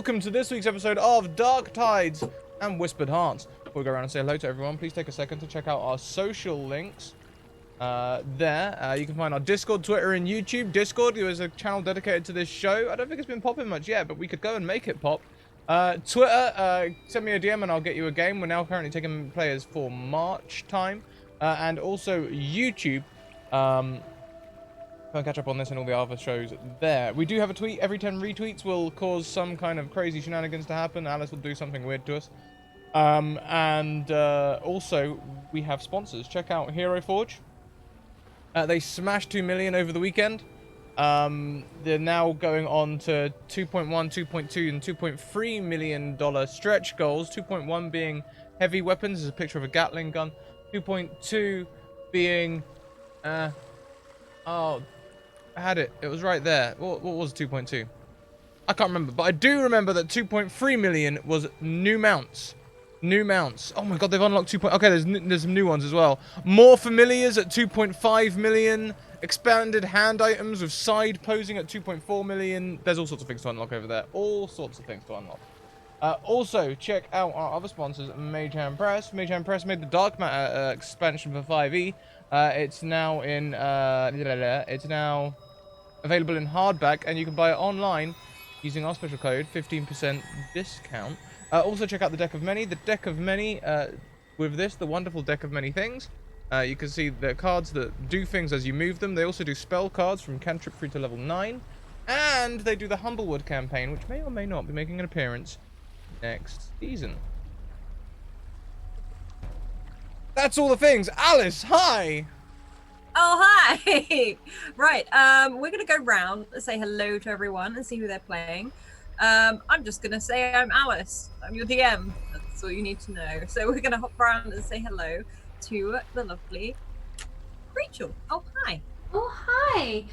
welcome to this week's episode of Dark Tides and Whispered Hearts. Before we go around and say hello to everyone, please take a second to check out our social links. There, you can find our Discord, Twitter, and YouTube. Discord is a channel dedicated to this show. I don't think it's been popping much yet, but we could go and make it pop. Twitter, send me a DM and I'll get you a game. We're now currently taking players for March time. And also YouTube. Go and catch up on this and all the other shows there. We do have a tweet. Every 10 retweets will cause some kind of crazy shenanigans to happen. Alice will do something weird to us. Also, we have sponsors. Check out Hero Forge. They smashed 2 million over the weekend. They're now going on to 2.1, 2.2, and 2.3 million dollar stretch goals. 2.1 being heavy weapons. There's a picture of a Gatling gun. 2.2 being... oh... I had it. It was right there. What was 2.2? I can't remember, but I do remember that 2.3 million was new mounts. New mounts. Oh my god, they've unlocked 2. Okay, there's some new ones as well. More familiars at 2.5 million. Expanded hand items with side posing at 2.4 million. There's all sorts of things to unlock over there. All sorts of things to unlock. Also, check out our other sponsors, Mage Hand Press. Mage Hand Press made the Dark Matter expansion for 5e. It's now in it's now available in hardback, and you can buy it online using our special code 15% discount. Also check out the Deck of Many. The Deck of Many, with this, the wonderful Deck of Many Things. You can see the cards that do things as you move them. They also do spell cards from cantrip through to level 9, and they do the Humblewood campaign, which may or may not be making an appearance next season. That's all the things. Alice, hi! Oh, hi! Right, we're going to go round and say hello to everyone and see who they're playing. I'm just going to say I'm Alice. I'm your DM. That's all you need to know. So we're going to hop around and say hello to the lovely Rachel. Oh, hi. Oh, hi!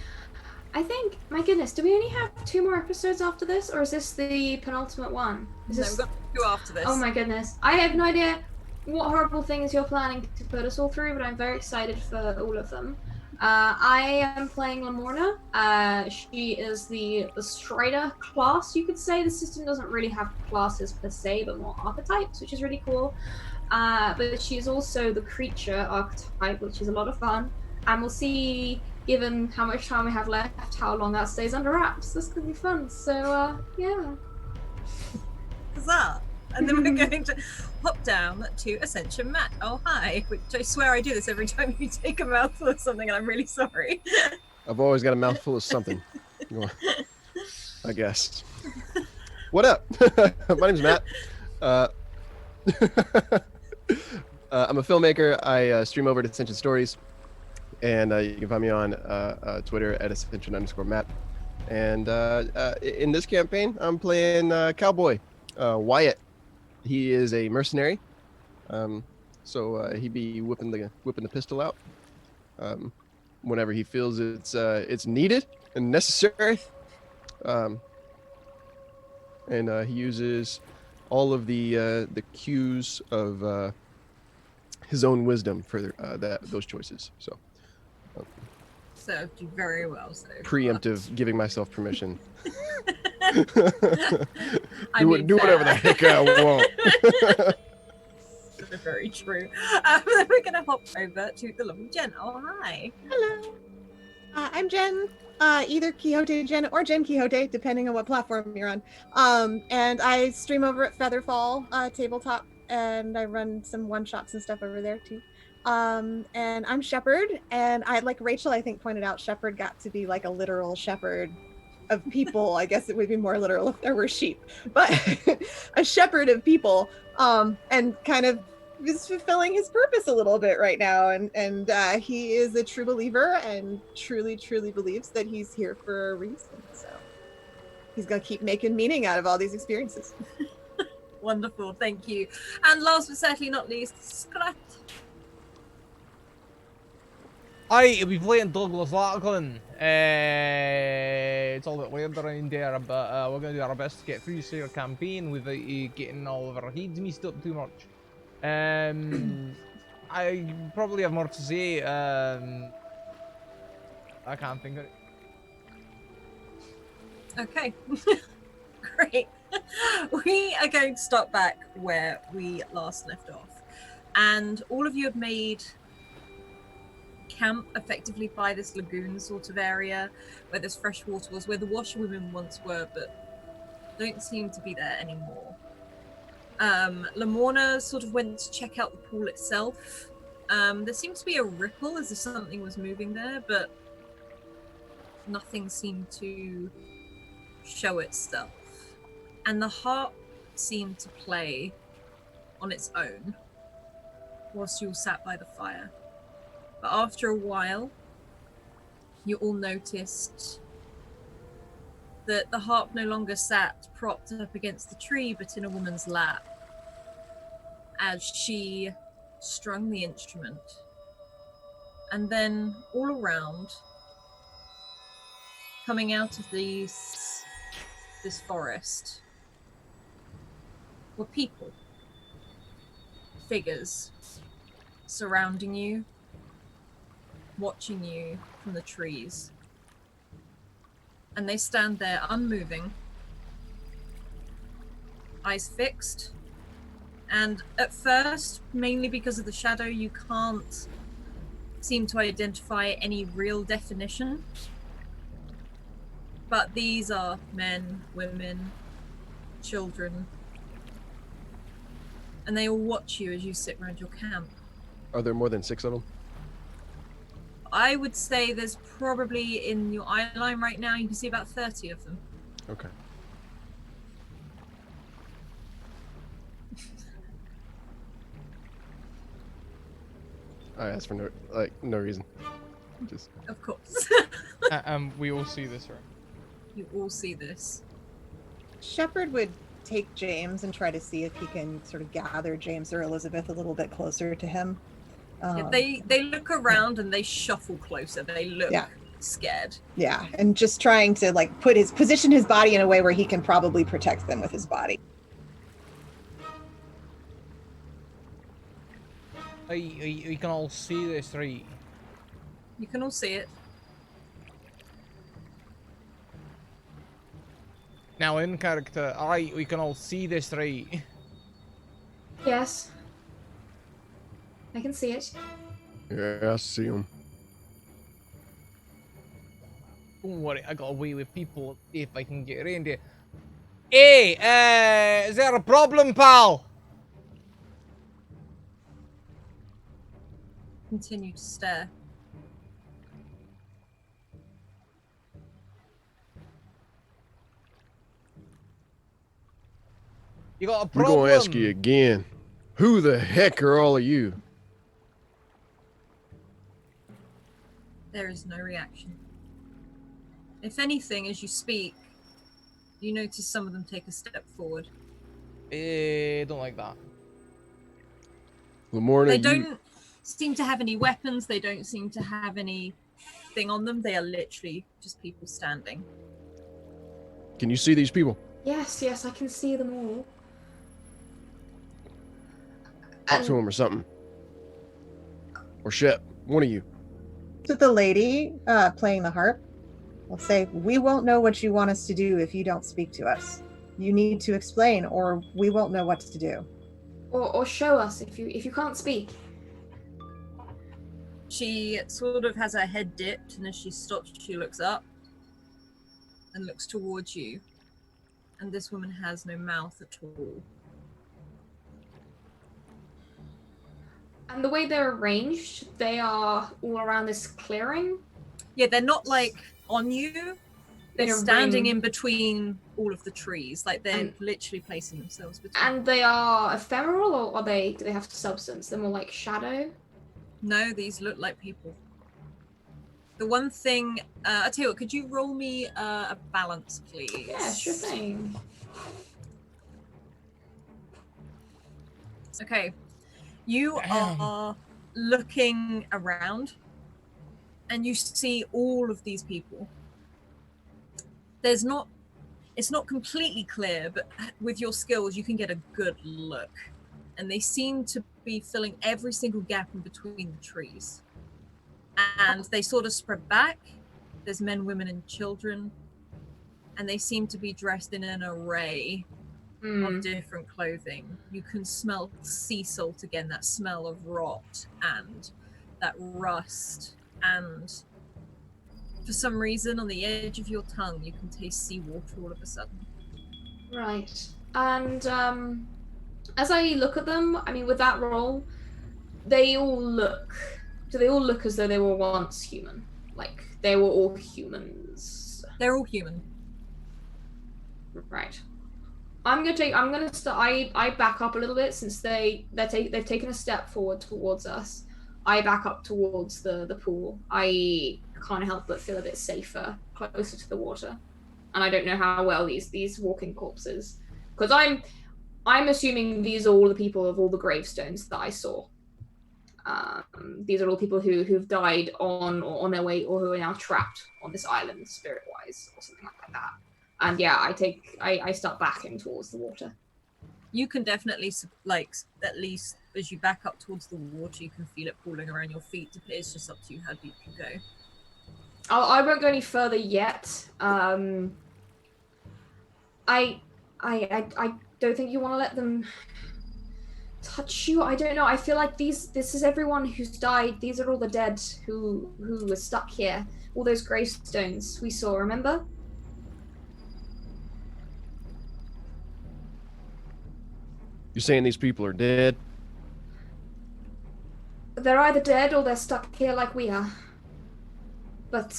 I think, my goodness, do we only have 2 more episodes after this, or is this the penultimate one? No, we've got 2 after this. Oh my goodness. I have no idea what horrible things you're planning to put us all through, but I'm very excited for all of them. I am playing Lamorna. She is the Strider class, you could say. The system doesn't really have classes per se, but more archetypes, which is really cool. But she's also the creature archetype, which is a lot of fun. And we'll see, given how much time we have left, how long that stays under wraps. This could be fun. So, yeah. Huzzah! And then we're going to hop down to Ascension Matt. Oh, hi. Which I swear I do this every time you take a mouthful of something, and I'm really sorry. I've always got a mouthful of something. I guess. What up? My name's Matt. I'm a filmmaker. I stream over at Ascension Stories. And you can find me on Twitter at Ascension_Matt. And in this campaign, I'm playing Cowboy Wyatt. He is a mercenary, so he'd be whipping the pistol out whenever he feels it's needed and necessary. And he uses all of the cues of his own wisdom for those choices. So. Served you very well. So preemptive, giving myself permission. Do whatever the heck I want. Very true. Then we're gonna hop over to the lovely Jen. Oh, hi. Hello. I'm Jen. Either Quixote Jen or Jen Quixote, depending on what platform you're on. And I stream over at Featherfall tabletop, and I run some one-shots and stuff over there too. And I'm Shepherd, and like Rachel, I think, pointed out, Shepherd got to be like a literal shepherd of people. I guess it would be more literal if there were sheep, but a shepherd of people, and kind of is fulfilling his purpose a little bit right now. And he is a true believer and truly believes that he's here for a reason. So he's gonna keep making meaning out of all these experiences. Wonderful, thank you. And last but certainly not least, Scrat. I'll be playing Douglas Lachlan. It's all a bit weird around there, but we're going to do our best to get through the campaign without getting all of our heads messed up too much. I probably have more to say. I can't think of it. Okay. Great. We are going to start back where we last left off. And all of you have made camp effectively by this lagoon sort of area where there's fresh water was, where the washerwomen once were, but don't seem to be there anymore. Lamorna sort of went to check out the pool itself. There seemed to be a ripple as if something was moving there, but nothing seemed to show itself. And the harp seemed to play on its own whilst you all sat by the fire. But after a while, you all noticed that the harp no longer sat propped up against the tree, but in a woman's lap, as she strung the instrument. And then all around, coming out of this forest, were people, figures, surrounding you, watching you from the trees. And they stand there unmoving, eyes fixed, and at first, mainly because of the shadow, you can't seem to identify any real definition. But these are men, women, children, and they all watch you as you sit around your camp. Are there more than 6 of them? I would say there's probably, in your eye line right now, you can see about 30 of them. Okay. I asked for no reason. Just Of course. We all see this, right? You all see this. Shepard would take James and try to see if he can sort of gather James or Elizabeth a little bit closer to him. Yeah, they look around and they shuffle closer. They look scared. Yeah, and just trying to like position his body in a way where he can probably protect them with his body. We can all see this, right? You can all see it. Now in character, we can all see this, right? Yes. I can see it. yeah, I see them. Don't worry, I got away with people if I can get around here. Hey, is there a problem, pal? Continue to stare. You got a We're problem? gonna ask you again. Who the heck are all of you? There is no reaction. If anything, as you speak, you notice some of them take a step forward. Don't like that. Lamorna, They don't seem to have any weapons. They don't seem to have anything on them. They are literally just people standing. Can you see these people? Yes, I can see them all. Talk to them or something. Or Shep, one of you. To the lady playing the harp, I'll say, we won't know what you want us to do if you don't speak to us. You need to explain or we won't know what to do. Or show us if you can't speak. She sort of has her head dipped, and as she stops, she looks up and looks towards you. And this woman has no mouth at all. And the way they're arranged, they are all around this clearing. Yeah, they're not like on you. They're In a standing ring. in between all of the trees. Like they're literally placing themselves between. And they are ephemeral, or do they have substance? They're more like shadow? No, these look like people. The one thing, I tell you what, could you roll me a balance, please? Yeah, sure thing. Okay. You are looking around and you see all of these people. It's not completely clear, but with your skills, you can get a good look. And they seem to be filling every single gap in between the trees. And they sort of spread back. There's men, women, and children. And they seem to be dressed in an array of different clothing. You can smell sea salt again, that smell of rot and that rust, and for some reason on the edge of your tongue you can taste seawater all of a sudden. Right. And as I look at them, I mean, with that roll, do they all look as though they were once human? Like, they were all humans? They're all human. Right. I back up a little bit since they've taken a step forward towards us. I back up towards the pool. I can't help but feel a bit safer, closer to the water. And I don't know how well these walking corpses, because I'm assuming these are all the people of all the gravestones that I saw. These are all people who've died on their way, or who are now trapped on this island, spirit-wise, or something like that. And yeah, I start backing towards the water. You can definitely, like, at least as you back up towards the water, you can feel it pooling around your feet. It's just up to you how deep you go. I won't go any further yet. I don't think you want to let them touch you. I don't know. I feel like this is everyone who's died. These are all the dead who were stuck here. All those gravestones we saw, remember? You're saying these people are dead? They're either dead or they're stuck here like we are. But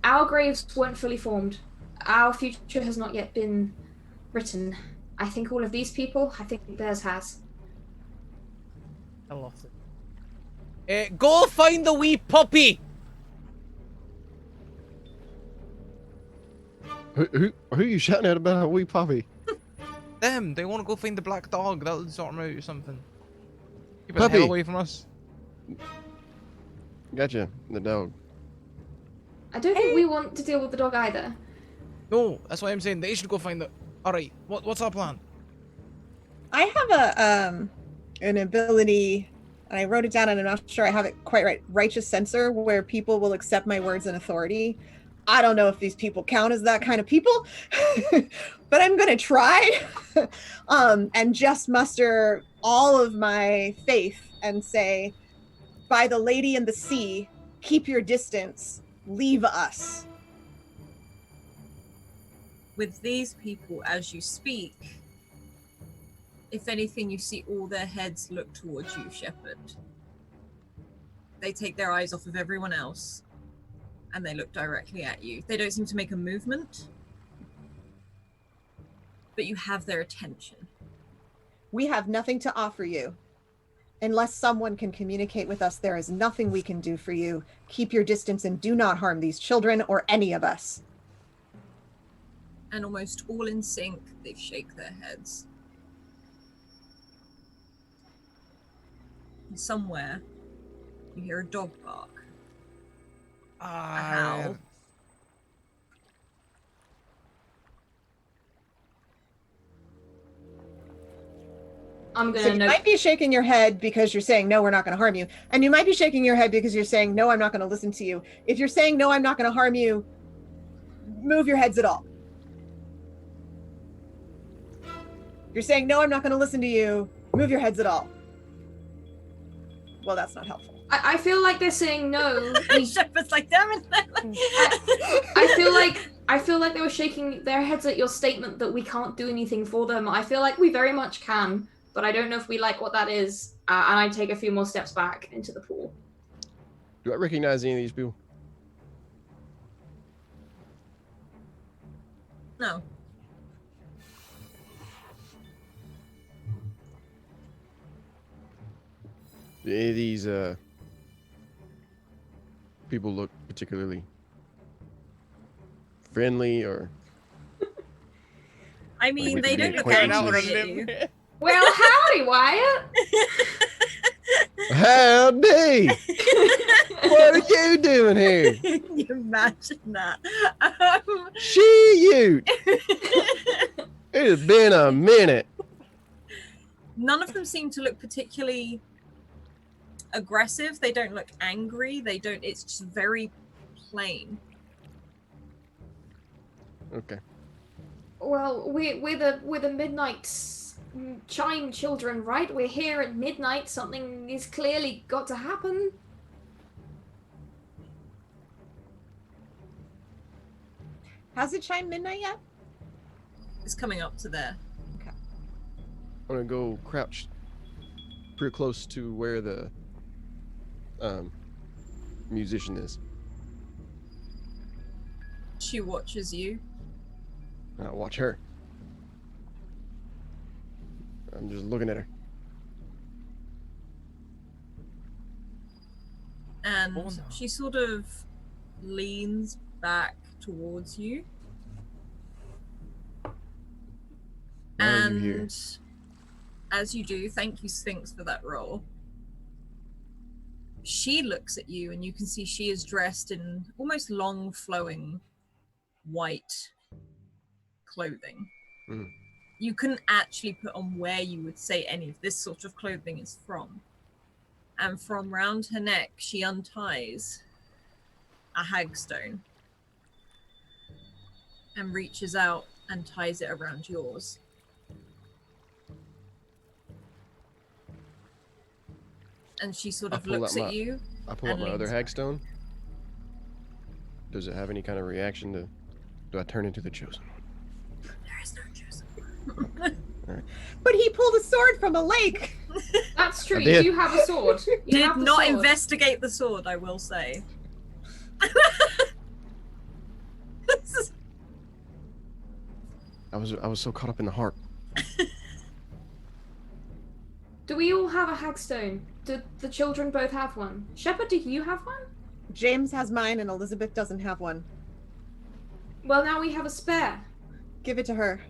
our graves weren't fully formed. Our future has not yet been written. I think all of these people, I think theirs has. I lost it. Go find the wee puppy! Who are you shouting at about a wee puppy? Them! They want to go find the black dog. That'll sort them out or something. Keep the Puppy. hell away from us. Gotcha, the dog. I don't think we want to deal with the dog either. No, that's why I'm saying they should go find the... Alright, what's our plan? I have an ability, and I wrote it down, and I'm not sure I have it quite right. Righteous censor, where people will accept my words and authority. I don't know if these people count as that kind of people, but I'm gonna try and just muster all of my faith and say, by the lady in the sea, keep your distance, leave us. With these people, as you speak, if anything, you see all their heads look towards you, Shepherd. They take their eyes off of everyone else, and they look directly at you. They don't seem to make a movement, but you have their attention. We have nothing to offer you. Unless someone can communicate with us, there is nothing we can do for you. Keep your distance and do not harm these children or any of us. And almost all in sync, they shake their heads. And somewhere, you hear a dog bark. A howl. I'm So gonna you might be shaking your head because you're saying, no, we're not going to harm you. And you might be shaking your head because you're saying, no, I'm not going to listen to you. If you're saying, no, I'm not going to harm you, move your heads at all. If you're saying, no, I'm not going to listen to you, move your heads at all. Well, that's not helpful. I feel like they're saying no. Shepherd's like, damn it. I feel like they were shaking their heads at your statement that we can't do anything for them. I feel like we very much can, but I don't know if we like what that is. And I take a few more steps back into the pool. Do I recognize any of these people? No. Do any of these people look particularly friendly or? I mean, Like, they we don't look can angry make at you. Well, howdy, Wyatt. Howdy! What are you doing here? You imagine that. Shoot! It has been a minute. None of them seem to look particularly aggressive. They don't look angry. They don't. It's just very plain. Okay. Well, we're the midnight chime children, right? We're here at midnight. Something is clearly got to happen. Has it chimed midnight yet? It's coming up to there. I'm gonna go crouch pretty close to where the musician is. She watches you. I'll watch her. I'm just looking at her. And Oh, no. she sort of leans back towards you. Why are you here? And as you do, thank you, Sphinx, for that roll. She looks at you, and you can see she is dressed in almost long, flowing white clothing. Mhm. You couldn't actually put on where you would say any of this sort of clothing is from. And from round her neck, she unties a hagstone and reaches out and ties it around yours. And she sort I of pull looks out at my- you. I pull out And my other leans back. hagstone. Does it have any kind of reaction to? Do I turn into the chosen one? There is no chosen. But he pulled a sword from a lake. That's true. I You did. do have a sword. You Did have the not sword. investigate the sword, I will say. I was so caught up in the harp. Do we all have a hagstone? Do the children both have one? Shepard, do you have one? James has mine and Elizabeth doesn't have one. Well, now we have a spare. Give it to her.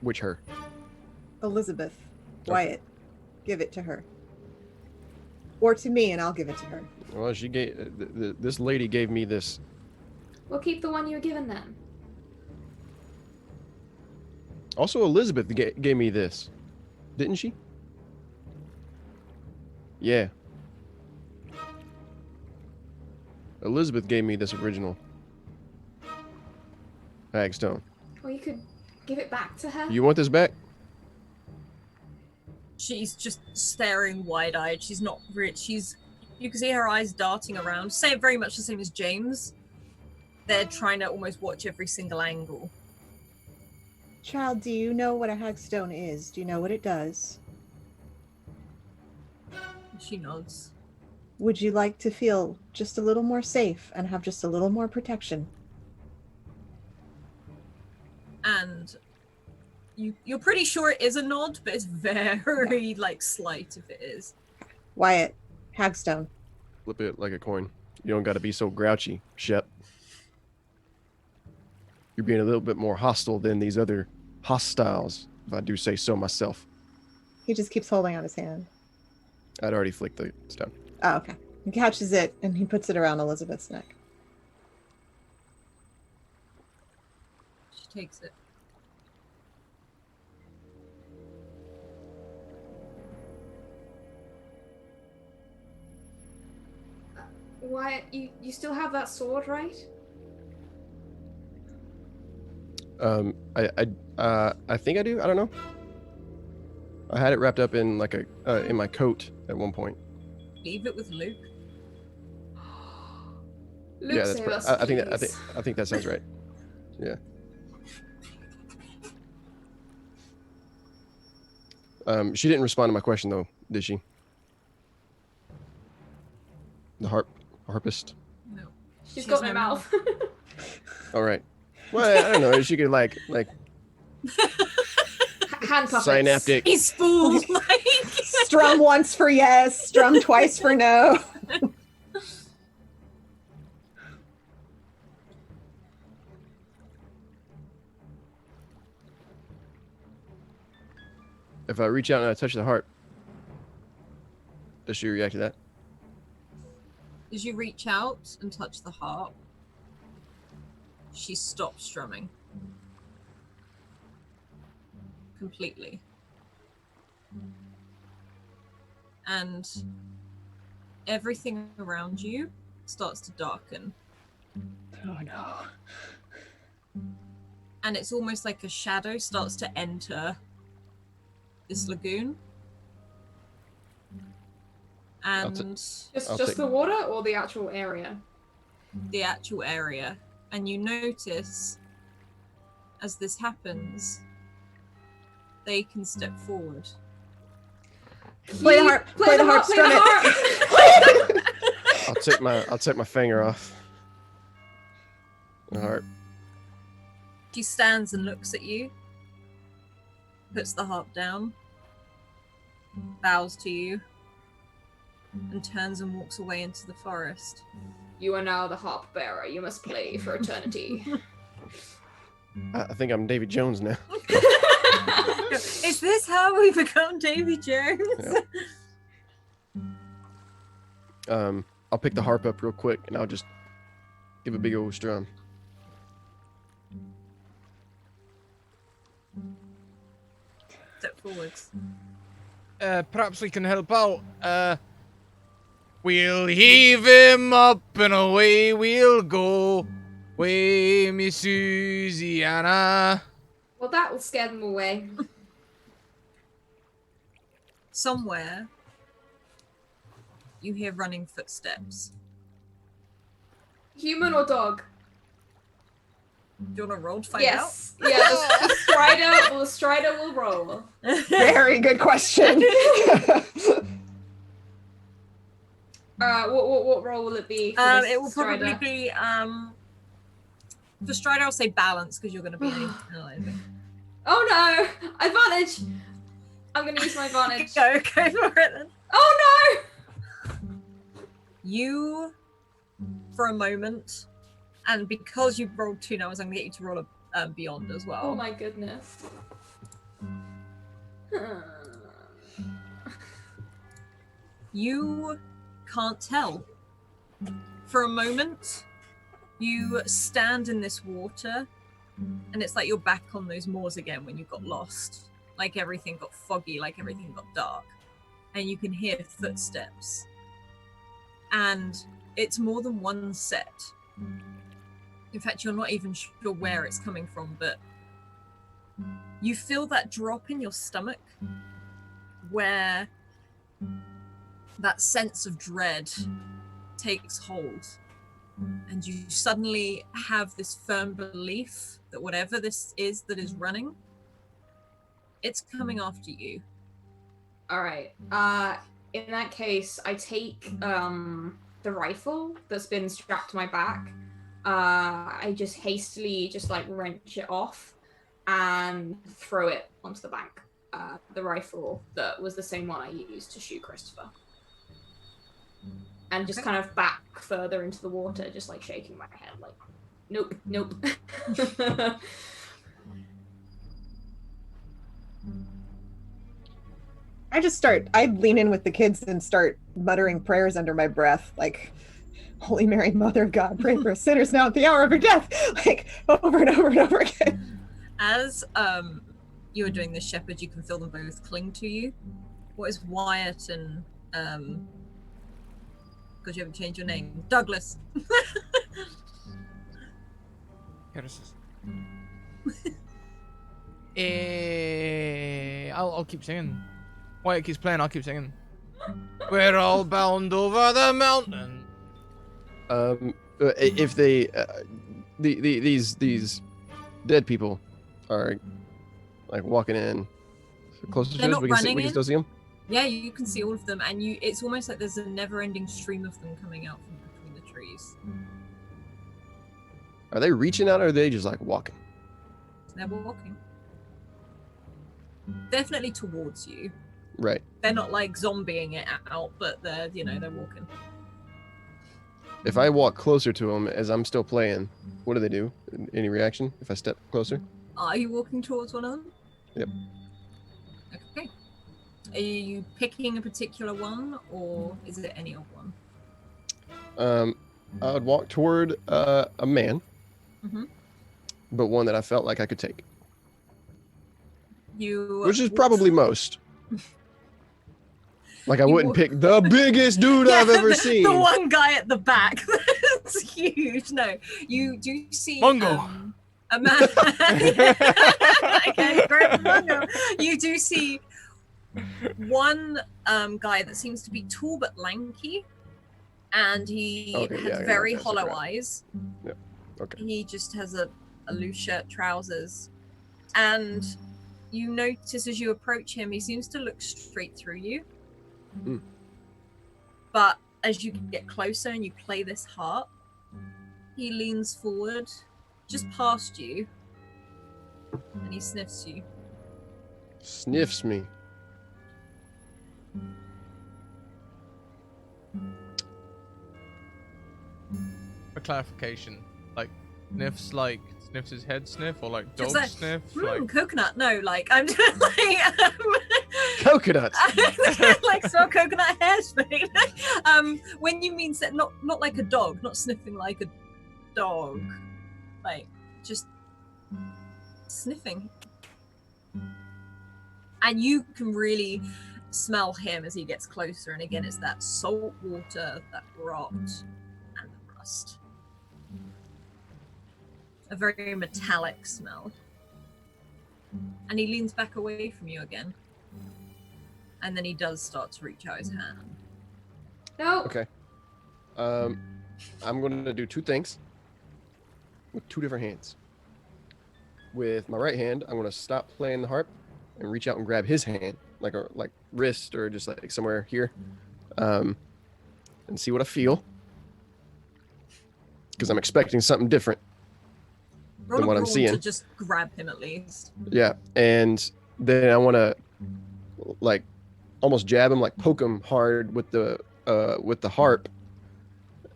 Which her? Elizabeth. Okay. Wyatt. Give it to her. Or to me and I'll give it to her. Well, she gave this lady gave me this. We'll keep the one you were given then. Also, Elizabeth gave me this, didn't she? Yeah. Elizabeth gave me this original hagstone. Or you could give it back to her. You want this back? She's just staring wide-eyed. She's not rich. You can see her eyes darting around. Same, very much the same as James. They're trying to almost watch every single angle. Child, do you know what a hagstone is? Do you know what it does? She nods. Would you like to feel just a little more safe and have just a little more protection? And you're pretty sure it is a nod, but it's very like slight if it is. Wyatt, hagstone. Flip it like a coin. You don't got to be so grouchy, Shep. You're being a little bit more hostile than these other hostiles, if I do say so myself. He just keeps holding out his hand. I'd already flicked the stone. Oh, okay. He catches it and he puts it around Elizabeth's neck. She takes it. Why you still have that sword, right? I think I do. I don't know. I had it wrapped up in like a in my coat at one point. Leave it with Luke. Luke, Yeah, that's. save us, I think please. I think that sounds right. Yeah. She didn't respond to my question though, did she? The harpist. No. She's She got has no no mouth. All right. Well, I don't know. She could like Hand puppets. synaptic. He's fooled. Like Strum once for yes, strum twice for no. If I reach out and I touch the harp, does she react to that? as you reach out and touch the harp, she stops strumming. Completely. And everything around you starts to darken. Oh no. And it's almost like a shadow starts to enter this lagoon. And Just the water or the actual area? the actual area. And you notice, as this happens, they can step forward. Play the harp. Play the harp. Strum it. I'll take my finger off. The harp. She stands and looks at you, puts the harp down, bows to you, and turns and walks away into the forest. You are now the harp bearer. You must play for eternity. I think I'm Davy Jones now. Is this how we become Davy Jones? Yeah. I'll pick the harp up real quick and I'll just give a big old strum. Step forwards. Perhaps we can help out. We'll heave him up and away we'll go. Way, Miss Susanna. Well, that will scare them away. Somewhere, you hear running footsteps. Human or dog? Do you want to roll to find Yes. Yeah, the strider will roll. out? Very good question. What role will it be? For this It will strider? probably be for Strider. I'll say balance because you're going to be. Oh no! Advantage! I'm gonna use my advantage. Go for it then. Oh no! You, for a moment, and because you rolled 2 numbers, I'm going to get you to roll a beyond as well. Oh my goodness. You can't tell. For a moment, you stand in this water, and it's like you're back on those moors again when you got lost. Like everything got foggy, like everything got dark. And you can hear footsteps. And it's more than one set. In fact, you're not even sure where it's coming from, but you feel that drop in your stomach where that sense of dread takes hold. And you suddenly have this firm belief that whatever this is that is running, it's coming after you. All right. In that case, I take the rifle that's been strapped to my back. I just hastily like wrench it off and throw it onto the bank. The rifle that was the same one I used to shoot Christopher. And just kind of back further into the water, just like shaking my head like, nope, nope. I'd lean in with the kids and start muttering prayers under my breath, like, Holy Mary, Mother of God, pray for us sinners now at the hour of our death, like, over and over and over again. As you are doing this, Shepherd, you can feel them both cling to you. What is Wyatt and, because you haven't changed your name, Douglas? I'll keep singing. Wyatt keeps playing, I'll keep singing. We're all bound over the mountain. If they, these dead people are like walking in closer They're to us, not we can running in. still see them. Yeah, you can see all of them, and it's almost like there's a never-ending stream of them coming out from between the trees. Are they reaching out, or are they just like walking? They're walking. Definitely towards you. Right. They're not like zombieing it out, but they're walking. If I walk closer to them as I'm still playing, what do they do? Any reaction if I step closer? Are you walking towards one of them? Yep. Okay. Are you picking a particular one, or is it any old one? I would walk toward a man, Mm-hmm. but one that I felt like I could take, which is walk probably most. Like I You wouldn't walk- pick the biggest dude I've ever seen. The one guy at the back. It's huge. No, you do see Mungo. a man. Okay, great Mungo. You do see one guy that seems to be tall but lanky, and he Okay, yeah, has I very know, hollow okay. eyes. Yeah, okay. He just has a loose shirt, trousers, and you notice as you approach him, he seems to look straight through you. Mm. But as you get closer and you play this harp, he leans forward, just past you, and he sniffs you. Sniffs me. For clarification, like sniffs his head sniff, or like dog Just like, sniff? Like, coconut. No, like I'm just like Coconut. like smell coconut hair smelling. When you mean not like a dog, not sniffing like a dog, like just sniffing. And you can really smell him as he gets closer, and again it's that salt water, that rot, and the rust. A very metallic smell. And he leans back away from you again. And then he does start to reach out his hand. No. Okay. I'm going to do two things with two different hands. With my right hand, I'm going to stop playing the harp and reach out and grab his hand, like wrist or just like somewhere here, and see what I feel. Because I'm expecting something different Roll than a what I'm brawn seeing. to just grab him at least. Yeah, and then I want to like almost jab him, like poke him hard with the harp,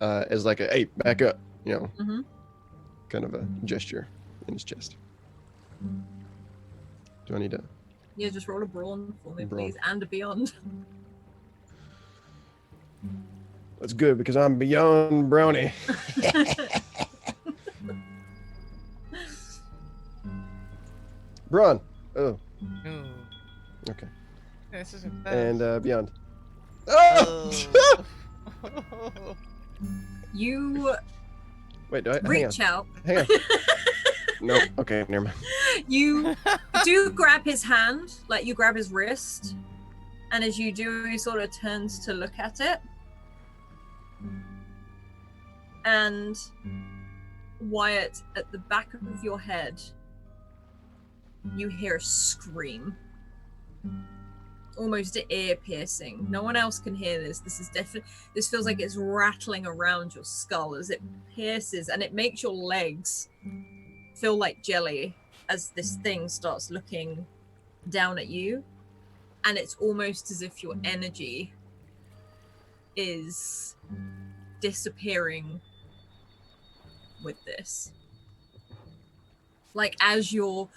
as like a hey, back up, you know, kind of a gesture in his chest. Do I need to? Yeah, just roll a brawn for me, Brawn. please, and a beyond. That's good because I'm beyond brownie. Brawn. Oh, ooh, okay. this isn't And beyond. Oh! Oh. You Wait, do I? reach out. Hang on. No. Okay, never mind. You do grab his hand, like you grab his wrist, and as you do, he sort of turns to look at it. And Wyatt, at the back of your head, you hear a scream. Almost ear piercing. No one else can hear this. This feels like it's rattling around your skull as it pierces, and it makes your legs feel like jelly as this thing starts looking down at you. And it's almost as if your energy is disappearing with this. Like as you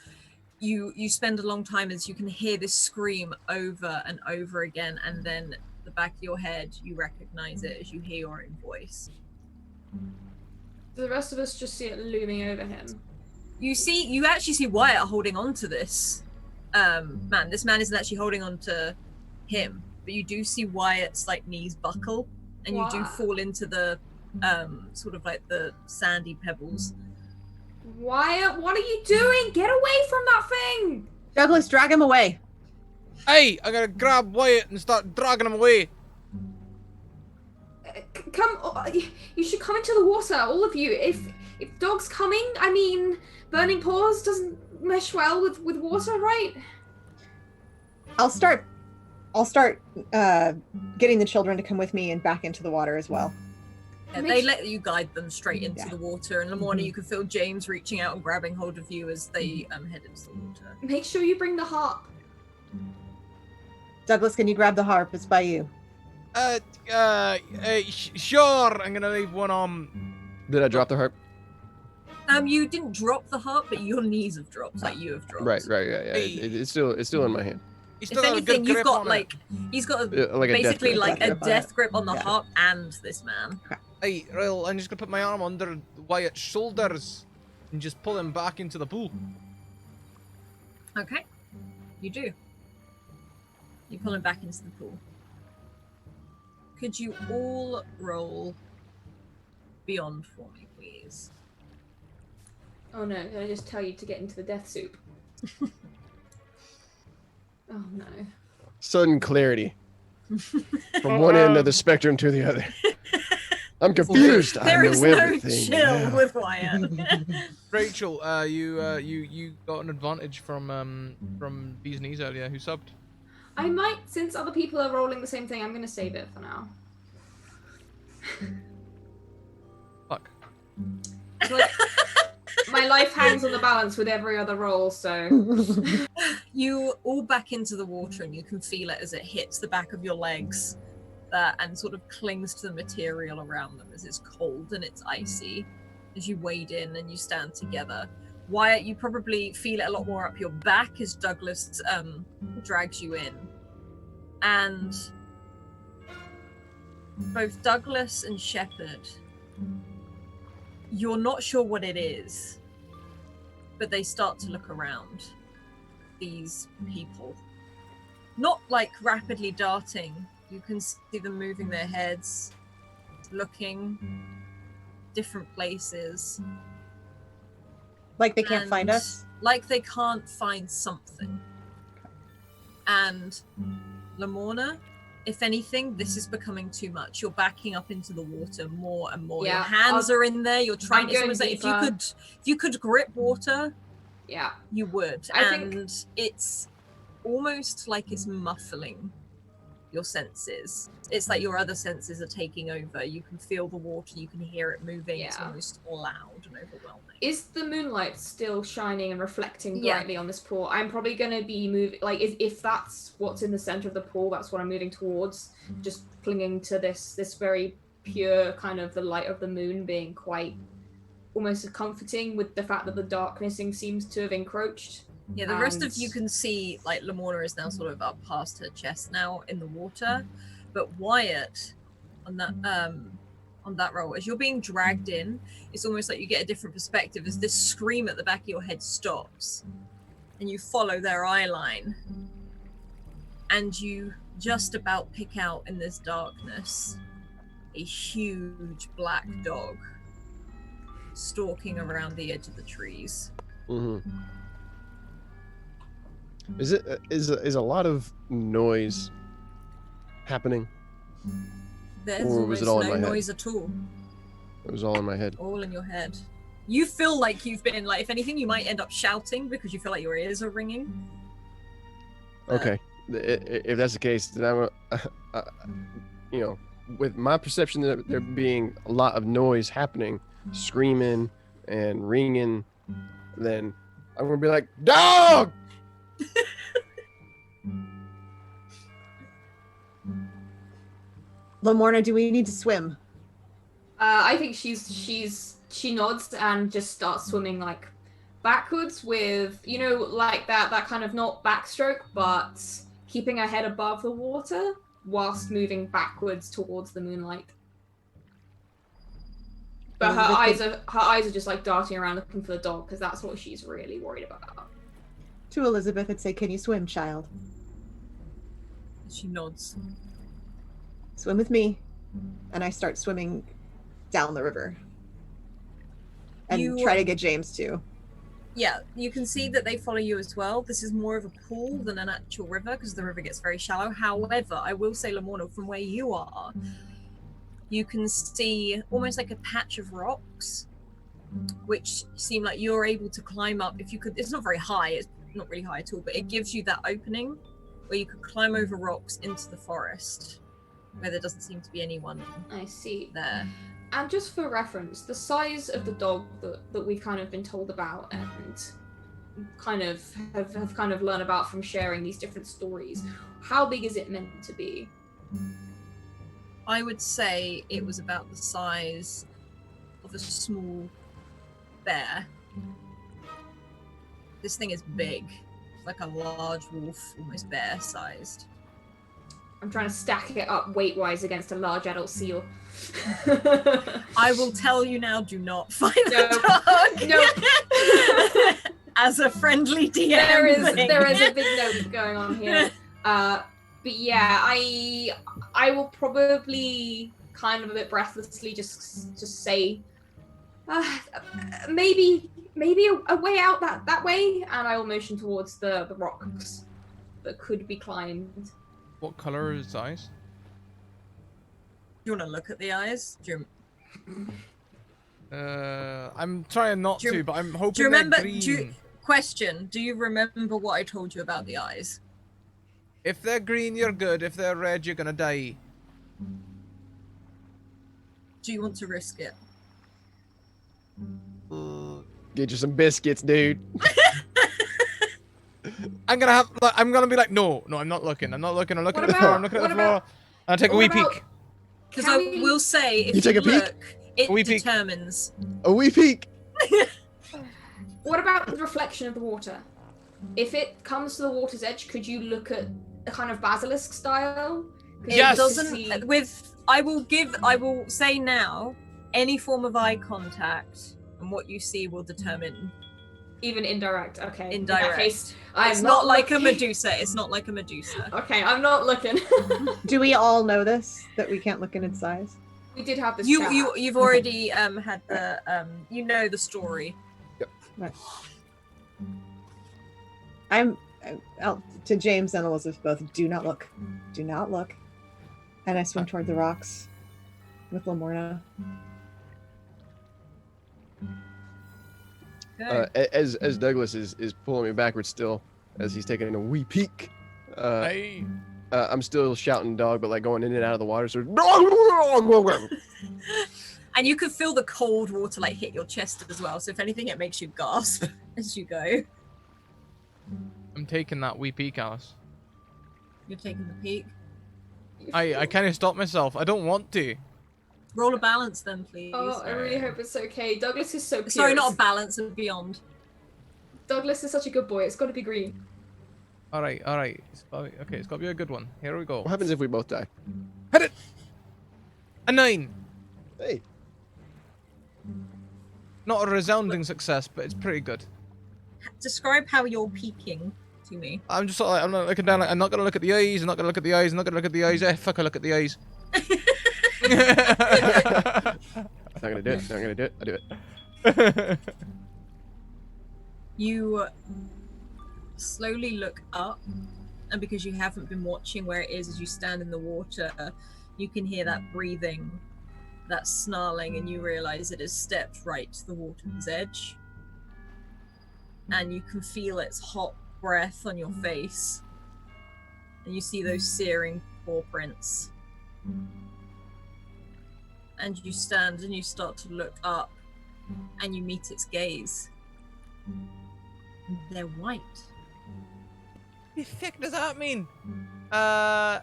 spend a long time as you can hear this scream over and over again, and then at the back of your head you recognize it as you hear your own voice. The rest of us just see it looming over him. You actually see Wyatt holding on to this man. This man isn't actually holding on to him, but you do see Wyatt's like knees buckle, and you do Wow. fall into the sort of like the sandy pebbles. Wyatt, what are you doing? Get away from that thing! Douglas, drag him away. Hey, I gotta grab Wyatt and start dragging him away. Come, you should come into the water, all of you. If Dog's coming, I mean, Burning Paws doesn't mesh well with water, right? I'll start getting the children to come with me and back into the water as well. Yeah, they let you guide them straight into Yeah. the water. In the morning, you can feel James reaching out and grabbing hold of you as they head into the water. Make sure you bring the harp. Douglas, can you grab the harp? It's by you. Sure. I'm gonna leave one on. Did I drop the harp? You didn't drop the harp, but your knees have dropped, like you have dropped. Right, yeah. Hey. It's still in my hand. He's If still got a good anything, you've grip got on like he's got Like a death basically grip. like a Death grip on death it. grip on the Yeah. harp and this man. Hey, well, I'm just gonna put my arm under Wyatt's shoulders and just pull him back into the pool. Okay, you do. You pull him back into the pool. Could you all roll beyond for me, please? Oh no, did I just tell you to get into the death soup? Oh no. Sudden clarity from one end of the spectrum to the other. I'm confused. There I is know no everything chill now. with Wyatt. Rachel, you got an advantage from Bee's Knees earlier. Who subbed? I might, since other people are rolling the same thing, I'm gonna save it for now. Fuck. But my life hangs on the balance with every other roll, so... You all back into the water and you can feel it as it hits the back of your legs and sort of clings to the material around them as it's cold and it's icy. As you wade in and you stand together. Wyatt, you probably feel it a lot more up your back as Douglas drags you in. And both Douglas and Shepard, you're not sure what it is, but they start to look around. These people. Not like rapidly darting. You can see them moving their heads, looking different places. Like they can't find And us? like they can't find something. And Lamorna, if anything, this is becoming too much. You're backing up into the water more and more. Yeah, Your hands are in there. You're trying. I'm It's almost going like deeper. if you could grip water, Yeah. you would. I And think- it's almost like it's muffling your senses. It's like your other senses are taking over. You can feel the water. You can hear it moving. It's Yeah. almost loud and overwhelming. Is the moonlight still shining and reflecting Yeah. brightly on this pool? I'm probably going to be moving, like, if that's what's in the center of the pool, that's what I'm moving towards, just clinging to this very pure kind of the light of the moon being quite almost comforting with the fact that the darkness seems to have encroached. Yeah, the rest of And- you can see, like, Lamorna is now sort of up past her chest now in the water, but Wyatt, on that roll, as you're being dragged in, it's almost like you get a different perspective as this scream at the back of your head stops, and you follow their eye line, and you just about pick out in this darkness a huge black dog stalking around the edge of the trees. Mm-hmm. Is a lot of noise happening? There's Or was almost it all in no my head? noise at all. It was all in my head. All in your head. You feel like you've been, like, if anything, you might end up shouting because you feel like your ears are ringing. Okay, if that's the case, then you know, with my perception that there being a lot of noise happening, screaming and ringing, then I'm gonna be like, dog. Lamorna, do we need to swim? I think she nods and just starts swimming like backwards with, you know, like that kind of not backstroke, but keeping her head above the water whilst moving backwards towards the moonlight. But her eyes are just like darting around looking for the dog because that's what she's really worried about. To Elizabeth, I'd say, can you swim, child? She nods. Swim with me. And I start swimming down the river. And You- try to get James too. Yeah, you can see that they follow you as well. This is more of a pool than an actual river because the river gets very shallow. However, I will say, Lamorna, from where you are, you can see almost like a patch of rocks, which seem like you're able to climb up. If you could, it's not very high, it's not really high at all, but it gives you that opening where you could climb over rocks into the forest where there doesn't seem to be anyone I see. there. And just for reference, the size of the dog that we've kind of been told about and kind of have kind of learned about from sharing these different stories, how big is it meant to be? I would say it was about the size of a small bear. This thing is big, like a large wolf, almost bear-sized. I'm trying to stack it up weight-wise against a large adult seal. I will tell you now, do not find No. the dog. No. As a friendly DM there is thing. a big note going on here. But yeah, I will probably kind of a bit breathlessly, just say, maybe a way out that way, and I will motion towards the rocks that could be climbed. What color is his eyes? Do you want to look at the eyes? I'm trying not Do you- to, but I'm hoping Do you remember? they're green. Question: do you remember what I told you about the eyes? If they're green, you're good. If they're red, you're gonna die. Do you want to risk it? Get you some biscuits, dude. I'm gonna be like, no, I'm not looking. I'm not looking. I'm looking What at the floor. I'm about- looking at what the floor. about- I'll take a what wee about- peek. Because Can I we- will say, if You take a peek? look, it A wee peek. determines. A wee peek. What about the reflection of the water? If it comes to the water's edge, could you look at a kind of basilisk style? 'Cause It Yes. doesn't. see- I will say now, any form of eye contact and what you see will determine. Even indirect. Okay. In Indirect. that case, I'm It's not like a looking. Medusa. It's not like a Medusa. Okay, I'm not looking. Do we all know this? That we can't look in its eyes? We did have this. chat. You've already had the you know the story. To James and Elizabeth both. Do not look. Do not look. And I swim toward the rocks with Lamorna. Okay. As Douglas is pulling me backwards still, as he's taking a wee peek. Hey. I'm still shouting dog, but like going in and out of the water. So And you can feel the cold water like hit your chest as well. So if anything, it makes you gasp as you go. I'm taking that wee peek, Alice. You're taking the peak. I kind of stopped myself. I don't want to. Roll a balance then, please. Oh, I really hope it's okay. Douglas is so cute. Sorry, not a balance, a beyond. Douglas is such a good boy. It's got to be green. All right. Okay, it's got to be a good one. Here we go. what happens if we both die? Hit it. A 9. Hey, Not a resounding success, but it's pretty good. Describe how you're peeking to me. I'm just sort of like, I'm not looking down. Like, I'm not gonna look at the eyes. I'm not gonna look at the eyes. I'm not gonna look at the eyes. Fuck! I look at the eyes. I'm not gonna do it. I'm not gonna do it. I do it. You slowly look up, and because you haven't been watching where it is as you stand in the water, you can hear that breathing, that snarling, and you realize it has stepped right to the water's edge. And you can feel its hot breath on your face. And you see those searing paw prints. And you stand and you start to look up, and you meet its gaze. And they're white. What the fuck does that mean? And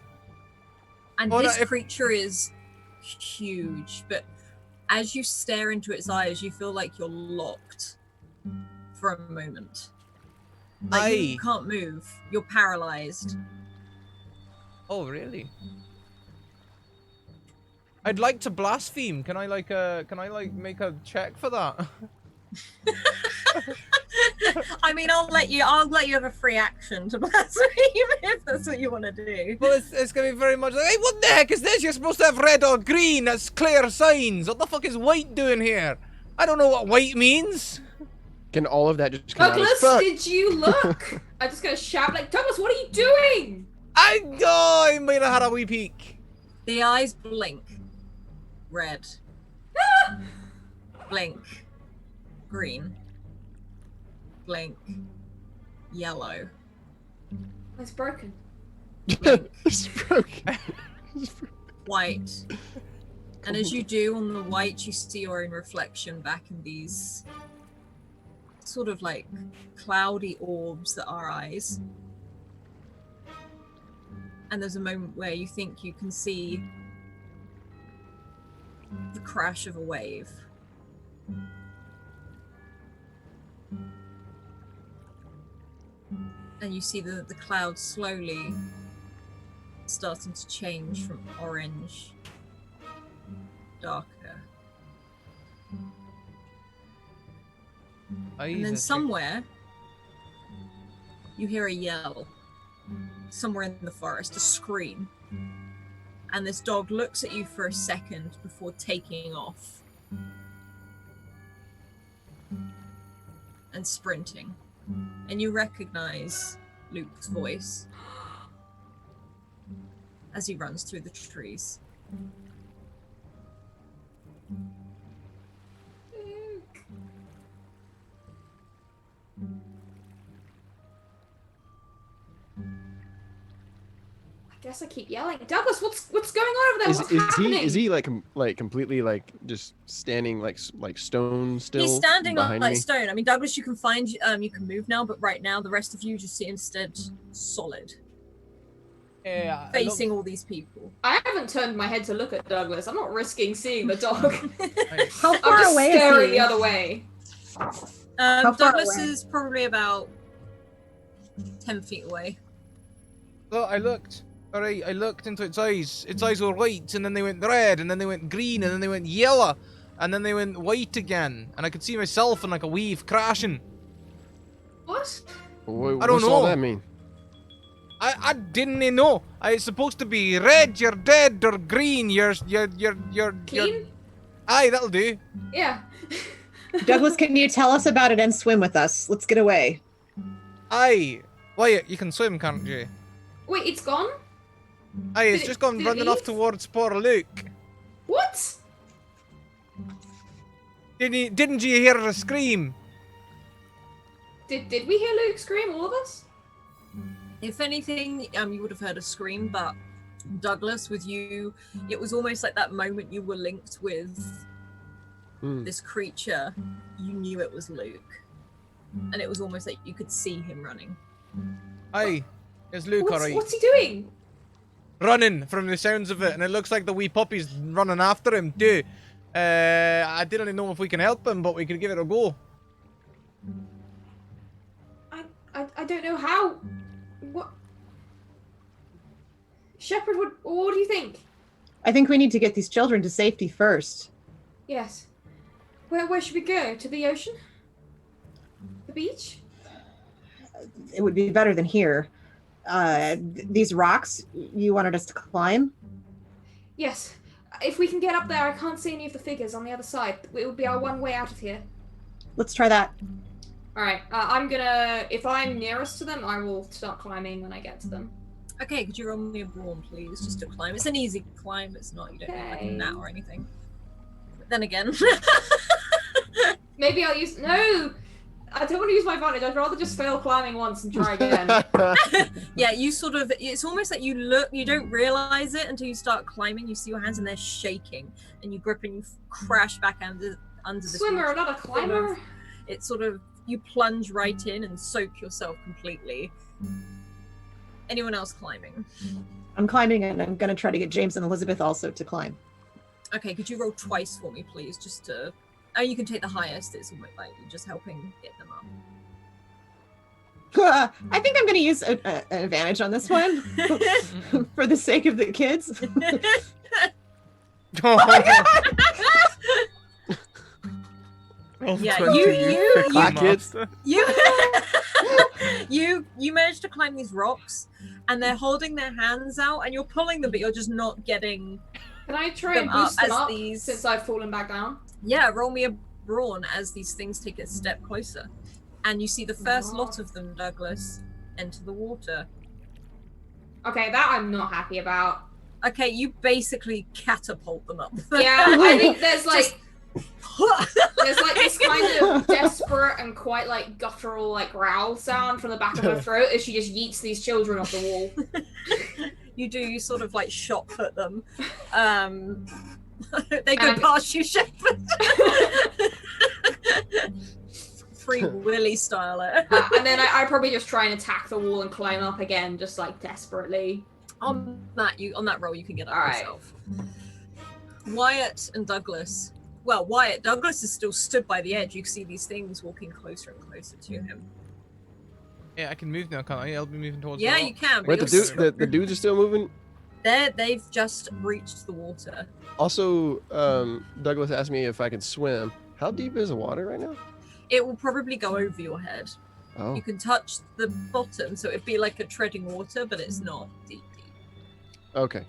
Well, this if- creature is huge, but as you stare into its eyes, you feel like you're locked for a moment. Like you can't move. You're paralyzed. Oh, really? I'd like to blaspheme. Can I like make a check for that? I mean, I'll let you have a free action to blaspheme if that's what you want to do. Well, it's gonna be very much like, hey, what the heck is this? You're supposed to have red or green. That's clear signs. What the fuck is white doing here? I don't know what white means. Can all of that just come out as Douglas, fuck? did you look? I'm just gonna shout like, Douglas, what are you doing? I might have had a wee peek. The eyes blink. Red. Blink. Green. Blink. Yellow. It's broken. Blink. It's broken. White. And as you do on the white, you see your own reflection back in these sort of like cloudy orbs that are eyes. And there's a moment where you think you can see the crash of a wave. And you see the clouds slowly starting to change from orange, darker. And then somewhere, you hear a yell. Somewhere in the forest, a scream. and this dog looks at you for a second before taking off and sprinting. And you recognize Luke's voice as he runs through the trees. I guess I keep yelling. Douglas, what's going on over there? What's happening? Is he like completely like just standing like stone still? He's standing behind like me? stone. I mean, Douglas, you can move now, but right now the rest of you just see instead solid, Yeah. facing all these people. I haven't turned my head to look at Douglas. I'm not risking seeing the dog. How I'm far just away staring is he? the other way. How far Douglas away? is probably about 10 feet away. Well, I looked. Alright, I looked into its eyes. Its eyes were white, and then they went red, and then they went green, and then they went yellow, and then they went white again. And I could see myself in like a wave crashing. What? What, I don't what's all know. that mean? I didn't know. It's supposed to be red, you're dead, or green, you're Clean? Aye, that'll do. Yeah. Douglas, can you tell us about it and swim with us? Let's get away. Aye. Wyatt, you can swim, can't you? Wait, it's gone? Aye, it's Did just it- gone did it running off leave? towards poor Luke. What? Didn't you hear her scream? Did we hear Luke scream, all of us? If anything, you would have heard a scream, but Douglas, with you, it was almost like that moment you were linked with this creature. You knew it was Luke, and it was almost like you could see him running. Aye, it's Luke, alright. What's he doing? Running from the sounds of it, and it looks like the wee puppy's running after him too. I didn't know if we can help him, but we could give it a go. I don't know how. What? Shepard, what do you think? I think we need to get these children to safety first. Yes. Where should we go? To the ocean? The beach? It would be better than here. These rocks you wanted us to climb? Yes. If we can get up there, I can't see any of the figures on the other side. It would be our one way out of here. Let's try that. Alright, if I'm nearest to them, I will start climbing when I get to them. Okay, could you roll me a brawn, please, just to climb? It's an easy climb. It's not, you don't need like a Okay. gnat or anything. But then again, Maybe I'll use... No! I don't want to use my advantage. I'd rather just fail climbing once and try again. yeah, you sort of, it's almost like you look, you don't realize it until you start climbing. You see your hands and they're shaking, and you grip and you crash back under this Swimmer, water. not a climber. It's sort of, you plunge right in and soak yourself completely. Anyone else climbing? I'm climbing, and I'm going to try to get James and Elizabeth also to climb. Okay, could you roll twice for me, please, just to... Oh, you can take the highest. It's almost like you're just helping get them up. I think I'm going to use an advantage on this one for the sake of the kids. Oh my God! Yeah, Clack kids. you managed to climb these rocks, and they're holding their hands out, and you're pulling them, but you're just not getting. Can I try and boost them up since I've fallen back down? Yeah, roll me a brawn as these things take a step closer, and you see the first lot of them, Douglas, enter the water. Okay, that I'm not happy about. Okay, you basically catapult them up. Yeah, I think there's like this kind of desperate and quite like guttural like growl sound from the back of her throat as she just yeets these children off the wall. You sort of like shot put them. They go past you, Shepard. Free Willy style it. And then I probably just try and attack the wall and climb up again, just like desperately. On that roll, you can get up yourself. Wyatt and Douglas. Well, Wyatt, Douglas is still stood by the edge. You can see these things walking closer and closer to him. Yeah, I can move now, can't I? I'll be moving towards Yeah, the you can. Wait, the dudes are still moving? They've just reached the water. Also, Douglas asked me if I could swim. How deep is the water right now? It will probably go over your head. Oh. You can touch the bottom, so it'd be like a treading water, but it's not deep. Okay.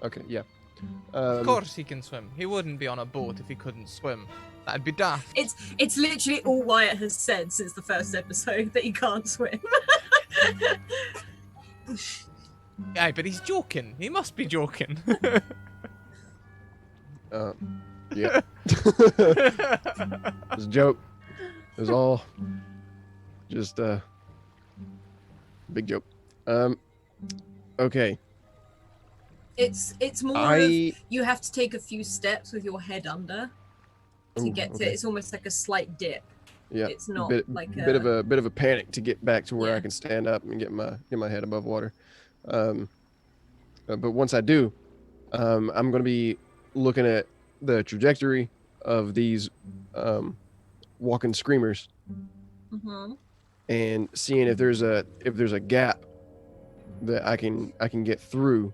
Okay, yeah. Of course he can swim. He wouldn't be on a boat if he couldn't swim. That'd be daft. It's literally all Wyatt has said since the first episode that he can't swim. Yeah, but he's joking. He must be joking. Yeah. It was a joke. It was all just a big joke. Okay. It's more of you have to take a few steps with your head under to get to it. It's almost like a slight dip. Yeah. It's not like a bit of a panic to get back to where Yeah. I can stand up and get my head above water. But once I do, I'm going to be looking at the trajectory of these walking screamers Mhm. and seeing if there's a gap that I can get through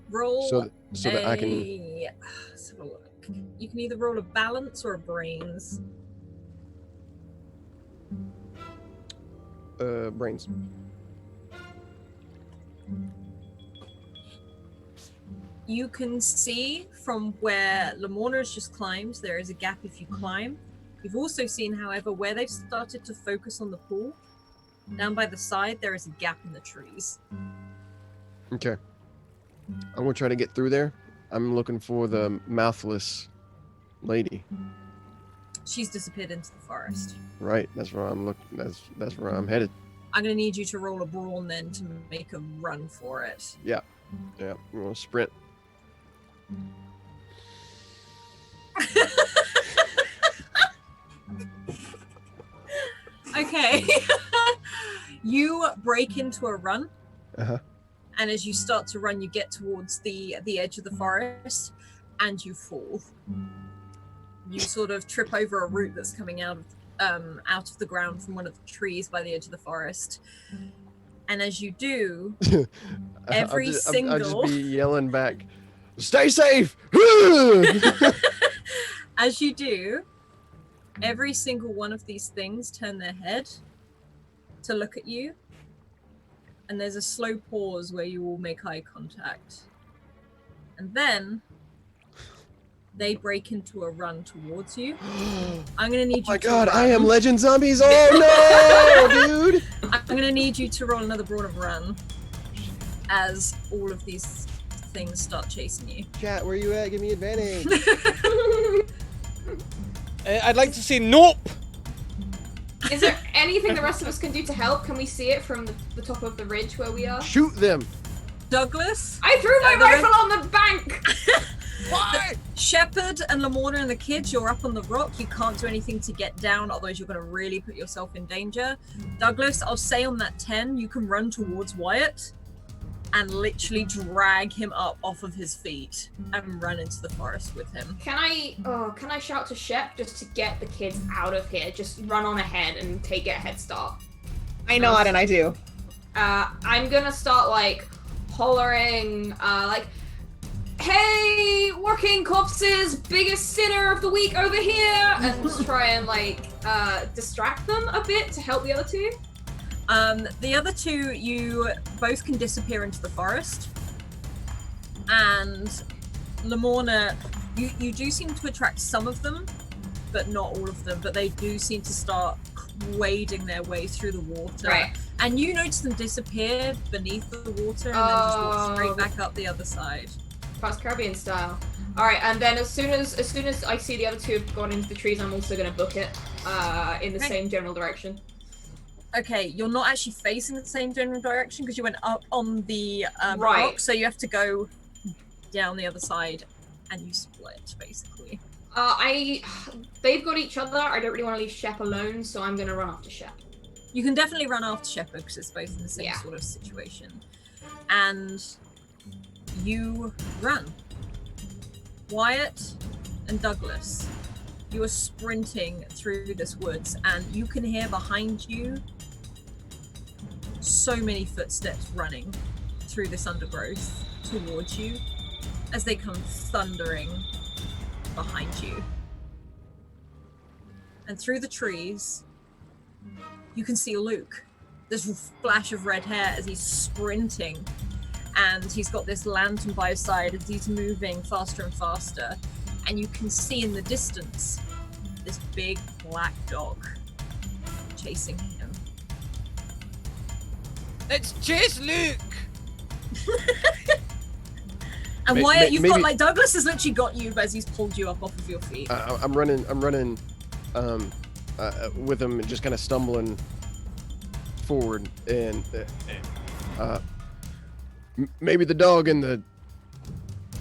Roll so that I can let's have a look. You can either roll a balance or a brains. brains. You can see from where Lamorna has just climbed, there is a gap if you climb. You've also seen, however, where they've started to focus on the pool, down by the side, there is a gap in the trees. Okay. I'm gonna try to get through there. I'm looking for the mouthless lady. She's disappeared into the forest. Right. That's where I'm looking. That's where I'm headed. I'm going to need you to roll a brawn then to make a run for it. Yeah. I'm gonna sprint. Okay. You break into a run. Uh-huh. And as you start to run, you get towards the edge of the forest and you fall. You sort of trip over a root that's coming out of the ground from one of the trees by the edge of the forest. And as you do, I'll just be single yelling back, "Stay safe!" as you do, every single one of these things turn their head to look at you. And there's a slow pause where you all make eye contact. And then they break into a run towards you. I'm gonna need you Oh my to god, run. I am Legend Zombies! Oh no, dude! I'm gonna need you to roll another brawn of run as all of these things start chasing you. Chat, where you at? Give me advantage. I'd like to see nope. Is there anything the rest of us can do to help? Can we see it from the top of the ridge where we are? Shoot them! Douglas, I threw my the rifle on the bank! Why? Shepard and Lamorna and the kids, you're up on the rock. You can't do anything to get down, otherwise you're going to really put yourself in danger. Douglas, I'll say on that 10, you can run towards Wyatt and literally drag him up off of his feet and run into the forest with him. Can I shout to Shep just to get the kids out of here? Just run on ahead and get a head start. I nod and I do. I'm gonna start like hollering, like, "Hey, working corpses, biggest sinner of the week over here!" and just try and like distract them a bit to help the other two. The other two, you both can disappear into the forest. And Lamorna, you do seem to attract some of them, but not all of them. But they do seem to start wading their way through the water. Right. And you notice them disappear beneath the water and then just walk straight back up the other side. Pirates Caribbean style. All right, and then as soon as I see the other two have gone into the trees, I'm also gonna book it in the same general direction. Okay, you're not actually facing the same general direction because you went up on the Right. rock, so you have to go down the other side and you split, basically. They've got each other. I don't really want to leave Shep alone, so I'm gonna run after Shep. You can definitely run after Shepard because it's both in the same sort of situation. And you run. Wyatt and Douglas, you are sprinting through this woods and you can hear behind you so many footsteps running through this undergrowth towards you as they come thundering behind you. And through the trees, you can see Luke. This flash of red hair as he's sprinting. and he's got this lantern by his side as he's moving faster and faster, and you can see in the distance this big black dog chasing him. Let's chase Luke. And Wyatt, you've got maybe- like Douglas has literally got you as he's pulled you up off of your feet. I'm running with him, just kind of stumbling forward, and maybe the dog and the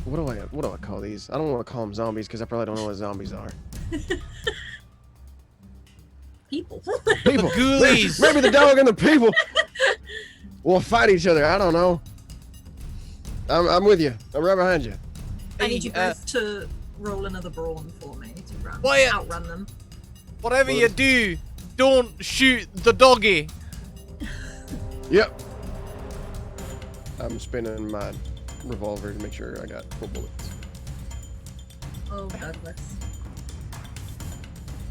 what do I call these? I don't want to call them zombies because I probably don't know what zombies are. People. People. ghoulies. Maybe the dog and the people will fight each other. I don't know. I'm with you. I'm right behind you. I need you both to roll another brawn for me to Wyatt. outrun them. Whatever you do, don't shoot the doggy. Yep. I'm spinning my revolver to make sure I got full bullets. Oh, Douglas.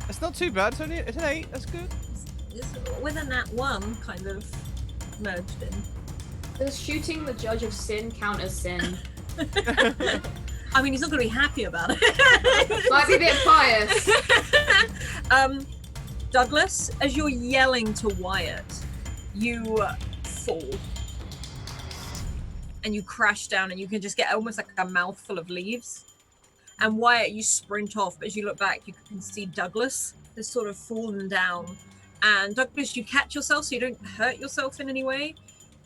It's not too bad. It's an 8. That's good. It's with a nat 1 kind of merged in. Does shooting the judge of sin count as sin? I mean, he's not going to be happy about it. Might be a bit pious. Douglas, as you're yelling to Wyatt, you fall. And you crash down, and you can just get almost like a mouthful of leaves. And Wyatt, you sprint off, but as you look back, you can see Douglas has sort of fallen down. And Douglas, you catch yourself so you don't hurt yourself in any way.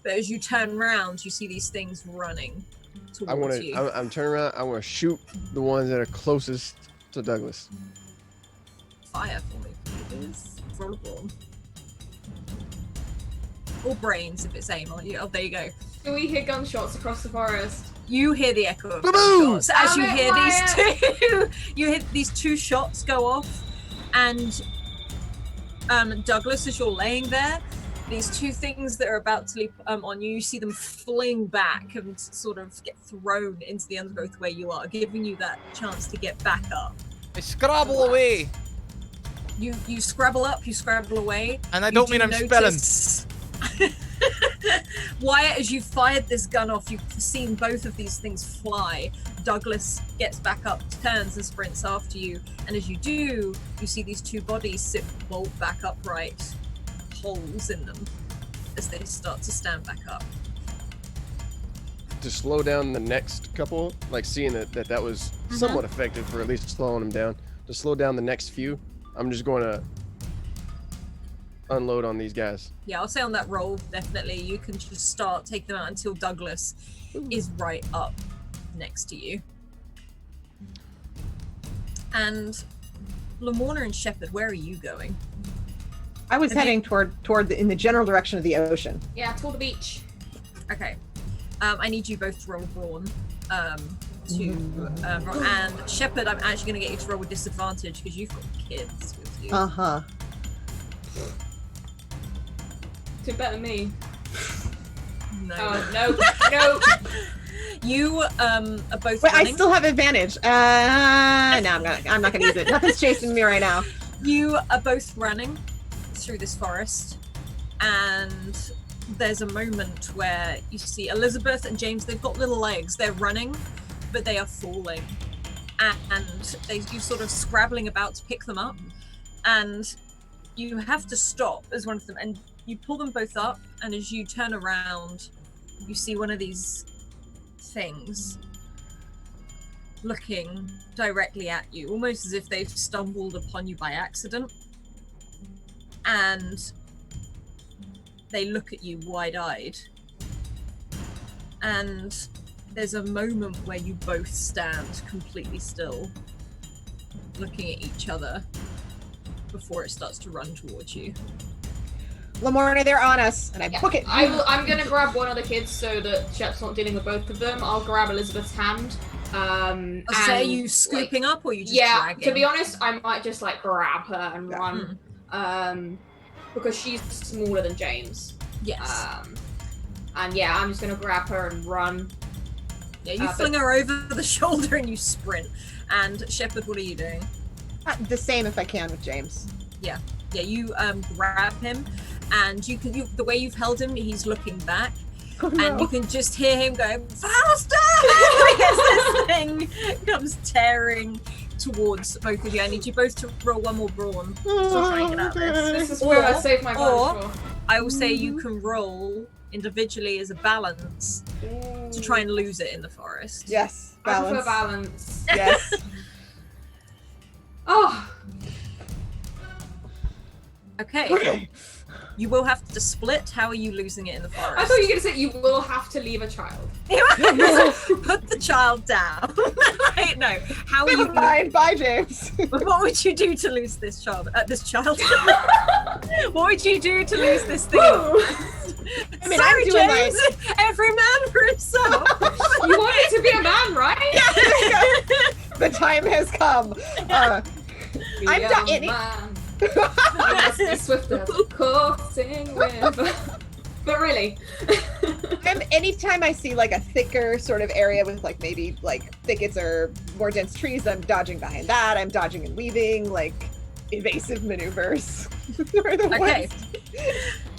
But as you turn around, you see these things running towards you. I'm turning around. I want to shoot the ones that are closest to Douglas. Fire for me, please. Roll a brawn. Or brains if it's aim. Oh, there you go. Do we hear gunshots across the forest? You hear the echo of Ba-boom! gunshots as you Damn it, hear Wyatt! these two. You hear these 2 shots go off, and Douglas, as you're laying there, these 2 things that are about to leap on you, you see them fling back and sort of get thrown into the undergrowth where you are, giving you that chance to get back up. I scrabble away. You scrabble up, you scrabble away. And I You don't do mean I'm notice- Wyatt, as you fired this gun off, you've seen both of these things fly. Douglas gets back up, turns and sprints after you, and as you do, you see these 2 bodies sit bolt back upright, holes in them, as they start to stand back up. To slow down the next couple, like seeing that was somewhat effective for at least slowing them down. To slow down the next few, I'm just going to unload on these guys. Yeah, I'll say on that roll, definitely, you can just start taking them out until Douglas is right up next to you. And Lamorna and Shepard, where are you going? I was Have you- heading toward the, in the general direction of the ocean. Yeah, toward the beach. Okay. I need you both to roll brawn. And Shepard, I'm actually going to get you to roll with disadvantage because you've got kids with you. Uh-huh. To better me. No. Oh, no. No. You are both Wait, I running. still have advantage. No, I'm not gonna use it. Nothing's chasing me right now. You are both running through this forest, and there's a moment where you see Elizabeth and James. They've got little legs. They're running, but they are falling, and you're sort of scrabbling about to pick them up, and you have to stop as one of them, and you pull them both up, and as you turn around, you see one of these things looking directly at you, almost as if they've stumbled upon you by accident. And they look at you wide-eyed. And there's a moment where you both stand completely still, looking at each other before it starts to run towards you. Lamorna, they're on us, and I book it. I'm gonna grab one of the kids so that Shep's not dealing with both of them. I'll grab Elizabeth's hand. So are and, you scooping up or are you just Yeah, dragging? to be honest, I might just like grab her and run. Because she's smaller than James. Yes. And yeah, I'm just gonna grab her and run. Yeah, you fling her over the shoulder and you sprint. And Shepard, what are you doing? The same if I can with James. Yeah, you grab him, and the way you've held him, he's looking back, Oh, and no. you can just hear him going faster as this thing comes tearing towards both of you. I need you both to roll one more brawn to try and get out of this. This is where I Or- save my or- votes I will say you can roll individually as a balance for. to try and lose it in the forest. Yes. I prefer Balance. balance. Yes. Oh, Okay. You will have to split. How are you losing it in the forest? I thought you were gonna say you will have to leave a child. Put the child down. Right, no. How are you? Never mind. Bye, James. What would you do to lose this child? This child. What would you do to lose this thing? Woo! I mean, Sorry, I'm doing James. Every man for himself. You wanted to be a man, right? The time has come. I'm Be done. a man. Yes, be swift as a coursing river. But really, Anytime I see like a thicker sort of area with like maybe like thickets or more dense trees, I'm dodging behind that. I'm dodging and weaving, like evasive maneuvers. Are the Okay. worst.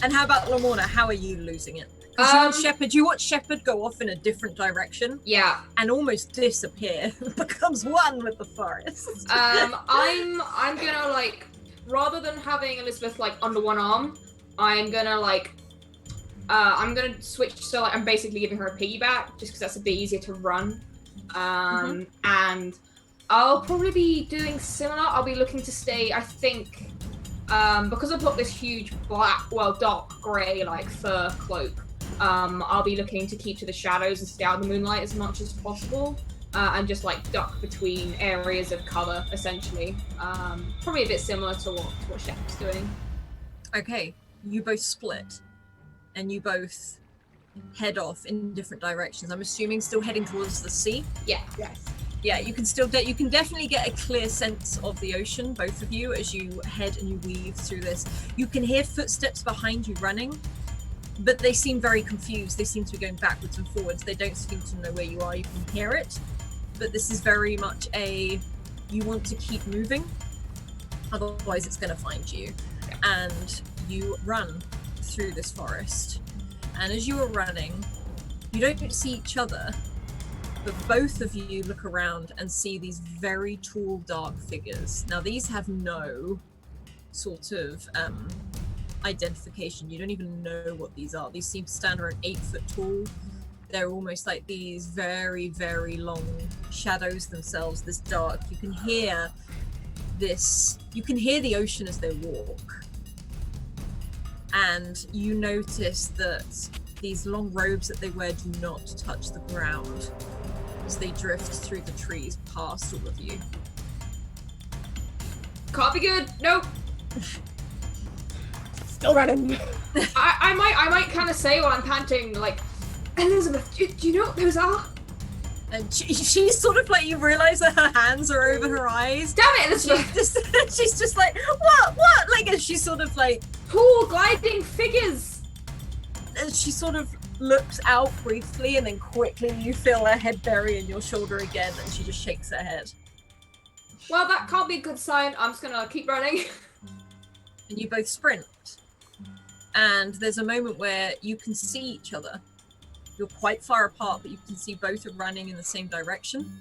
And how about Lamorna? How are you losing it? 'Cause you watch Shepherd go off in a different direction yeah. and almost disappear, becomes one with the forest. I'm gonna like, rather than having Elizabeth like under one arm, I'm gonna switch. So like, I'm basically giving her a piggyback just because that's a bit easier to run. And I'll probably be doing similar. I'll be looking to stay. I think because I've got this huge dark grey like fur cloak. I'll be looking to keep to the shadows and stay out in the moonlight as much as possible. And just like duck between areas of cover, essentially. Probably a bit similar to what Shep's doing. Okay, you both split, and you both head off in different directions. I'm assuming still heading towards the sea. Yeah. Yes. Yeah, you can you can definitely get a clear sense of the ocean, both of you, as you head and you weave through this. You can hear footsteps behind you running, but they seem very confused. They seem to be going backwards and forwards. They don't seem to know where you are. You can hear it, but this is very much you want to keep moving, otherwise it's going to find you. And you run through this forest. And as you are running, you don't see each other, but both of you look around and see these very tall, dark figures. Now, these have no sort of identification. You don't even know what these are. These seem to stand around 8 foot tall. They're almost like these very, very long shadows themselves, this dark. You can hear the ocean as they walk. And you notice that these long robes that they wear do not touch the ground as they drift through the trees past all of you. Can't be good. Nope. Still running. I might kind of say while I'm panting, like, Elizabeth, do you know what those are? And she's sort of like, you realize that her hands are over her eyes. Damn it, Elizabeth! She's just like, what? Like, and she's sort of like, Tall gliding figures. and she sort of looks out briefly, and then quickly you feel her head bury in your shoulder again, and she just shakes her head. Well, that can't be a good sign. I'm just gonna keep running. And you both sprint. And there's a moment where you can see each other. You're quite far apart, but you can see both are running in the same direction.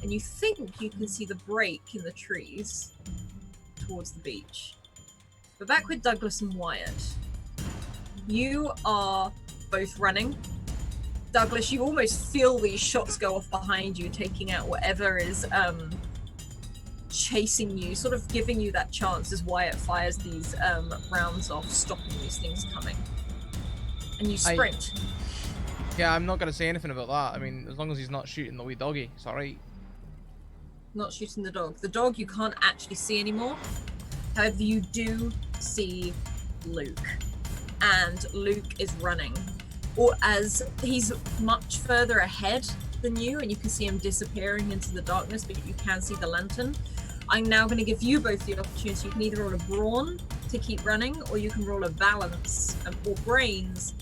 And you think you can see the break in the trees towards the beach. But back with Douglas and Wyatt, you are both running. Douglas, you almost feel these shots go off behind you, taking out whatever is chasing you, sort of giving you that chance as Wyatt fires these rounds off, stopping these things coming. And you sprint. Yeah, I'm not going to say anything about that. I mean, as long as he's not shooting the wee doggy, it's alright. Not shooting the dog. The dog you can't actually see anymore. However, you do see Luke. And Luke is running. Or as he's much further ahead than you, and you can see him disappearing into the darkness, but you can see the lantern. I'm now going to give you both the opportunity. You can either roll a brawn to keep running, or you can roll a balance or brains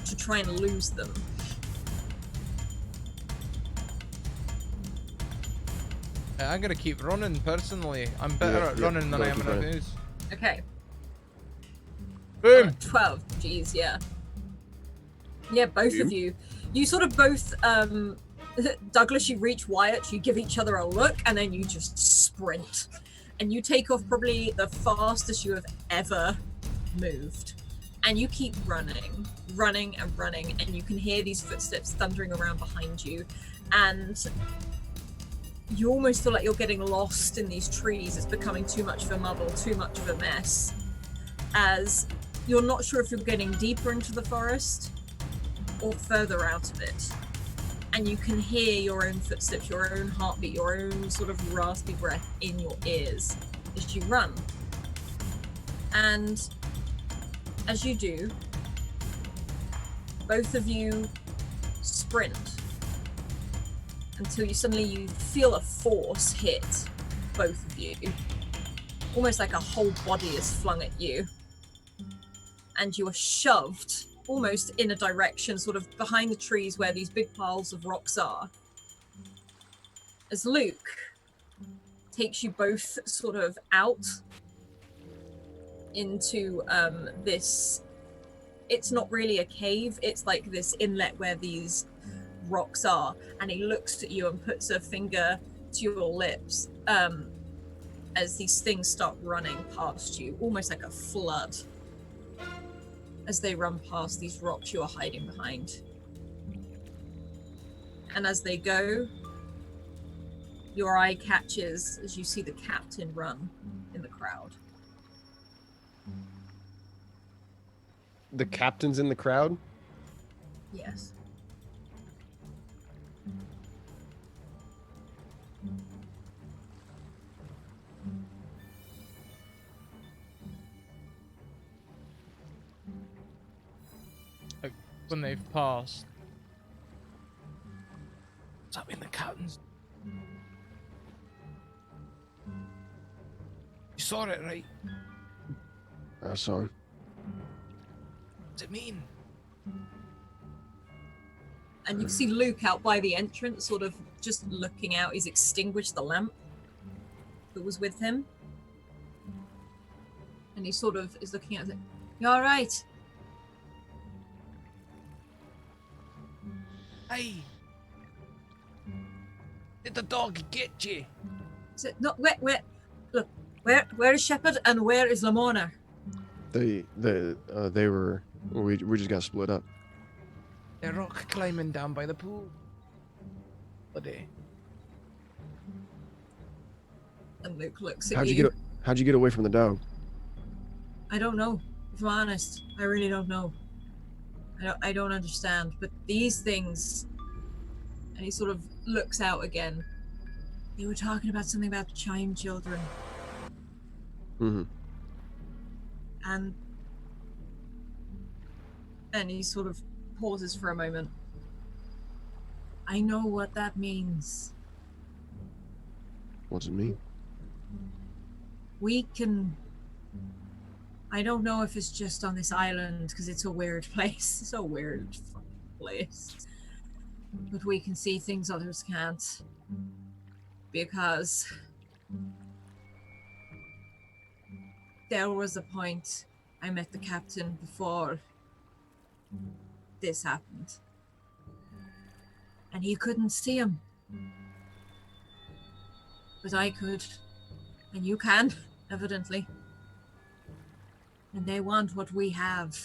to try and lose them. I'm going to keep running, personally. I'm better Yeah, at yeah, running than I go am keep at running. news. Okay. Boom! 12. Jeez, yeah. Yeah, both of you. You sort of both, Douglas, you reach Wyatt, you give each other a look, and then you just sprint. And you take off probably the fastest you have ever moved. And you keep running, and you can hear these footsteps thundering around behind you. And you almost feel like you're getting lost in these trees. It's becoming too much of a muddle, too much of a mess. As you're not sure if you're getting deeper into the forest or further out of it. And you can hear your own footsteps, your own heartbeat, your own sort of raspy breath in your ears as you run. And as you do, both of you sprint until you feel a force hit both of you. Almost like a whole body is flung at you. And you are shoved almost in a direction sort of behind the trees where these big piles of rocks are. As Luke takes you both sort of out into this, it's not really a cave, it's like this inlet where these rocks are, and he looks at you and puts a finger to your lips as these things start running past you, almost like a flood. As they run past these rocks you are hiding behind. And as they go, your eye catches as you see the captain run in the crowd. The captain's in the crowd? Yes. When they've passed. Does that mean the captain's... You saw it, right? I saw him. What's it mean? And you see Luke out by the entrance, sort of just looking out. He's extinguished the lamp that was with him. And he sort of is looking at it. You all right? Hey! Did the dog get you? Is it not where look, where is Shepard and where is Lamona? We just got split up. They're rock climbing down by the pool. Buddy. And Luke looks at How'd you get away from the dog? I don't know. If I'm honest, I really don't know. I don't understand. But these things, and he sort of looks out again. They were talking about something about chime children. Mm-hmm. And he sort of pauses for a moment. I know what that means. What's it mean? We can... I don't know if it's just on this island, because it's a weird place. It's a weird fucking place. But we can see things others can't. Because... there was a point I met the captain before this happened. And he couldn't see him. But I could. And you can, evidently. And they want what we have.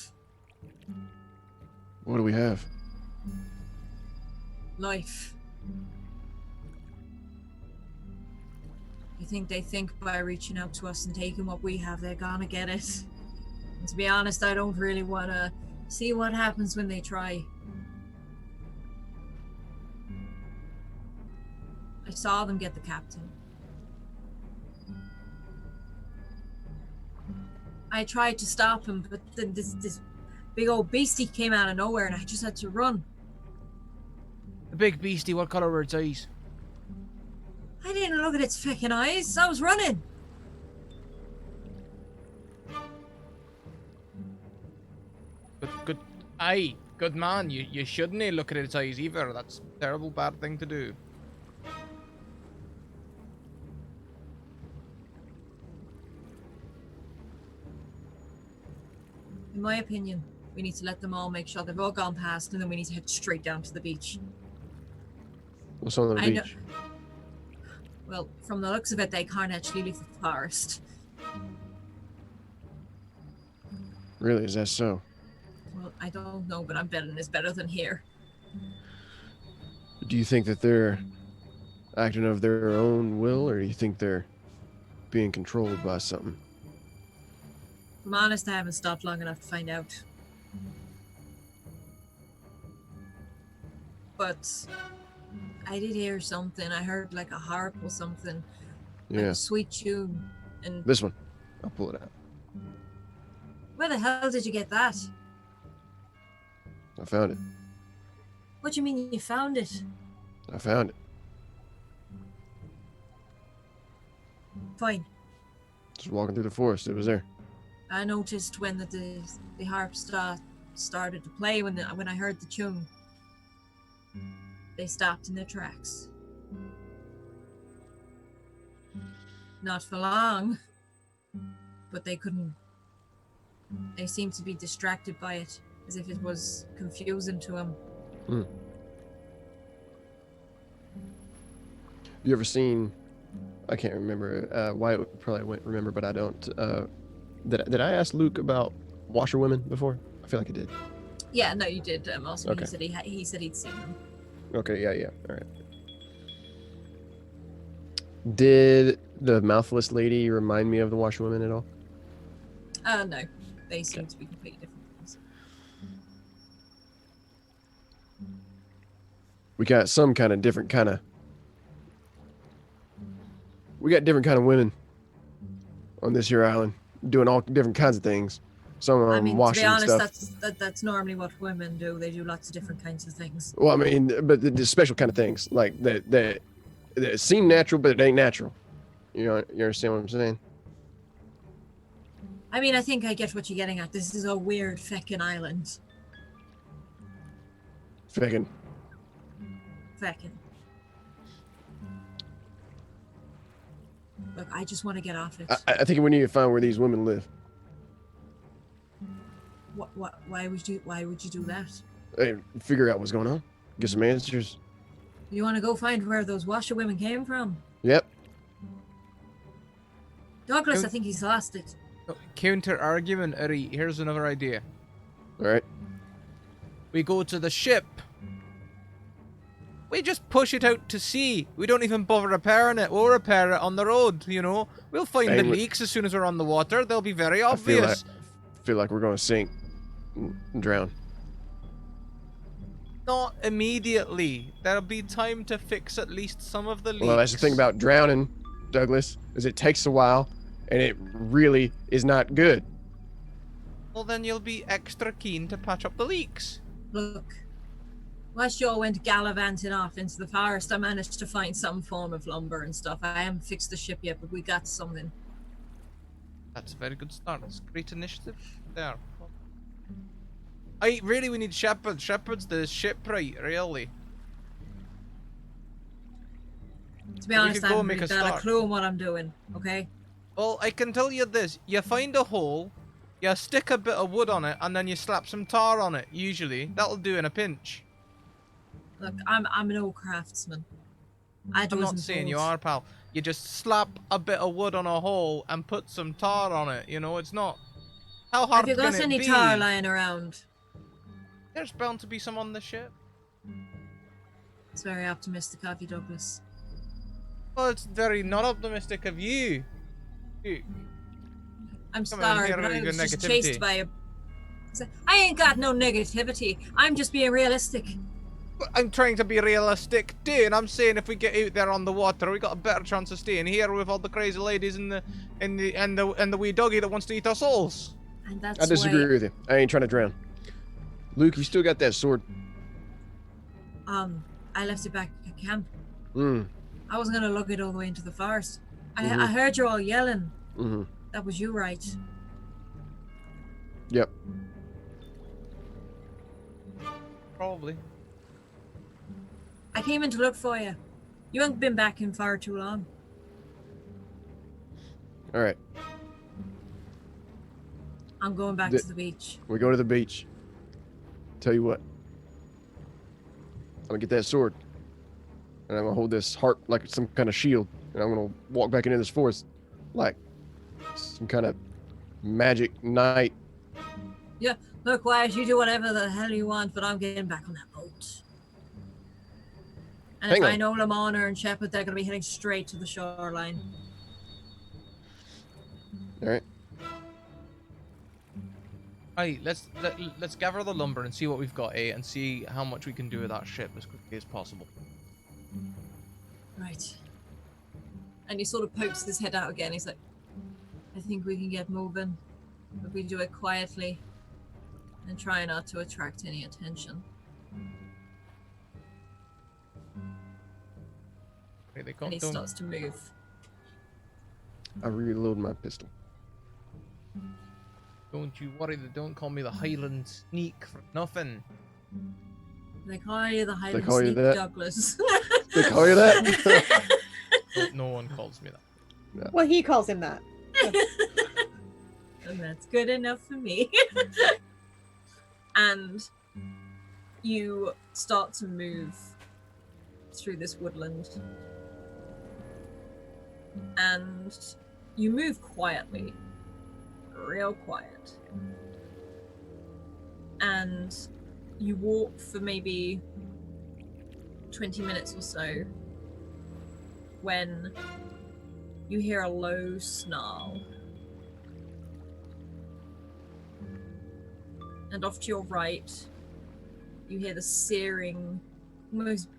What do we have? Life. They think by reaching out to us and taking what we have, they're gonna get it. And to be honest, I don't really want to see what happens when they try. I saw them get the captain. I tried to stop him, but then this big old beastie came out of nowhere and I just had to run. The big beastie, what colour were its eyes? I didn't look at its fucking eyes. I was running. Good. Aye, good man. You shouldn't look at its eyes either. That's a terrible bad thing to do. In my opinion, We need to let them all make sure they've all gone past, and then we need to head straight down to the beach. What's on the I know- beach? Well, from the looks of it, they can't actually leave the forest. Really, is that so? Well, I don't know, but I'm betting it's better than here. Do you think that they're acting of their own will, or do you think they're being controlled by something? If I'm honest, I haven't stopped long enough to find out. But I did hear something. I heard like a harp or something. Like Yeah, a sweet tune. And this one. I'll pull it out. where the hell did you get that? I found it. What do you mean you found it? I found it. Fine. Just walking through the forest. It was there. I noticed when the harp started to play when I heard the tune. They stopped in their tracks. Not for long, but they couldn't. They seemed to be distracted by it, as if it was confusing to them. You ever seen? I can't remember. Wyatt probably wouldn't remember, but I don't. Did I ask Luke about washerwomen before? I feel like I did. Yeah, no, you did. Also, Okay. he said he'd seen them. Okay, yeah. All right. Did the mouthless lady remind me of the washerwomen at all? No, they seem to be completely different things. We got some kind of different kind of. We got different kind of women on this here island, doing all different kinds of things. Some of them I mean, to washing be honest, stuff. that's normally what women do. They do lots of different kinds of things. Well, I mean, but the special kind of things like that seem natural, but it ain't natural. You know, you understand what I'm saying? I mean, I think I get what you're getting at. This is a weird feckin' island. Feckin'. Feckin'. Look, I just want to get off it. I think we need to find where these women live. Why would you do that? Hey, figure out what's going on. Get some answers. You want to go find where those washerwomen came from? Yep. Douglas, I think he's lost it. Counter argument, Uri. Here's another idea. All right. We go to the ship. We just push it out to sea. We don't even bother repairing it. We'll repair it on the road, you know. We'll find Hey, the leaks as soon as we're on the water. They'll be very I feel obvious. like we're going to sink and drown. Not immediately. There'll be time to fix at least some of the leaks. Well, that's the thing about drowning, Douglas, is it takes a while, and it really is not good. Well, then you'll be extra keen to patch up the leaks. Look, whilst you all went gallivanting off into the forest, I managed to find some form of lumber and stuff. I haven't fixed the ship yet, but we got something. That's a very good start. It's great initiative there. We need shepherds. Shepherds the shipwright, really. To be We honest, could I go haven't make really a got a start. clue on what I'm doing, okay? Well, I can tell you this. You find a hole, you stick a bit of wood on it, and then you slap some tar on it, usually. That'll do in a pinch. Look, I'm an old craftsman. I'm not saying you are, pal. You just slap a bit of wood on a hole and put some tar on it, you know? It's not... How hard Have you can got it any be? tar lying around? There's bound to be some on the ship. It's very optimistic of you, Douglas. Well, it's very not optimistic of you. Duke. I'm Come on, sorry, here but with I your was just negativity. chased by a... I ain't got no negativity. I'm just being realistic. I'm trying to be realistic too, and I'm saying if we get out there on the water, we got a better chance of staying here with all the crazy ladies and the wee doggy that wants to eat our souls. And that's I disagree why, with you. I ain't trying to drown. Luke, you still got that sword? I left it back at camp. Mm. I wasn't gonna lug it all the way into the forest. I Mhm. heard you all yelling. Mm-hmm. That was you, right? Yep. Probably. I came in to look for you. You ain't been back in far too long. All right. I'm going back The- to the beach. We go to the beach. Tell you what. I'm gonna get that sword. And I'm gonna hold this harp like it's some kind of shield. And I'm gonna walk back into this forest like some kind of magic knight. Look, Wise, you do whatever the hell you want, but I'm getting back on that boat. And Hang if on. I know Lamona and Shepard, they're going to be heading straight to the shoreline. All right. Hey, let's gather the lumber and see what we've got, and see how much we can do with that ship as quickly as possible. Right. And he sort of pokes his head out again. He's like, I think we can get moving, but we do it quietly and try not to attract any attention. Hey, they And can't he do. starts to move. I reload my pistol. Don't you worry, they don't call me the Highland Sneak for nothing. They call you the Highland call you Sneak that? Douglas. They call you that? No one calls me that. Well, he calls him that. And that's good enough for me. And you start to move through this woodland. And you move quietly. Real quiet. And you walk for maybe 20 minutes or so when you hear a low snarl. And off to your right, you hear the searing, almost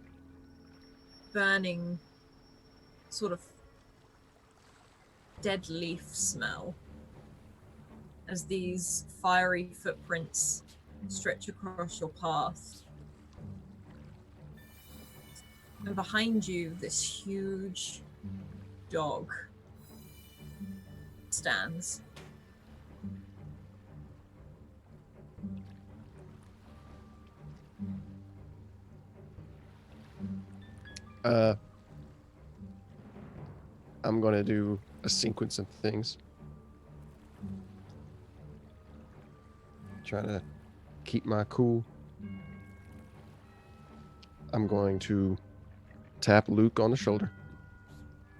burning, sort of dead leaf smell as these fiery footprints stretch across your path. And behind you, this huge dog stands. I'm gonna do a sequence of things. Trying to keep my cool. I'm going to tap Luke on the shoulder.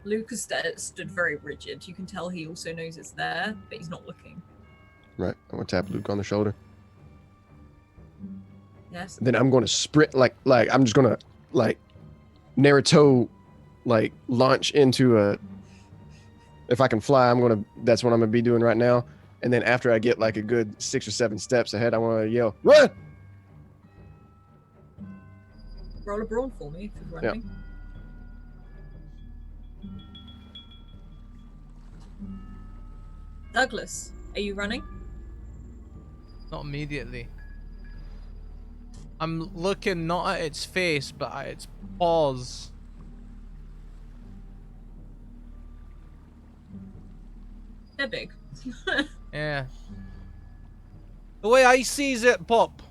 Luke has stood very rigid. You can tell he also knows it's there, but he's not looking. Right. I'm gonna tap Luke on the shoulder. Yes. Then I'm gonna sprint like I'm just gonna like Naruto like launch into a. If I can fly, that's what I'm gonna be doing right now. And then after I get like a good 6 or 7 steps ahead, I want to yell, "Run!" Roll a brawn for me if you're running. Douglas, are you running? Not immediately. I'm looking not at its face, but at its paws. They're big. Yeah. The way I sees it, Pop.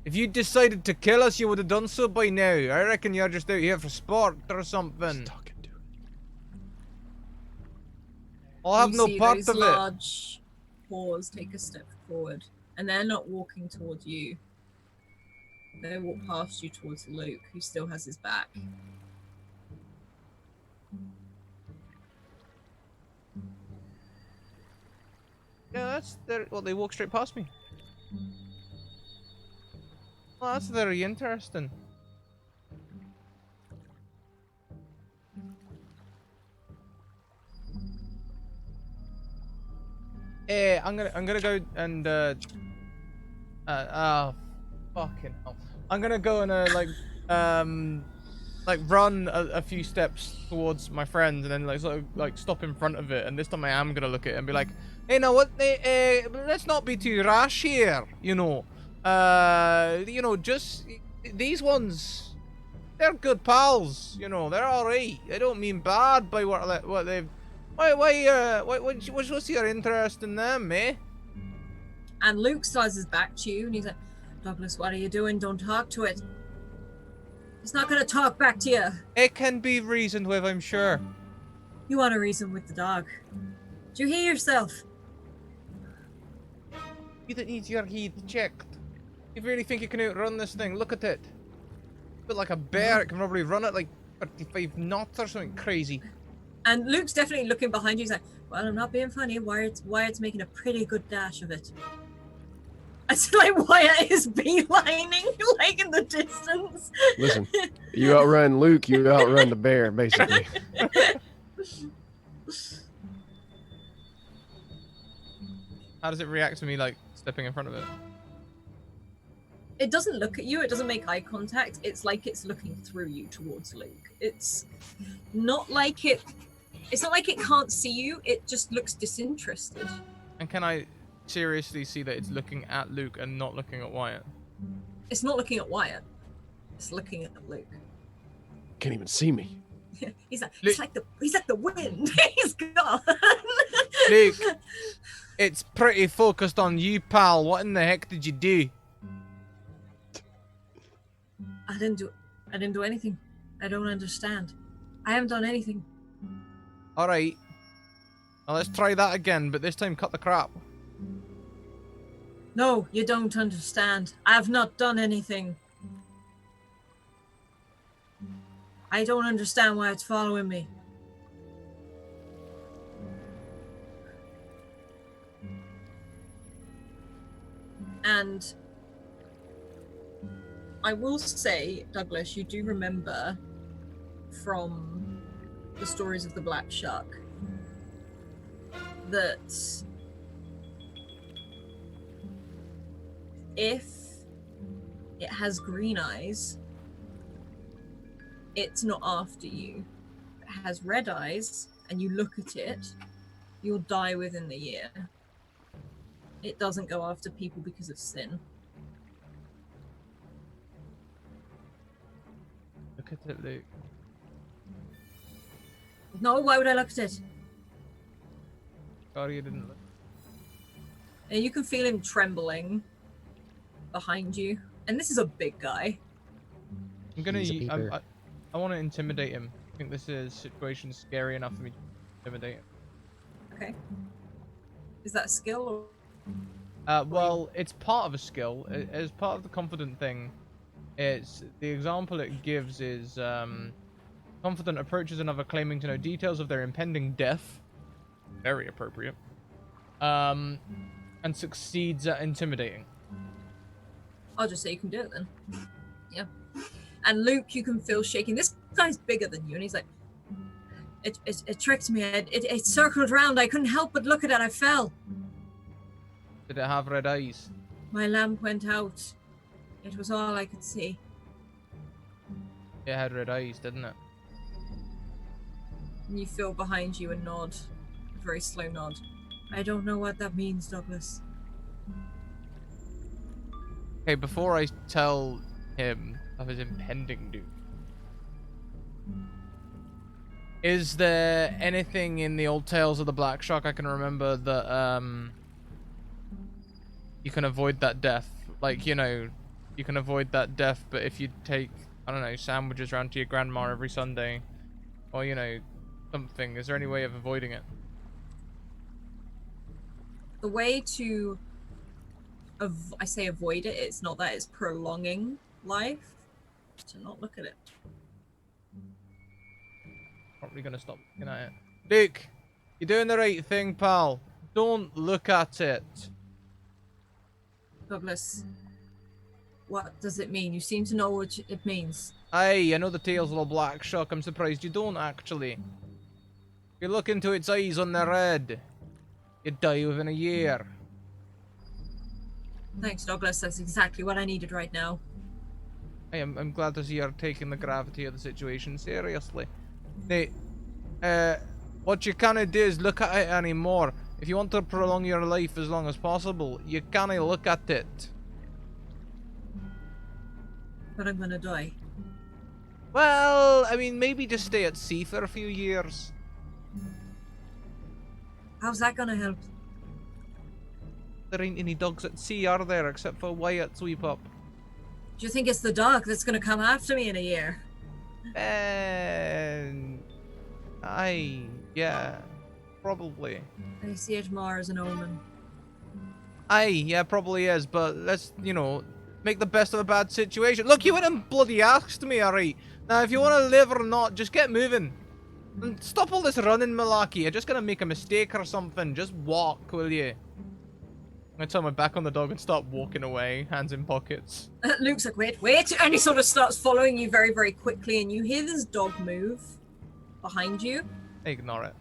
If you decided to kill us, you would have done so by now. I reckon you're just out here for sport or something. Talking to it. I'll have You no see part those of it. large paws take a step forward, and they're not walking towards you. They walk past you towards Luke, who still has his back. Yeah, well, they walk straight past me. Well, that's very interesting. I'm gonna go and fucking hell. I'm gonna go and like run a few steps towards my friend, and then like sort of like stop in front of it. And this time I am gonna look at it and be like, hey, now what? Let's not be too rash here. You know, just these ones. They're good pals. You know, they're all right. They don't mean bad by what they've. What's your interest in them, eh? And Luke slides his back to you, and he's like, Douglas, what are you doing? Don't talk to it. It's not going to talk back to you. It can be reasoned with, I'm sure. You want to reason with the dog. Do you hear yourself? You that needs your heat checked. You really think you can outrun this thing? Look at it. But like a bear, it can probably run at like 35 knots or something crazy. And Luke's definitely looking behind you. He's like, well, I'm not being funny. Wyatt's making a pretty good dash of it. It's like Wyatt is beelining, like in the distance. Listen, you outrun Luke, you outrun the bear, basically. How does it react to me like stepping in front of it? It doesn't look at you. It doesn't make eye contact. It's like it's looking through you towards Luke. It's not like it. It's not like it can't see you. It just looks disinterested. And can I seriously see that it's looking at Luke and not looking at Wyatt? It's not looking at Wyatt. It's looking at Luke. Can't even see me. He's like, Luke. he's like the wind. He's gone. Luke, it's pretty focused on you, pal. What in the heck did you do? I didn't do anything. I don't understand. I haven't done anything. Alright. Now let's try that again, but this time cut the crap. No, you don't understand. I have not done anything. I don't understand why it's following me. And I will say, Douglas, you do remember from the stories of the Black Shark that if it has green eyes, it's not after you. If it has red eyes and you look at it, you'll die within the year. It doesn't go after people because of sin. Look at it, Luke. No, why would I look at it? Sorry you didn't look. And you can feel him trembling behind you. And this is a big guy. I'm gonna. He's a peeper. I want to intimidate him. I think this situation scary enough for me to intimidate him. Okay. Is that a skill Well, it's part of a skill. As part of the confident thing, it's the example it gives is confident approaches another claiming to know details of their impending death. Very appropriate. And succeeds at intimidating. I'll just say you can do it then. Yeah. And Luke, you can feel shaking. This guy's bigger than you, and he's like, it tricked me. It circled around. I couldn't help but look at it. I fell. Did it have red eyes? My lamp went out. It was all I could see. It had red eyes, didn't it? And you feel behind you a nod. A very slow nod. I don't know what that means, Douglas. Okay, before I tell him of his impending doom, is there anything in the old tales of the Black Shark I can remember that you can avoid that death? Like, you know, you can avoid that death, but if you take, I don't know, sandwiches round to your grandma every Sunday, or, you know, something, is there any way of avoiding it? The way to, I say avoid it, it's not that, it's prolonging life. To not look at it. Probably gonna stop looking at it. Luke, you're doing the right thing, pal. Don't look at it. Douglas, what does it mean? You seem to know what it means. Aye, I know the tales of the Black Shark. I'm surprised you don't, actually. If you look into its eyes on the red, you die within a year. Thanks, Douglas. That's exactly what I needed right now. Hey, I'm glad to see you're taking the gravity of the situation seriously. Hey, what you can't do is look at it anymore. If you want to prolong your life as long as possible, you can't look at it. But I'm gonna die. Well, I mean, maybe just stay at sea for a few years. How's that gonna help? There ain't any dogs at sea, are there, except for Wyatt Sweep Up? Do you think it's the dog that's gonna come after me in a year? Yeah, probably. I see it more as an omen. Aye, yeah, probably is, but let's, you know, make the best of a bad situation. Look, you went and bloody asked me, alright? Now, if you want to live or not, just get moving. And stop all this running, Malaki. You're just gonna make a mistake or something. Just walk, will you? I turn my back on the dog and start walking away, hands in pockets. Luke's like, wait, and he sort of starts following you very, very quickly, and you hear this dog move behind you, Ignore it.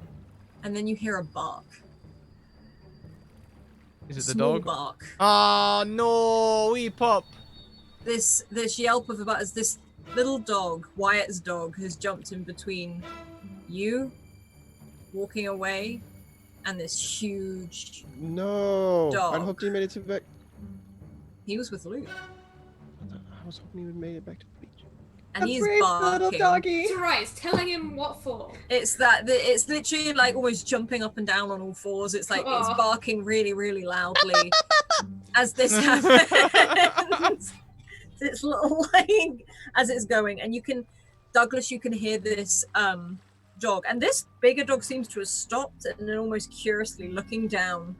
and then you hear a bark. Is it the Small dog? bark. Ah, no, wee pup. This yelp of about as this little dog, Wyatt's dog, has jumped in between you walking away and this huge. No. Dog. I'd hoped he made it to back. He was with Luke, I was hoping he would made it back to the beach. and A he's brave barking. little doggy. It's alright, it's telling him what for. It's that it's literally like almost jumping up and down on all fours. It's like it's Aw. barking really, really loudly as this happens. It's little like as it's going, and you can, Douglas, you can hear this dog, and this bigger dog seems to have stopped and then almost curiously looking down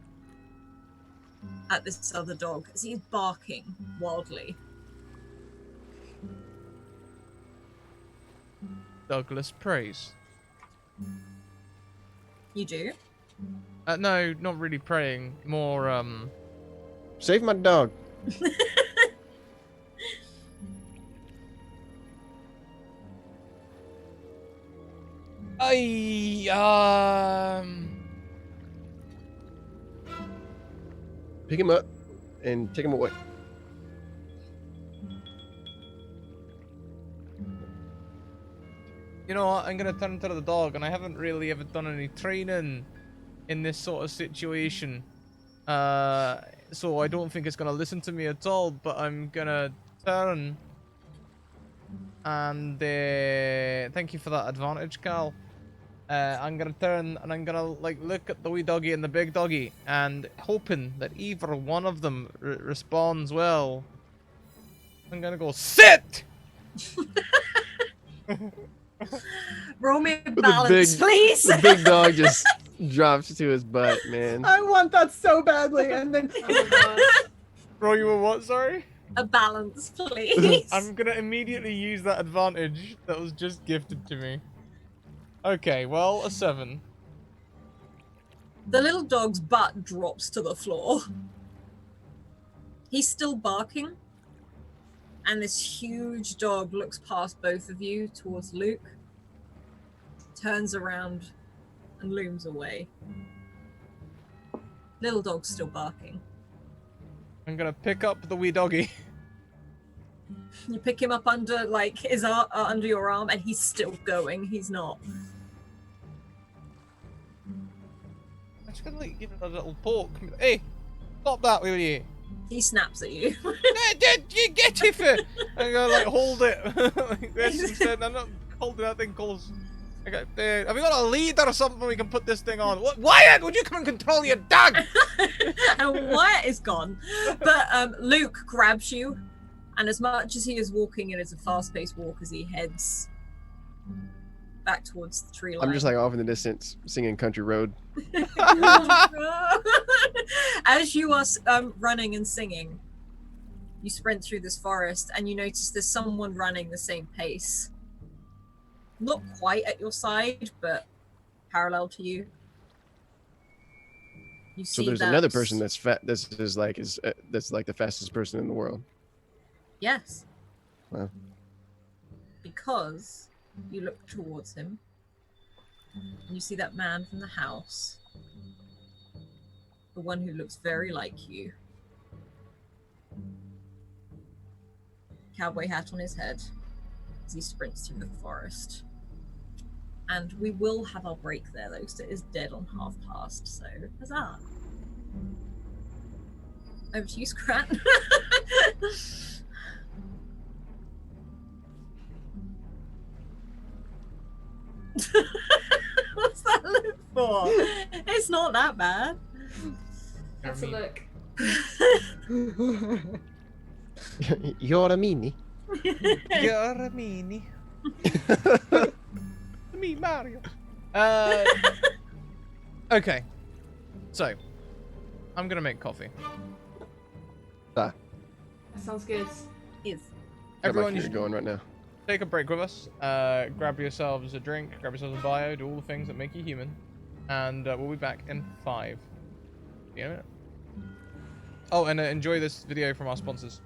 at this other dog as he's barking wildly. Douglas prays. You do? No, not really praying. More, Save my dog. Pick him up and take him away. You know what? I'm gonna turn to the dog, and I haven't really ever done any training in this sort of situation. So I don't think it's gonna listen to me at all, but I'm gonna turn. And thank you for that advantage, Cal. I'm gonna turn and I'm gonna like look at the wee doggy and the big doggy, and hoping that either one of them responds well, I'm gonna go sit. Roll me a The balance, please. The big dog just drops to his butt, man. I want that so badly, and then Bro, you were what? Sorry. A balance, please. I'm gonna immediately use that advantage that was just gifted to me. Okay, well, a 7. The little dog's butt drops to the floor. He's still barking. And this huge dog looks past both of you towards Luke, turns around, and looms away. Little dog's still barking. I'm gonna pick up the wee doggy. You pick him up under like his under your arm, and he's still going. He's not. I'm just gonna like give it a little poke. Hey, stop that, will you? He snaps at you. You get it for. I'm gonna like hold it like this instead. I'm not holding that thing close. I got, have we got a lead or something we can put this thing on? What, Wyatt, would you come and control your dog? And Wyatt is gone. But Luke grabs you, and as much as he is walking, it is a fast-paced walk as he heads back towards the tree line. I'm just like off in the distance singing Country Road. As you are running and singing, you sprint through this forest, and you notice there's someone running the same pace. Not quite at your side, but parallel to you. You So see there's that... another person that's fat. That's like the fastest person in the world. Yes. Wow. Because you look towards him, and you see that man from the house. The one who looks very like you. Cowboy hat on his head as he sprints through the forest. And we will have our break there though, so it is dead on past, so huzzah. Over to you, Scrat. What's that look for? It's not that bad. That's a look. You're a meanie. You're a meanie. Me, Mario. Okay. So, I'm gonna make coffee. That sounds good. Is. Everyone, you you're should going right now. take a break with us. Grab yourselves a drink, grab yourselves a bio, do all the things that make you human, and we'll be back in 5. See you in a minute. Oh, and enjoy this video from our sponsors.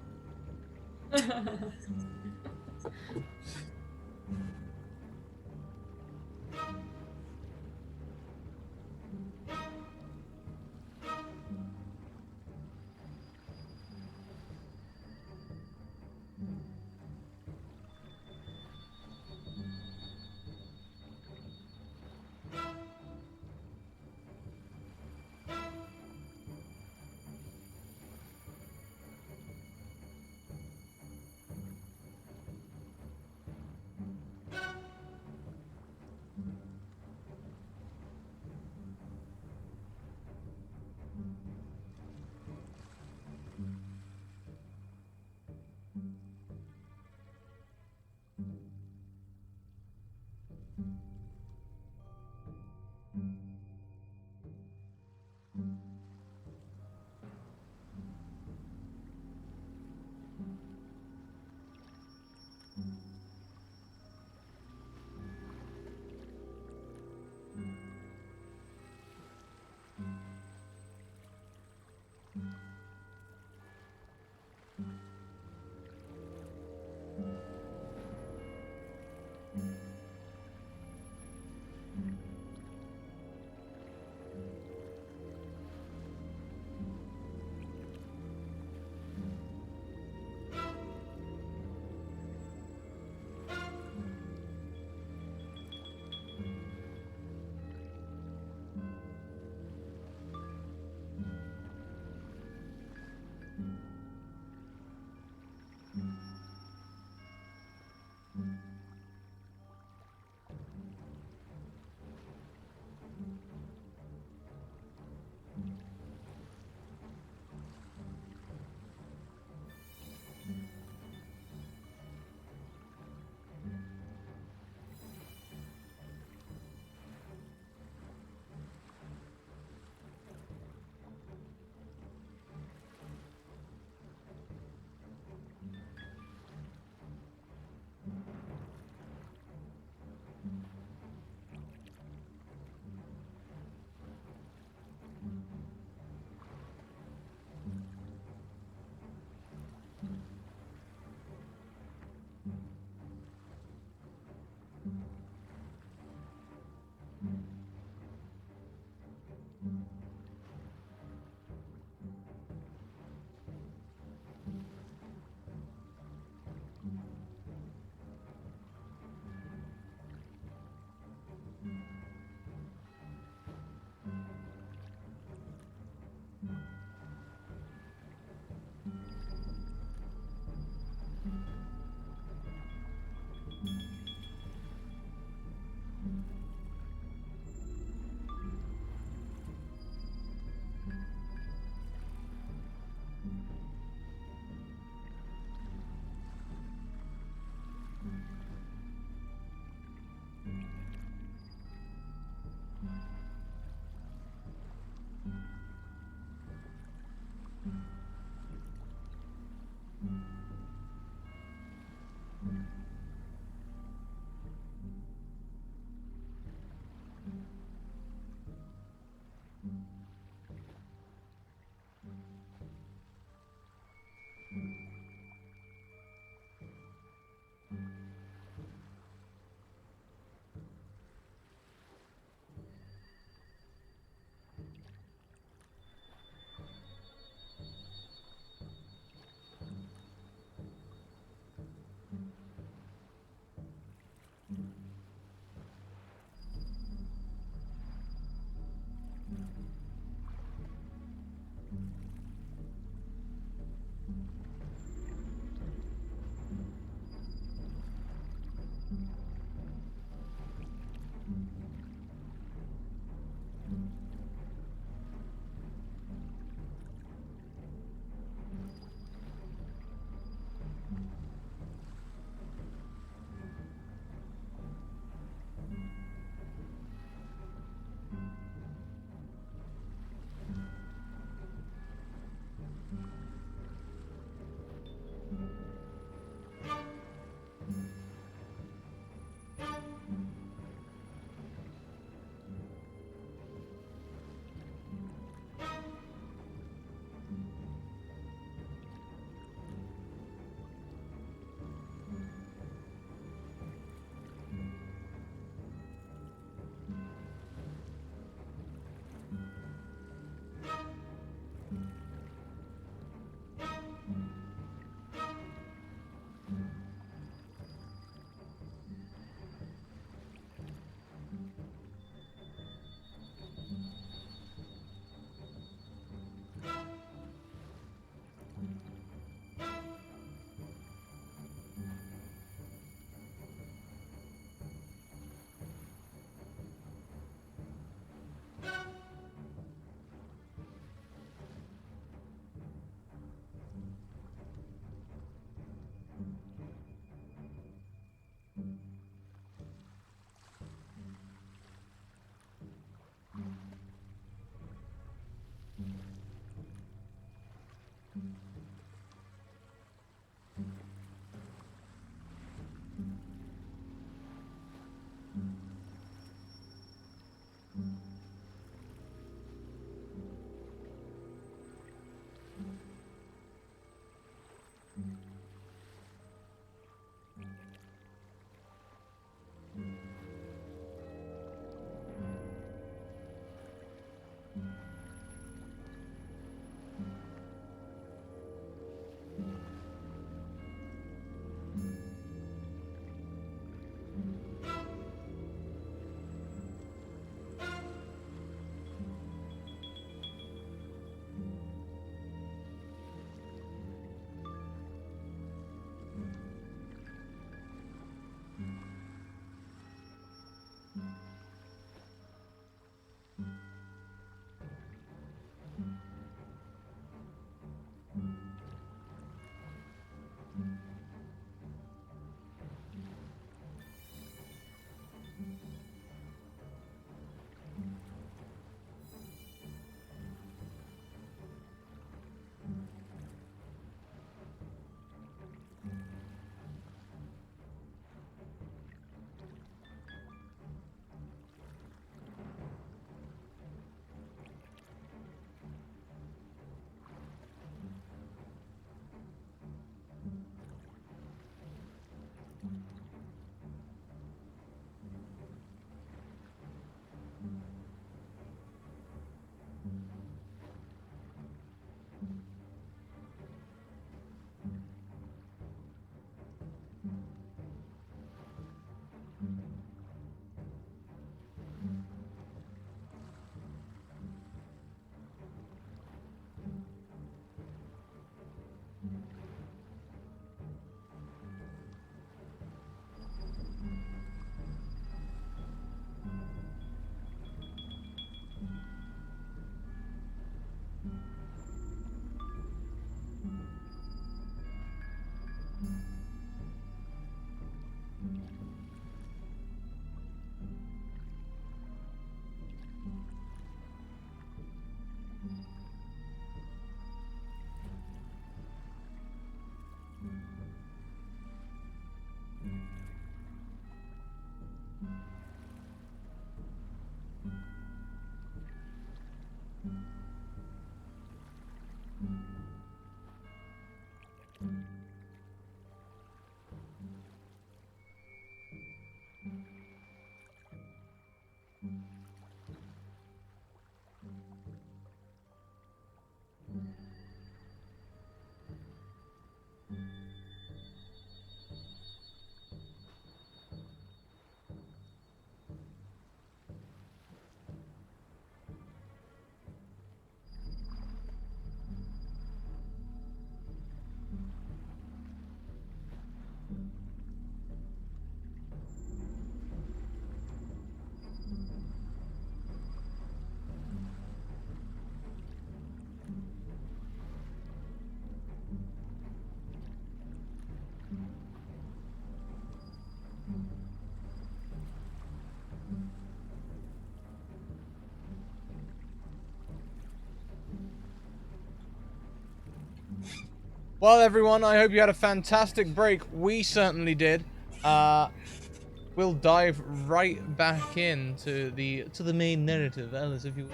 Well, everyone, I hope you had a fantastic break. We certainly did. We'll dive right back into the main narrative, Alice, if you will.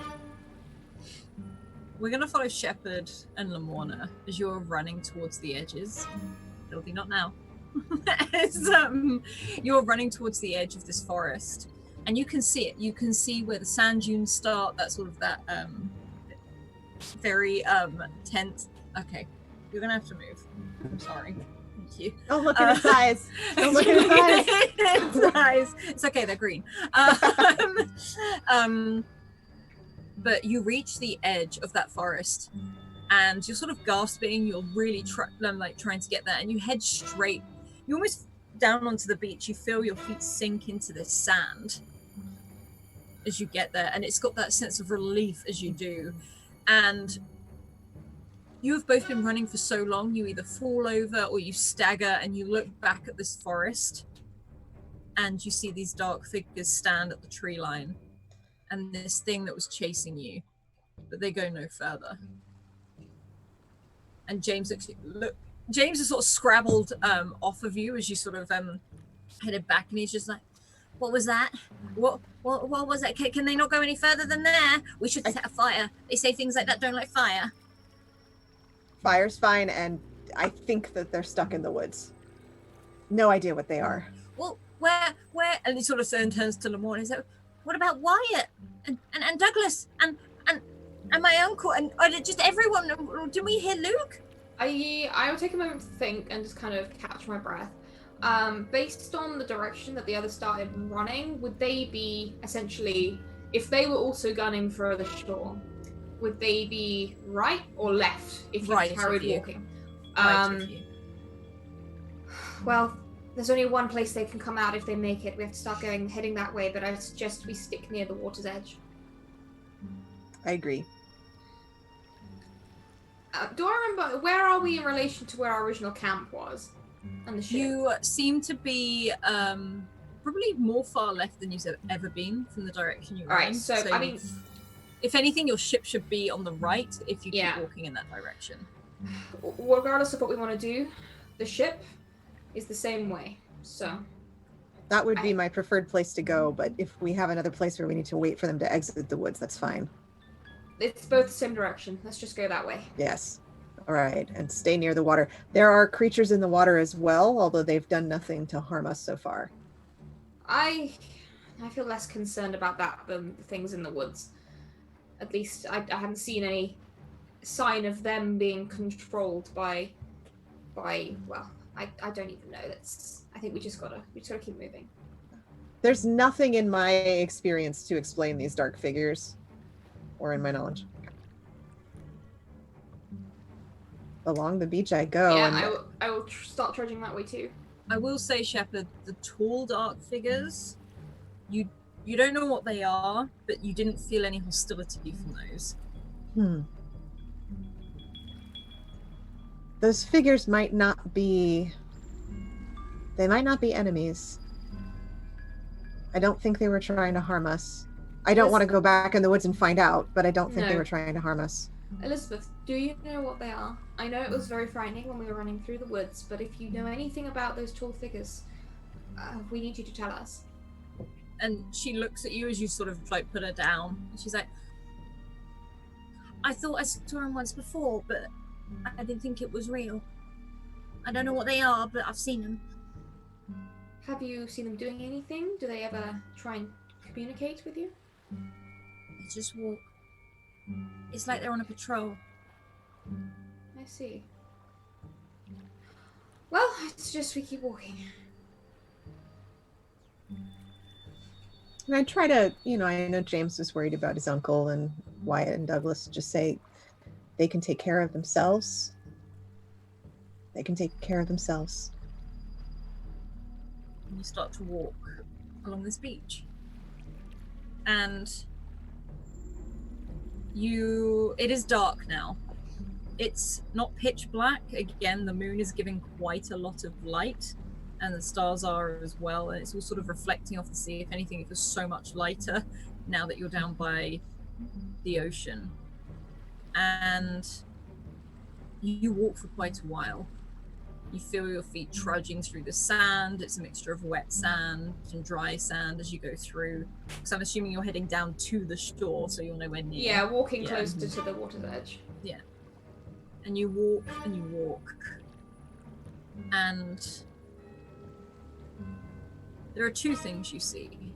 We're gonna follow Shepard and Lamorna as you're running towards the edges. It'll be not now. As you're running towards the edge of this forest, and you can see it. You can see where the sand dunes start. That sort of that very tense. Okay, you're gonna have to move. I'm sorry. Thank you. Don't look at his eyes. Don't look at his eyes. His eyes. It's okay. They're green. But you reach the edge of that forest, and you're sort of gasping. You're really trying to get there, and you head straight. You almost down onto the beach. You feel your feet sink into the sand as you get there, and it's got that sense of relief as you do. And you have both been running for so long, you either fall over or you stagger, and you look back at this forest, and you see these dark figures stand at the tree line, and this thing that was chasing you, but they go no further. And James James is sort of scrabbled off of you as you sort of headed back, and he's just like, "What was that? What was that? Can they not go any further than there? We should set a fire. They say things like that don't like fire." Fire's fine, and I think that they're stuck in the woods. No idea what they are. Well, where? And he sort of turns to Lamorne and says, "What about Wyatt and Douglas and my uncle and just everyone? Didn't we hear Luke?" I will take a moment to think and just kind of catch my breath. Based on the direction that the others started running, would they be essentially, if they were also gunning for the shore, would they be right or left if you carried walking? Right of you. Well, there's only one place they can come out if they make it. We have to start heading that way, but I suggest we stick near the water's edge. I agree. Do I remember, where are we in relation to where our original camp was? And the ship? You seem to be probably more far left than you've ever been from the direction you were in. Alright, so I mean, if anything, your ship should be on the right if you keep walking in that direction. Regardless of what we want to do, the ship is the same way, so... That would be my preferred place to go, but if we have another place where we need to wait for them to exit the woods, that's fine. It's both the same direction. Let's just go that way. Yes. All right, and stay near the water. There are creatures in the water as well, although they've done nothing to harm us so far. I feel less concerned about that than the things in the woods. At least I haven't seen any sign of them being controlled by well, I don't even know. I think we just gotta keep moving. There's nothing in my experience to explain these dark figures, or in my knowledge. Along the beach I go. Yeah, I will start trudging that way too. I will say, Shepard, the tall, dark figures, you don't know what they are, but you didn't feel any hostility from those. Those figures might not be... They might not be enemies. I don't think they were trying to harm us. I don't want to go back in the woods and find out, but I don't think they were trying to harm us. Elizabeth, do you know what they are? I know it was very frightening when we were running through the woods, but if you know anything about those tall figures, we need you to tell us. And she looks at you as you sort of like put her down. And she's like, I thought I saw him once before, but I didn't think it was real. I don't know what they are, but I've seen them. Have you seen them doing anything? Do they ever try and communicate with you? They just walk. It's like they're on a patrol. I see. Well, it's just we keep walking. And I try to, I know James was worried about his uncle and Wyatt and Douglas. Just say they can take care of themselves. They can take care of themselves. And you start to walk along this beach. And it is dark now. It's not pitch black. Again, the moon is giving quite a lot of light, and the stars are as well, and it's all sort of reflecting off the sea. If anything, it feels so much lighter now that you're down by the ocean. And you walk for quite a while. You feel your feet trudging through the sand. It's a mixture of wet sand and dry sand as you go through. Because I'm assuming you're heading down to the shore, so you're nowhere near. Yeah, walking closer to the water's edge. Yeah. And you walk and you walk. And there are two things you see.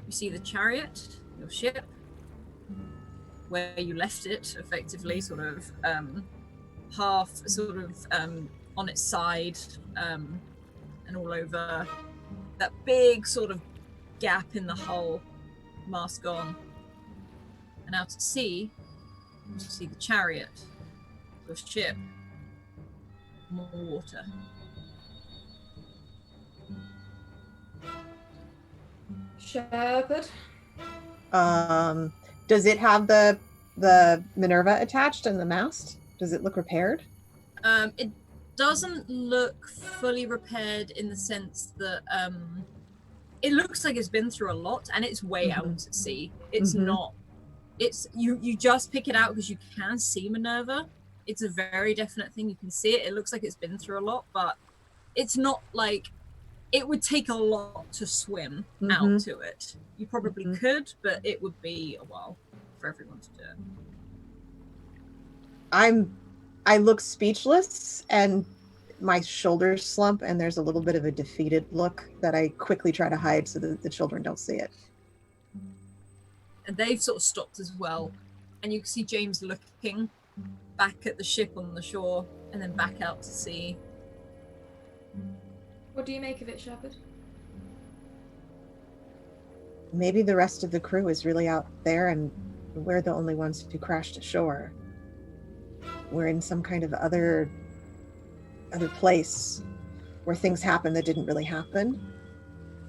You see the chariot, your ship, where you left it, effectively, sort of half sort of on its side and all over. That big sort of gap in the hull, mast gone. And out at sea, you see the chariot, your ship, more water. Shepard? Does it have the Minerva attached and the mast? Does it look repaired? It doesn't look fully repaired in the sense that it looks like it's been through a lot, and it's way out at sea. It's not it's you just pick it out because you can see Minerva. It's a very definite thing. You can see it. It looks like it's been through a lot, but it's not like it would take a lot to swim out to it. You probably could, but it would be a while for everyone to do it. I look speechless and my shoulders slump and there's a little bit of a defeated look that I quickly try to hide so that the children don't see it. And they've sort of stopped as well. And you can see James looking back at the ship on the shore and then back out to sea. What do you make of it, Shepard? Maybe the rest of the crew is really out there and we're the only ones who crashed ashore. We're in some kind of other place where things happen that didn't really happen.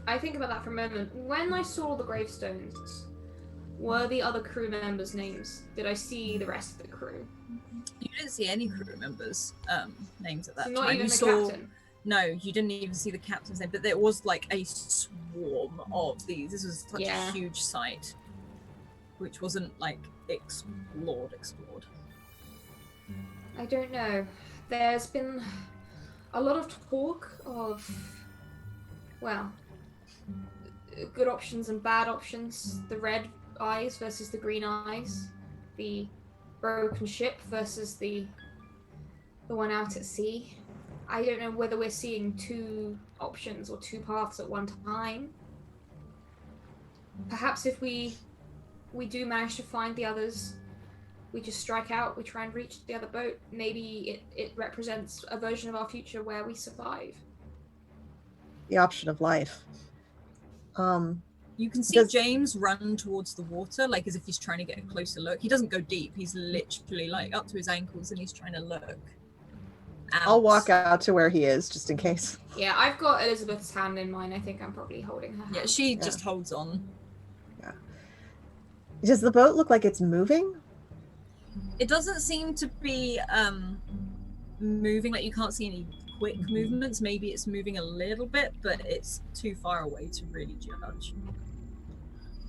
I think about that for a moment. When I saw the gravestones, were the other crew members' names? Did I see the rest of the crew? You didn't see any crew members' names at that So time. not even You the saw... captain? No, you didn't even see the captain's name, but there was like a swarm of these. This was such a huge site, which wasn't like explored. I don't know. There's been a lot of talk of, well, good options and bad options. The red eyes versus the green eyes. The broken ship versus the one out at sea. I don't know whether we're seeing two options or two paths at one time. Perhaps if we do manage to find the others, we just strike out, we try and reach the other boat. Maybe it represents a version of our future where we survive. The option of life. You can see James run towards the water, like as if he's trying to get a closer look. He doesn't go deep. He's literally like up to his ankles and he's trying to look. I'll walk out to where he is just in case. Yeah, I've got Elizabeth's hand in mine. I think I'm probably holding her hand. Yeah, she just holds on. Yeah. Does the boat look like it's moving? It doesn't seem to be moving, like you can't see any quick movements. Maybe it's moving a little bit, but it's too far away to really judge.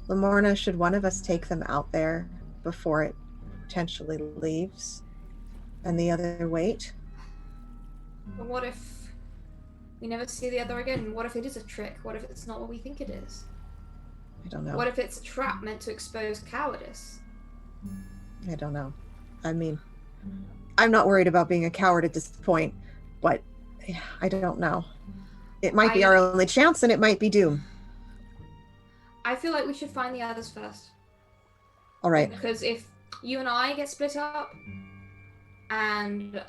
Lamorna, should one of us take them out there before it potentially leaves and the other wait? But what if we never see the other again? What if it is a trick? What if it's not what we think it is? I don't know. What if it's a trap meant to expose cowardice? I don't know. I mean, I'm not worried about being a coward at this point, but I don't know. It might be our only chance and it might be doom. I feel like we should find the others first. All right. Because if you and I get split up, and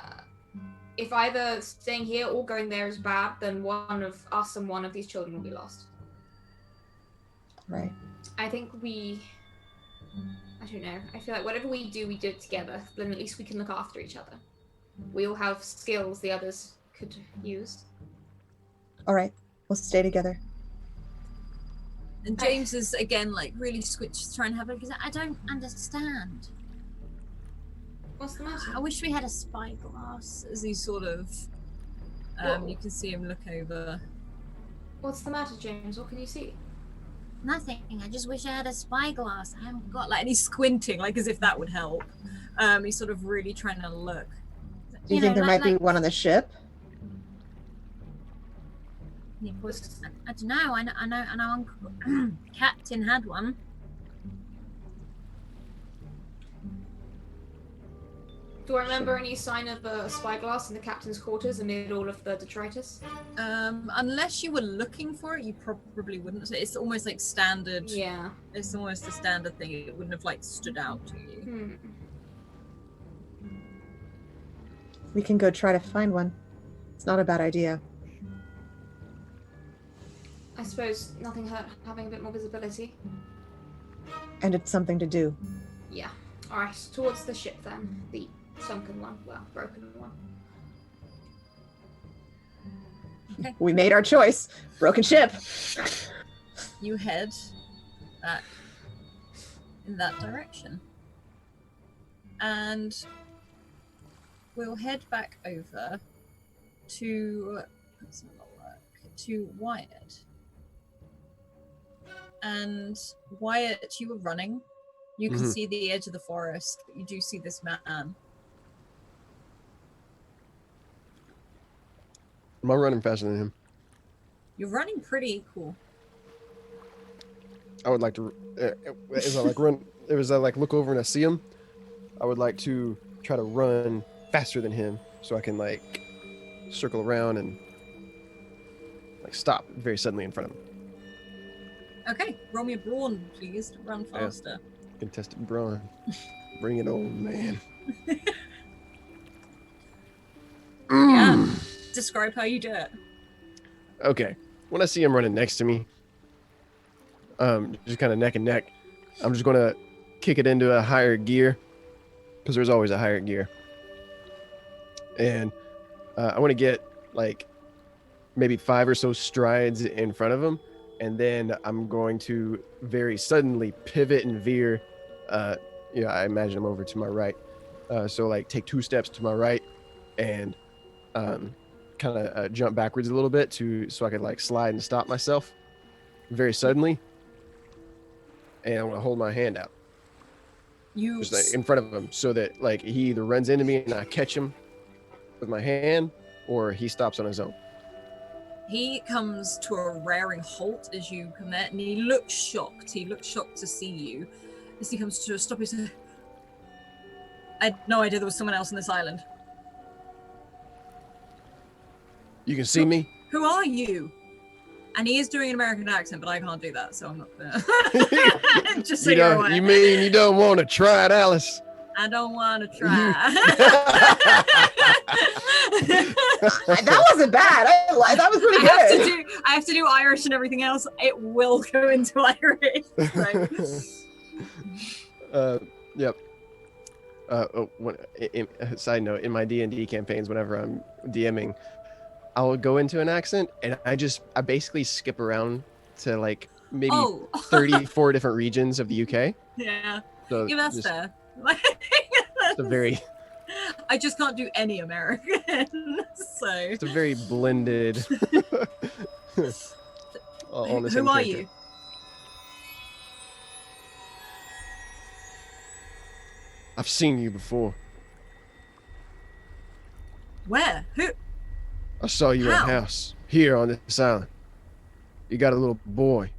if either staying here or going there is bad, then one of us and one of these children will be lost. Right. I think I don't know. I feel like whatever we do it together. Then at least we can look after each other. We all have skills the others could use. All right. We'll stay together. And James is again like really switched, trying to have a. I don't understand. What's the matter? I wish we had a spyglass. As he sort of, you can see him look over. What's the matter, James? What can you see? Nothing. I just wish I had a spyglass. I haven't got like, and he's squinting like as if that would help. He's sort of really trying to look. Do you think there might be one on the ship? I don't know. I know. Uncle Captain had one. Do I remember any sign of a spyglass in the captain's quarters amid all of the detritus? Unless you were looking for it, you probably wouldn't. So it's almost like standard. Yeah. It's almost a standard thing. It wouldn't have like stood out to you. We can go try to find one. It's not a bad idea. I suppose nothing hurt having a bit more visibility. And it's something to do. Yeah. Alright, towards the ship then. The sunken one. Well, broken one. Okay. We made our choice. Broken ship. You head back in that direction. And we'll head back over to, let's have a look, to Wyatt. And Wyatt, you were running You can Mhm. see the edge of the forest, but you do see this man. Am I running faster than him? You're running pretty cool. I would like to, as I like run, as I like look over and I see him, I would like to try to run faster than him so I can like circle around and like stop very suddenly in front of him. Okay, roll me a brawn, please, to run Yeah. faster. Contested brawn. Bring it on, man. Yeah. Describe how you do it. Okay. When I see him running next to me, just kind of neck and neck, I'm just gonna kick it into a higher gear because there's always a higher gear, and I want to get like maybe 5 or so strides in front of him, and then I'm going to very suddenly pivot and veer. I imagine I'm over to my right, so like take 2 steps to my right, and kind of jump backwards a little bit so I could like slide and stop myself very suddenly, and I want to hold my hand out You just like in front of him so that like he either runs into me and I catch him with my hand, or he stops on his own. He comes to a raring halt as you come there, and he looks shocked. He looks shocked to see you. As he comes to a stop, he says, I had no idea there was someone else on this island. You can see me. Who are you? And he is doing an American accent, but I can't do that, so I'm not gonna. Just so you're aware. You mean you don't want to try it, Alice? I don't want to try. That wasn't bad. That was pretty good. I have to do Irish and everything else. It will go into Irish. So. Yep. Side note: in my D&D campaigns, whenever I'm DMing, I'll go into an accent and I basically skip around to like maybe 34 different regions of the UK. Yeah. So Yeah, that's fair. It's a very. I just can't do any American, so. It's a very blended. On the same Who are character. you? I've seen you before. Where? Who? I saw you How? in a house here on this island. You got a little boy.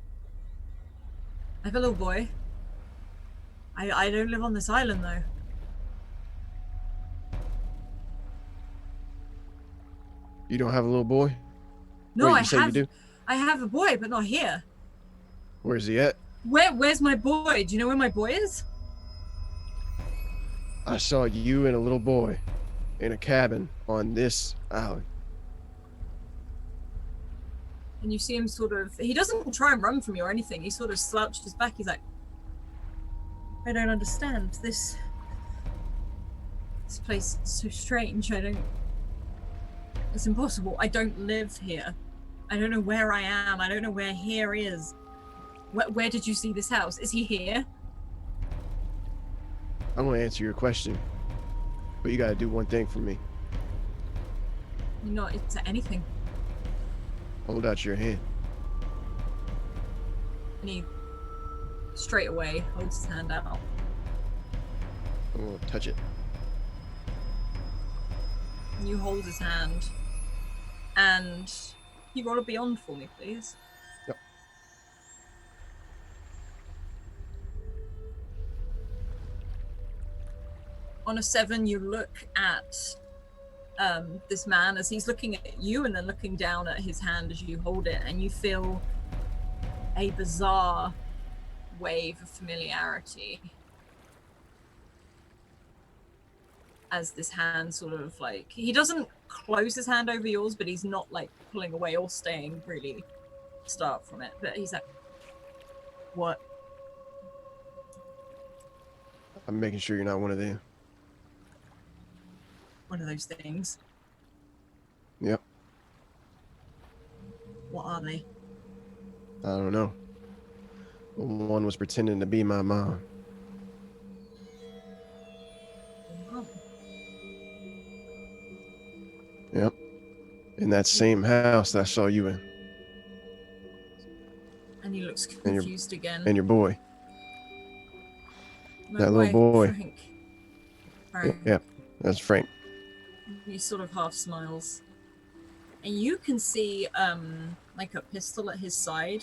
I have a little boy. I don't live on this island though. You don't have a little boy? No, Wait, you say you do? I have a boy, but not here. Where's he at? Where's my boy? Do you know where my boy is? I saw you and a little boy in a cabin on this island. And you see him sort of, he doesn't try and run from you or anything. He sort of slouches back. He's like, I don't understand. This place is so strange. It's impossible. I don't live here. I don't know where I am. I don't know where here is. Where did you see this house? Is he here? I'm going to answer your question, but you got to do one thing for me. You're not into anything. Hold out your hand. And he straight away holds his hand out. I'm going to touch it. And you hold his hand. And you roll a beyond for me, please. Yep. On a 7, you look at this man as he's looking at you and then looking down at his hand as you hold it, and you feel a bizarre wave of familiarity as this hand sort of like, he doesn't close his hand over yours, but he's not like pulling away or staying really stark from it, but he's like, what? I'm making sure you're not one of them. One of those things. Yep. What are they? I don't know. One was pretending to be my mom. Oh. Yep. In that same house that I saw you in. And he looks And your- confused again. And your boy. My That little boy. Frank. Frank. Yeah, that's Frank. He sort of half smiles. And you can see like a pistol at his side,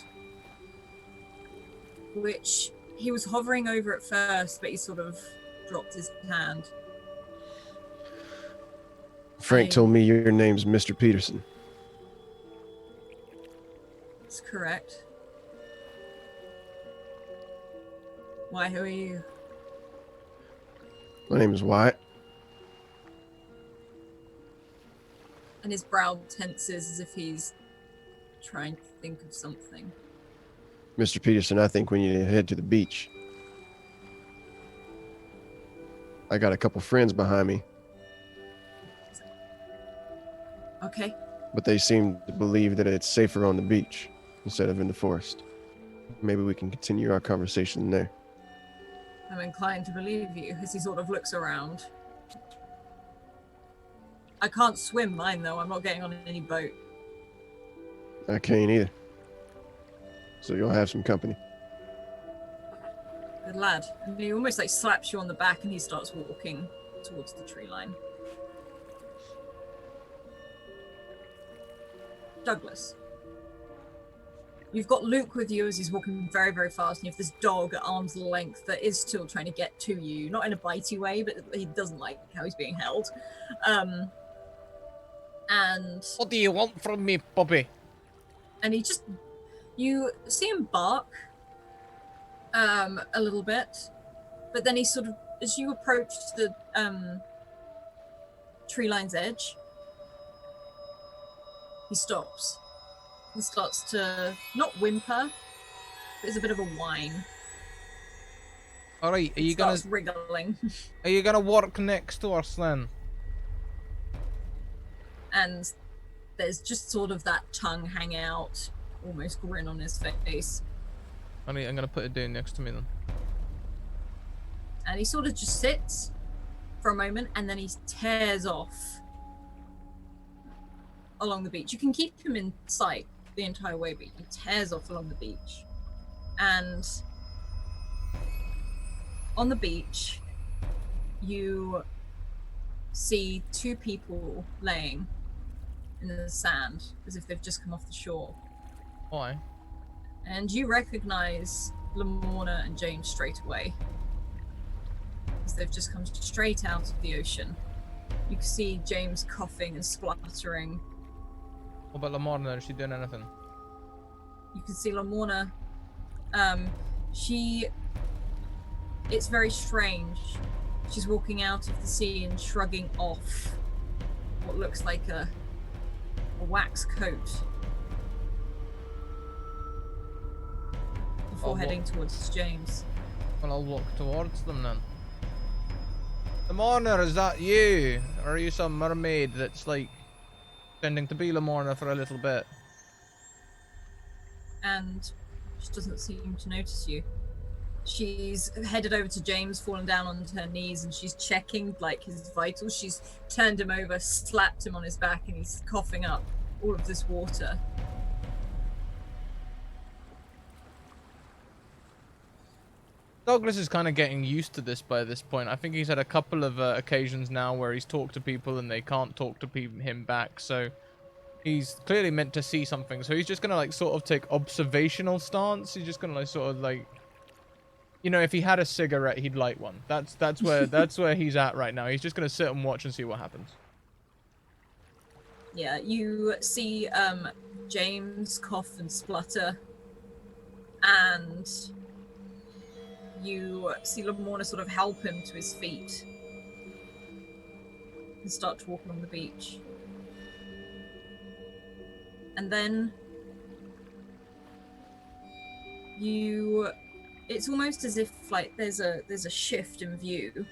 which he was hovering over at first, but he sort of dropped his hand. Frank told me your name's Mr. Peterson. That's correct. Why, who are you? My name is Wyatt. And his brow tenses as if he's trying to think of something. Mr. Peterson, I think we need to head to the beach. I got a couple friends behind me, Okay. but they seem to believe that it's safer on the beach instead of in the forest. Maybe we can continue our conversation there. I'm inclined to believe you as he sort of looks around. I can't swim mine though, I'm not getting on any boat. I can't either. So you'll have some company. Good lad. And he almost like slaps you on the back and he starts walking towards the tree line. Douglas. You've got Luke with you as he's walking very, very fast, and you have this dog at arm's length that is still trying to get to you. Not in a bitey way, but he doesn't like how he's being held. And What do you want from me, puppy? and you see him bark a little bit, but then he sort of, as you approach the tree line's edge, he stops and starts to not whimper, but there's a bit of a whine. All right, He starts wriggling. Are you gonna work next to us then? And there's just sort of that tongue hang out, almost grin on his face. I'm gonna put it down next to me then. And he sort of just sits for a moment and then he tears off along the beach. You can keep him in sight the entire way, but he tears off along the beach. And on the beach, you see two people laying in the sand as if they've just come off the shore. Why? And you recognize Lamorna and James straight away, as they've just come straight out of the ocean. You can see James coughing and spluttering. What about Lamorna? Is she doing anything? You can see Lamorna. It's very strange. She's walking out of the sea and shrugging off what looks like a wax coat before heading towards James. Well, I'll walk towards them then. Lamorna, is that you? Or are you some mermaid that's like pretending to be Lamorna for a little bit? And she doesn't seem to notice you. She's headed over to James, fallen down onto her knees, and she's checking like his vitals. She's turned him over, slapped him on his back, and he's coughing up all of this water. Douglas is kind of getting used to this by this point. I think he's had a couple of occasions now where he's talked to people and they can't talk to him back, so he's clearly meant to see something. So he's just gonna like sort of take observational stance. He's just gonna like sort of like, you know, if he had a cigarette, he'd light one. That's where he's at right now. He's just gonna sit and watch and see what happens. Yeah, you see James cough and splutter, and you see Lamorna sort of help him to his feet and start to walk along the beach. And then it's almost as if like there's a shift in view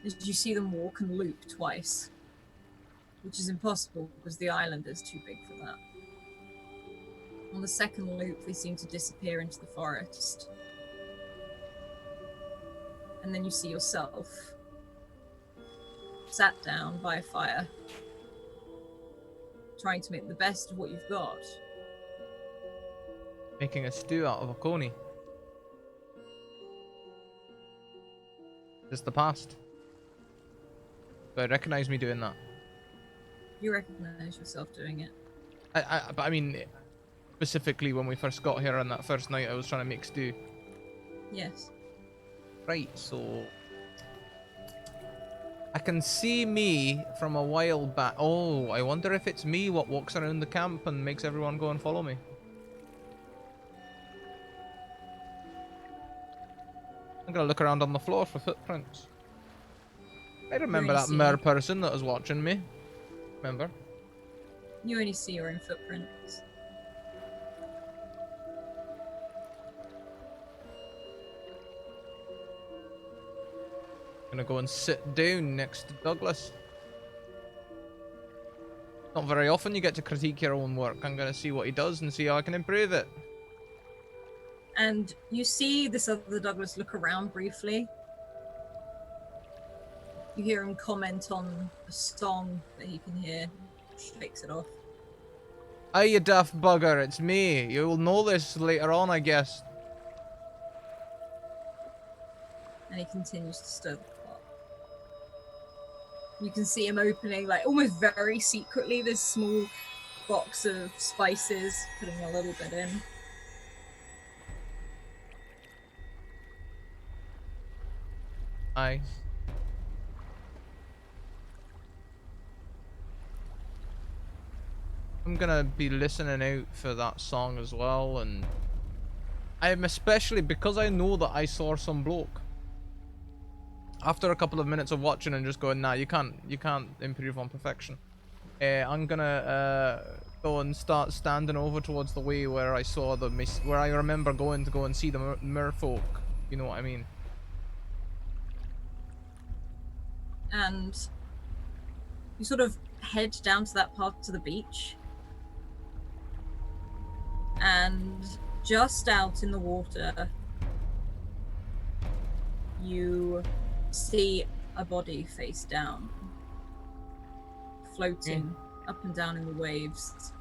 as you see them walk and loop twice, which is impossible because the island is too big for that. On the second loop, they seem to disappear into the forest. And then you see yourself sat down by a fire, trying to make the best of what you've got. Making a stew out of a coney. It's the past. Do I recognize me doing that? You recognize yourself doing it. But I mean, specifically when we first got here on that first night, I was trying to make stew. Yes. Right, so I can see me from a while back. Oh, I wonder if it's me what walks around the camp and makes everyone go and follow me. I'm gonna look around on the floor for footprints. I remember You're that gonna mer see- person that was watching me. Remember? You only see your own footprints. Gonna go and sit down next to Douglas. Not very often you get to critique your own work. I'm gonna see what he does and see how I can improve it. And you see this other Douglas look around briefly. You hear him comment on a song that he can hear. Shakes it off. Hey, you daft bugger, it's me. You'll know this later on, I guess. And he continues to stir the pot. You can see him opening, like, almost very secretly, this small box of spices, putting a little bit in. Aye. I'm gonna be listening out for that song as well, and I'm especially, because I know that I saw some bloke. After a couple of minutes of watching and just going, nah, you can't improve on perfection. I'm gonna go and start standing over towards the way where I saw the where I remember going to go and see the merfolk. You know what I mean? And you sort of head down to that part of the beach. And just out in the water, you see a body face down, floating up and down in the waves.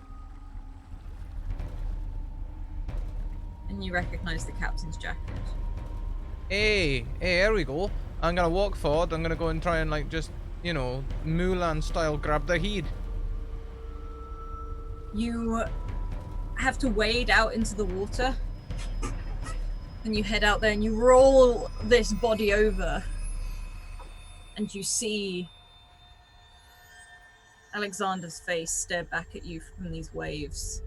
And you recognize the captain's jacket. Hey, there we go. I'm gonna walk forward. I'm gonna go and try and, like, just, you know, Mulan style grab the head. You have to wade out into the water. And you head out there and you roll this body over. And you see Alexander's face stare back at you from these waves.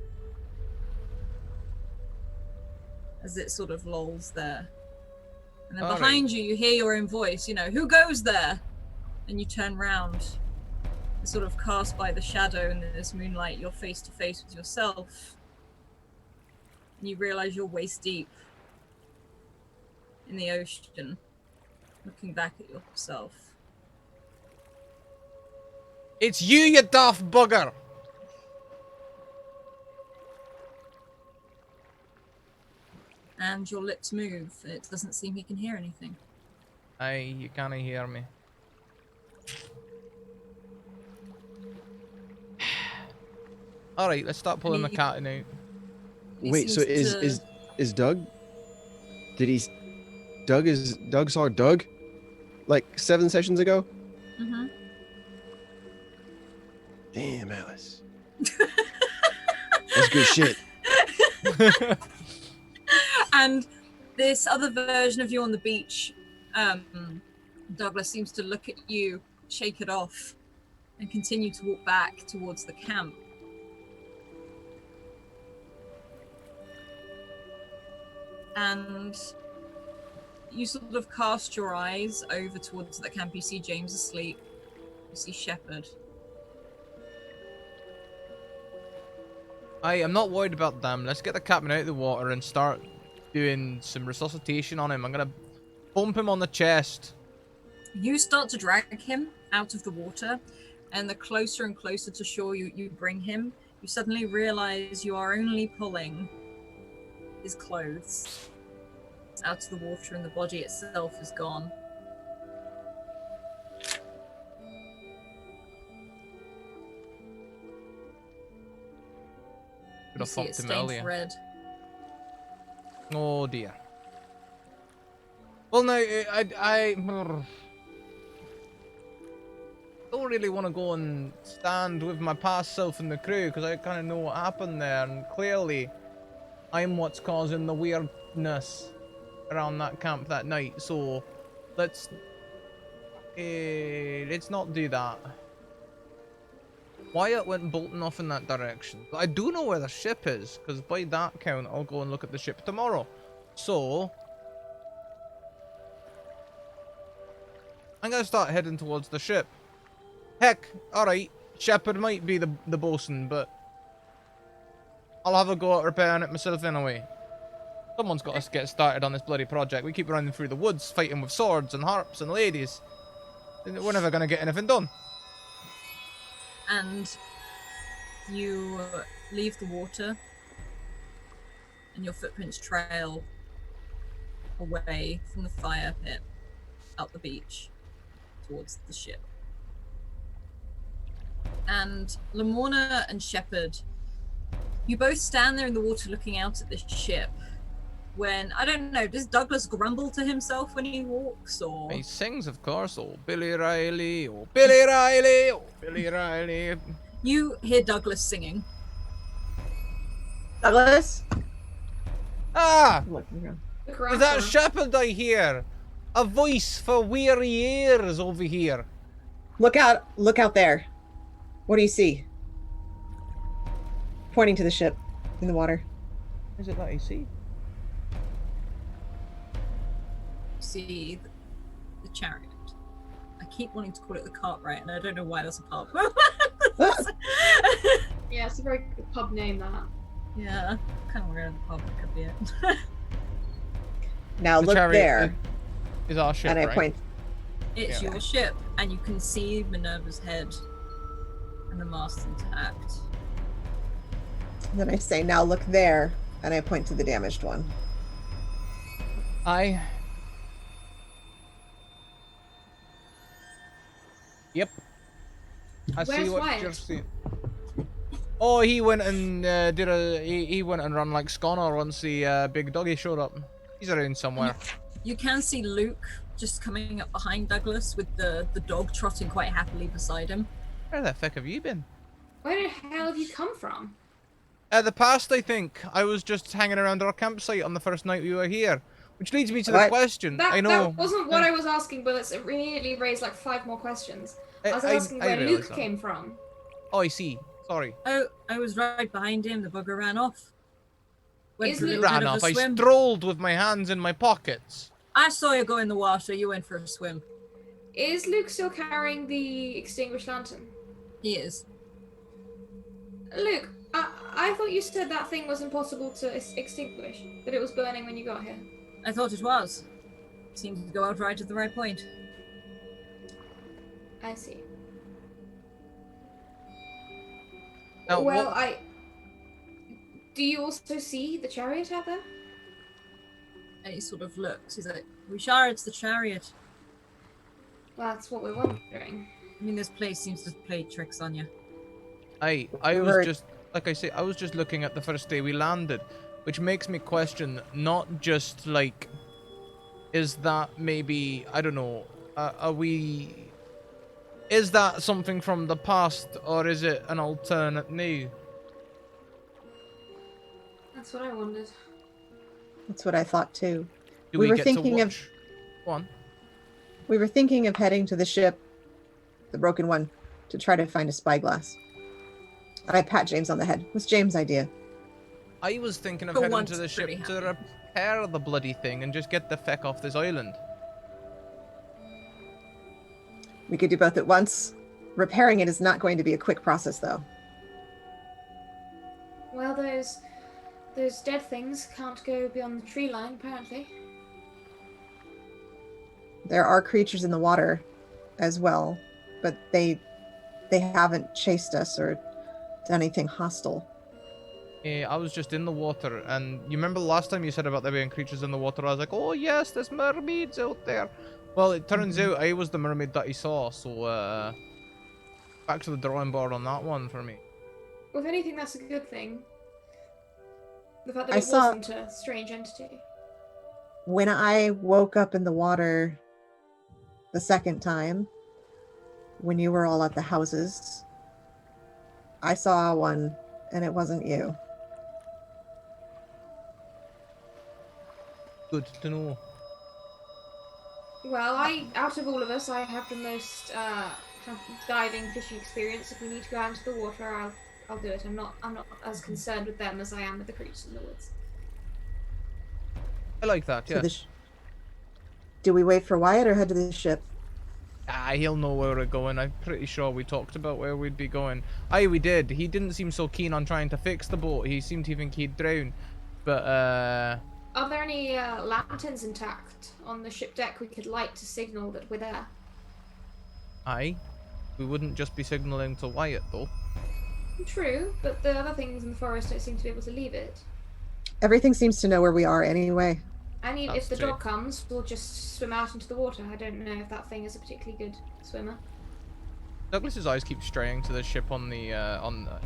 As it sort of lolls there. And then behind you, you hear your own voice, you know, who goes there? And you turn round. Sort of cast by the shadow and this moonlight, you're face to face with yourself. And you realize you're waist deep in the ocean, looking back at yourself. It's you daft bugger! And your lips move. It doesn't seem he can hear anything. Aye, you can't hear me. Alright, let's start pulling the cat out. Wait, so is Doug? Doug saw Doug? Like 7 sessions ago? Mm-hmm. Damn, Alice. That's good shit. And this other version of you on the beach, Douglas, seems to look at you, shake it off, and continue to walk back towards the camp. And you sort of cast your eyes over towards the camp. You see James asleep. You see Shepherd. I'm not worried about them. Let's get the captain out of the water and start doing some resuscitation on him. I'm gonna bump him on the chest. You start to drag him out of the water, and the closer and closer to shore you bring him, you suddenly realize you are only pulling his clothes out of the water and the body itself is gone. Could You have see it fucked him stained earlier. red. Oh dear. Well, no, I don't really want to go and stand with my past self in the crew because I kind of know what happened there, and clearly I'm what's causing the weirdness around that camp that night. So let's not do that. Wyatt went bolting off in that direction, but I do know where the ship is because by that count I'll go and look at the ship tomorrow. So I'm gonna start heading towards the ship. Heck, alright, Shepard might be the bosun, but I'll have a go at repairing it myself anyway. Someone's got to get started on this bloody project. We keep running through the woods, fighting with swords and harps and ladies. We're never gonna get anything done. And you leave the water, and your footprints trail away from the fire pit, up the beach, towards the ship. And Lamorna and Shepard, you both stand there in the water looking out at this ship. When, I don't know, does Douglas grumble to himself when he walks, or? He sings, of course. Oh, Billy Riley. Oh, Billy Riley. Oh, Billy Riley. You hear Douglas singing. Douglas? Ah! Look around. Look around Is that for him. Shepard I hear? A voice for weary ears over here. Look out there. What do you see? Pointing to the ship in the water. Is it that I see? See the chariot. I keep wanting to call it the cartwright, and I don't know why that's a pub. Yeah, it's a very good pub name, that. Yeah, kind of weird. The pub could be it. Now The look chariot there. Is our ship, And I right? point. It's Yeah. your ship, and you can see Minerva's head and the mast intact. Then I say, now look there. And I point to the damaged one. Yep. I see Where's what Wyatt? you're seeing. Oh, he went and he went and run like Sconnor once the big doggy showed up. He's around somewhere. You can see Luke just coming up behind Douglas with the dog trotting quite happily beside him. Where the fuck have you been? Where the hell have you come from? The past, I think. I was just hanging around our campsite on the first night we were here. Which leads me to the What? question. That, I know. that wasn't what I was asking, but it's immediately raised like 5 more questions. I was asking I where realise Luke that. came from. Oh, I see. Sorry. Oh, I was right behind him. The bugger ran off. Went Is for a Luke- little Ran bit off. of a I swim. strolled with my hands in my pockets. I saw you go in the water. You went for a swim. Is Luke still carrying the extinguished lantern? He is. Luke, I thought you said that thing was impossible to extinguish, that it was burning when you got here. I thought it was. Seemed to go out right at the right point. I see. Now, well, what- Do you also see the chariot out there? And he sort of looks. He's like, Richard, it's the chariot. Well, that's what we're wondering. I mean, this place seems to play tricks on you. I We was were- just, like I say, I was just looking at the first day we landed, which makes me question not just like, is that maybe, I don't know, is that something from the past or is it an alternate new? That's what I wondered. That's what I thought too. Do We we, were get thinking to of- watch? Go on. We were thinking of heading to the ship, the broken one, to try to find a spyglass. And I pat James on the head. It was James' idea. I was thinking of For heading once, to the ship pretty to happy. repair the bloody thing and just get the feck off this island. We could do both at once. Repairing it is not going to be a quick process, though. Well, those dead things can't go beyond the tree line, apparently. There are creatures in the water as well, but they haven't chased us or done anything hostile. I was just in the water, and you remember the last time you said about there being creatures in the water? I was like, oh yes, there's mermaids out there. Well, it turns out I was the mermaid that he saw, so back to the drawing board on that one for me. Well, if anything, that's a good thing. The fact that I it saw- wasn't a strange entity. when I woke up in the water the second time, when you were all at the houses, I saw one, and it wasn't you. Good to know. Well, out of all of us, I have the most diving, fishing experience. If we need to go out into the water, I'll do it. I'm not as concerned with them as I am with the creatures in the woods. I like that, To yeah. the do we wait for Wyatt or head to the ship? He'll know where we're going. I'm pretty sure we talked about where we'd be going. Aye, we did. He didn't seem so keen on trying to fix the boat. He seemed to think he'd drown. But, Are there any lanterns intact on the ship deck we could light to signal that we're there? aye. We wouldn't just be signalling to Wyatt, though. True, but the other things in the forest don't seem to be able to leave it. Everything seems to know where we are anyway. If That's the true. dog comes, we'll just swim out into the water. I don't know if that thing is a particularly good swimmer. Douglas's eyes keep straying to the ship on the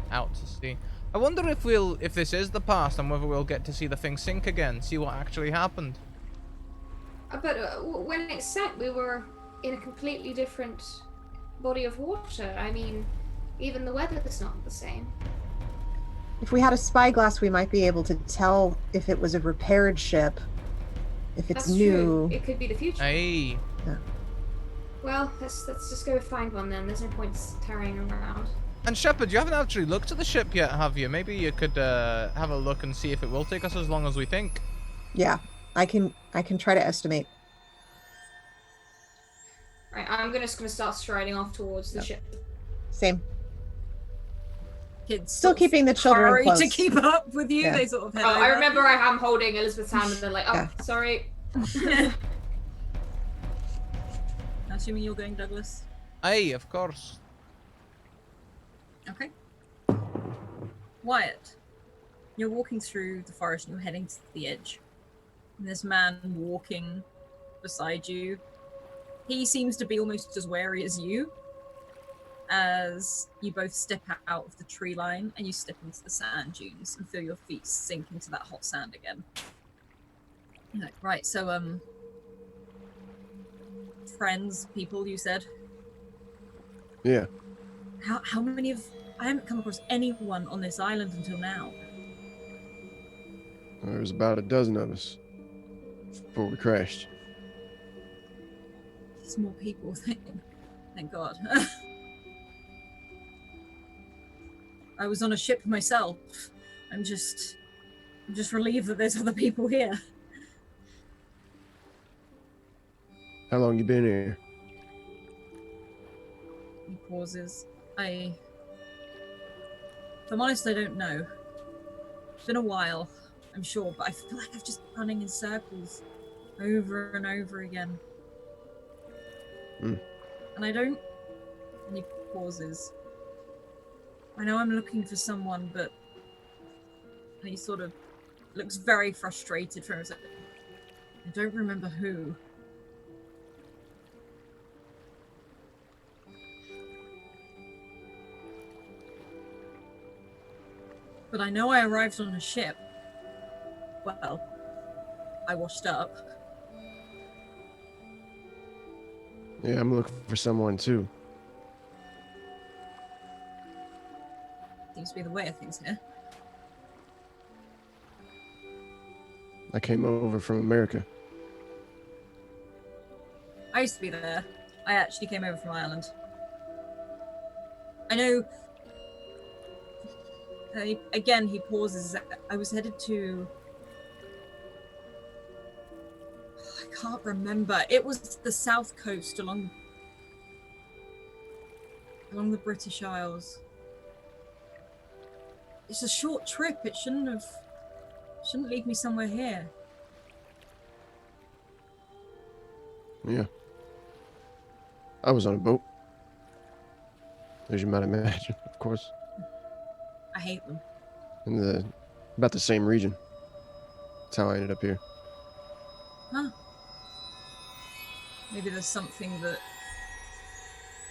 out to sea. I wonder if this is the past and whether we'll get to see the thing sink again, see what actually happened. But when it sank, we were in a completely different body of water. I mean, even the weather is not the same. If we had a spyglass, we might be able to tell if it was a repaired ship. If it's That's new. true. It could be the future. Aye. Well, let's just go find one then. There's no point tarrying around. And Shepard, you haven't actually looked at the ship yet, have you? Maybe you could have a look and see if it will take us as long as we think. Yeah, I can try to estimate. Right, I'm just gonna start striding off towards the Yep. ship. Same. Kids Still sort of keeping the children hurry close. to keep up with you. Yeah. They sort of head Oh, I over. remember I am holding Elizabeth's hand and they're like, oh, Yeah. sorry. Assuming you're going, Douglas. Aye, of course. Okay. Wyatt, you're walking through the forest and you're heading to the edge. And there's a man walking beside you. He seems to be almost as wary as you both step out of the tree line and you step into the sand dunes and feel your feet sink into that hot sand again. You're like, right, so, friends, people, you said? Yeah. How many of... I haven't come across anyone on this island until now. There was about a dozen of us before we crashed. It's more people, thank God. I was on a ship myself. I'm just relieved that there's other people here. How long you been here? He pauses. If I'm honest, I don't know. It's been a while, I'm sure, but I feel like I've just been running in circles over and over again. Hmm. And I don't... And he pauses. I know I'm looking for someone, but... And he sort of looks very frustrated for himself. I don't remember who. But I know I arrived on a ship. Well, I washed up. Yeah, I'm looking for someone too. Seems to be the way of things here. I came over from America. I used to be there. I actually came over from Ireland. I know... again, he pauses. I was headed to... I can't remember. It was the south coast along the British Isles. It's a short trip. It shouldn't leave me somewhere here. Yeah. I was on a boat. As you might imagine, of course. I hate them. In about the same region. That's how I ended up here. Huh. Maybe there's something that,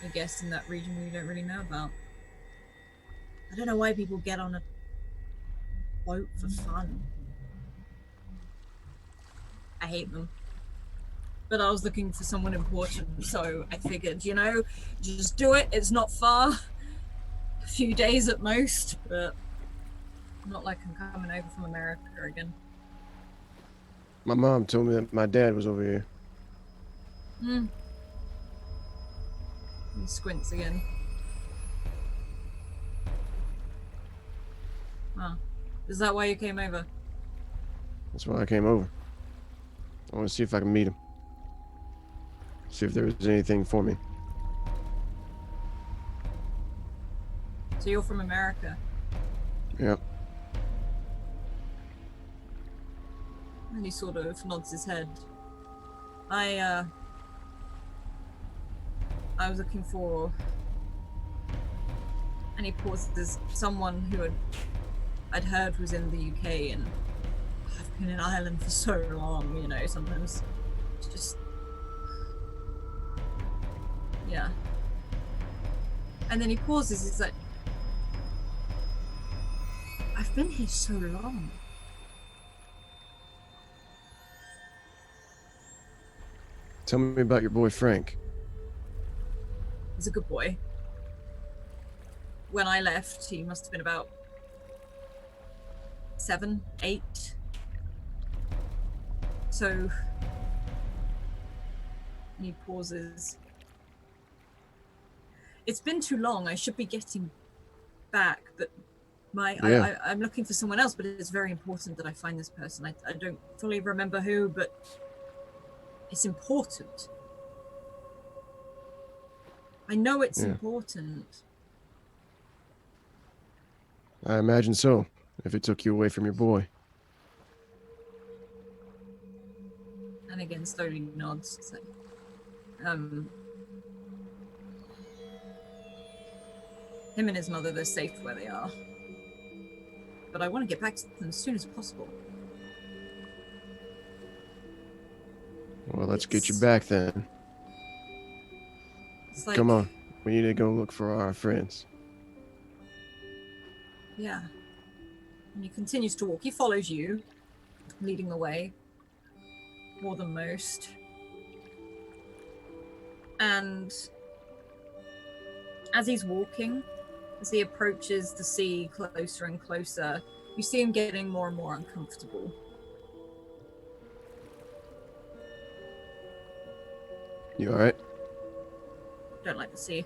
I guess, in that region we don't really know about. I don't know why people get on a boat for fun. I hate them. But I was looking for someone important, so I figured, you know, just do it. It's not far. A few days at most, but not like I'm coming over from America again. My mom told me that my dad was over here. Hmm. He squints again. Huh. Is that why you came over? That's why I came over. I want to see if I can meet him. See if there was anything for me. So you're from America? Yep. And he sort of nods his head. I was looking for... And he pauses. Someone who I'd heard was in the UK, and I've been in Ireland for so long, you know, sometimes it's just... Yeah. And then he pauses, he's like, I've been here so long. Tell me about your boy Frank. He's a good boy. When I left, he must have been about 7, 8. So, and he pauses. It's been too long. I should be getting back, but I'm looking for someone else, but it's very important that I find this person. I don't fully remember who, but it's important. I know it's important. I imagine so, if it took you away from your boy. And again, slowly nods. So, him and his mother, they're safe where they are. But I want to get back to them as soon as possible. Well, let's get you back then. It's like, Come on, we need to go look for our friends. Yeah. And he continues to walk. He follows you, leading the way, more than most. And as he's walking, as he approaches the sea closer and closer, you see him getting more and more uncomfortable. You alright? Don't like the sea.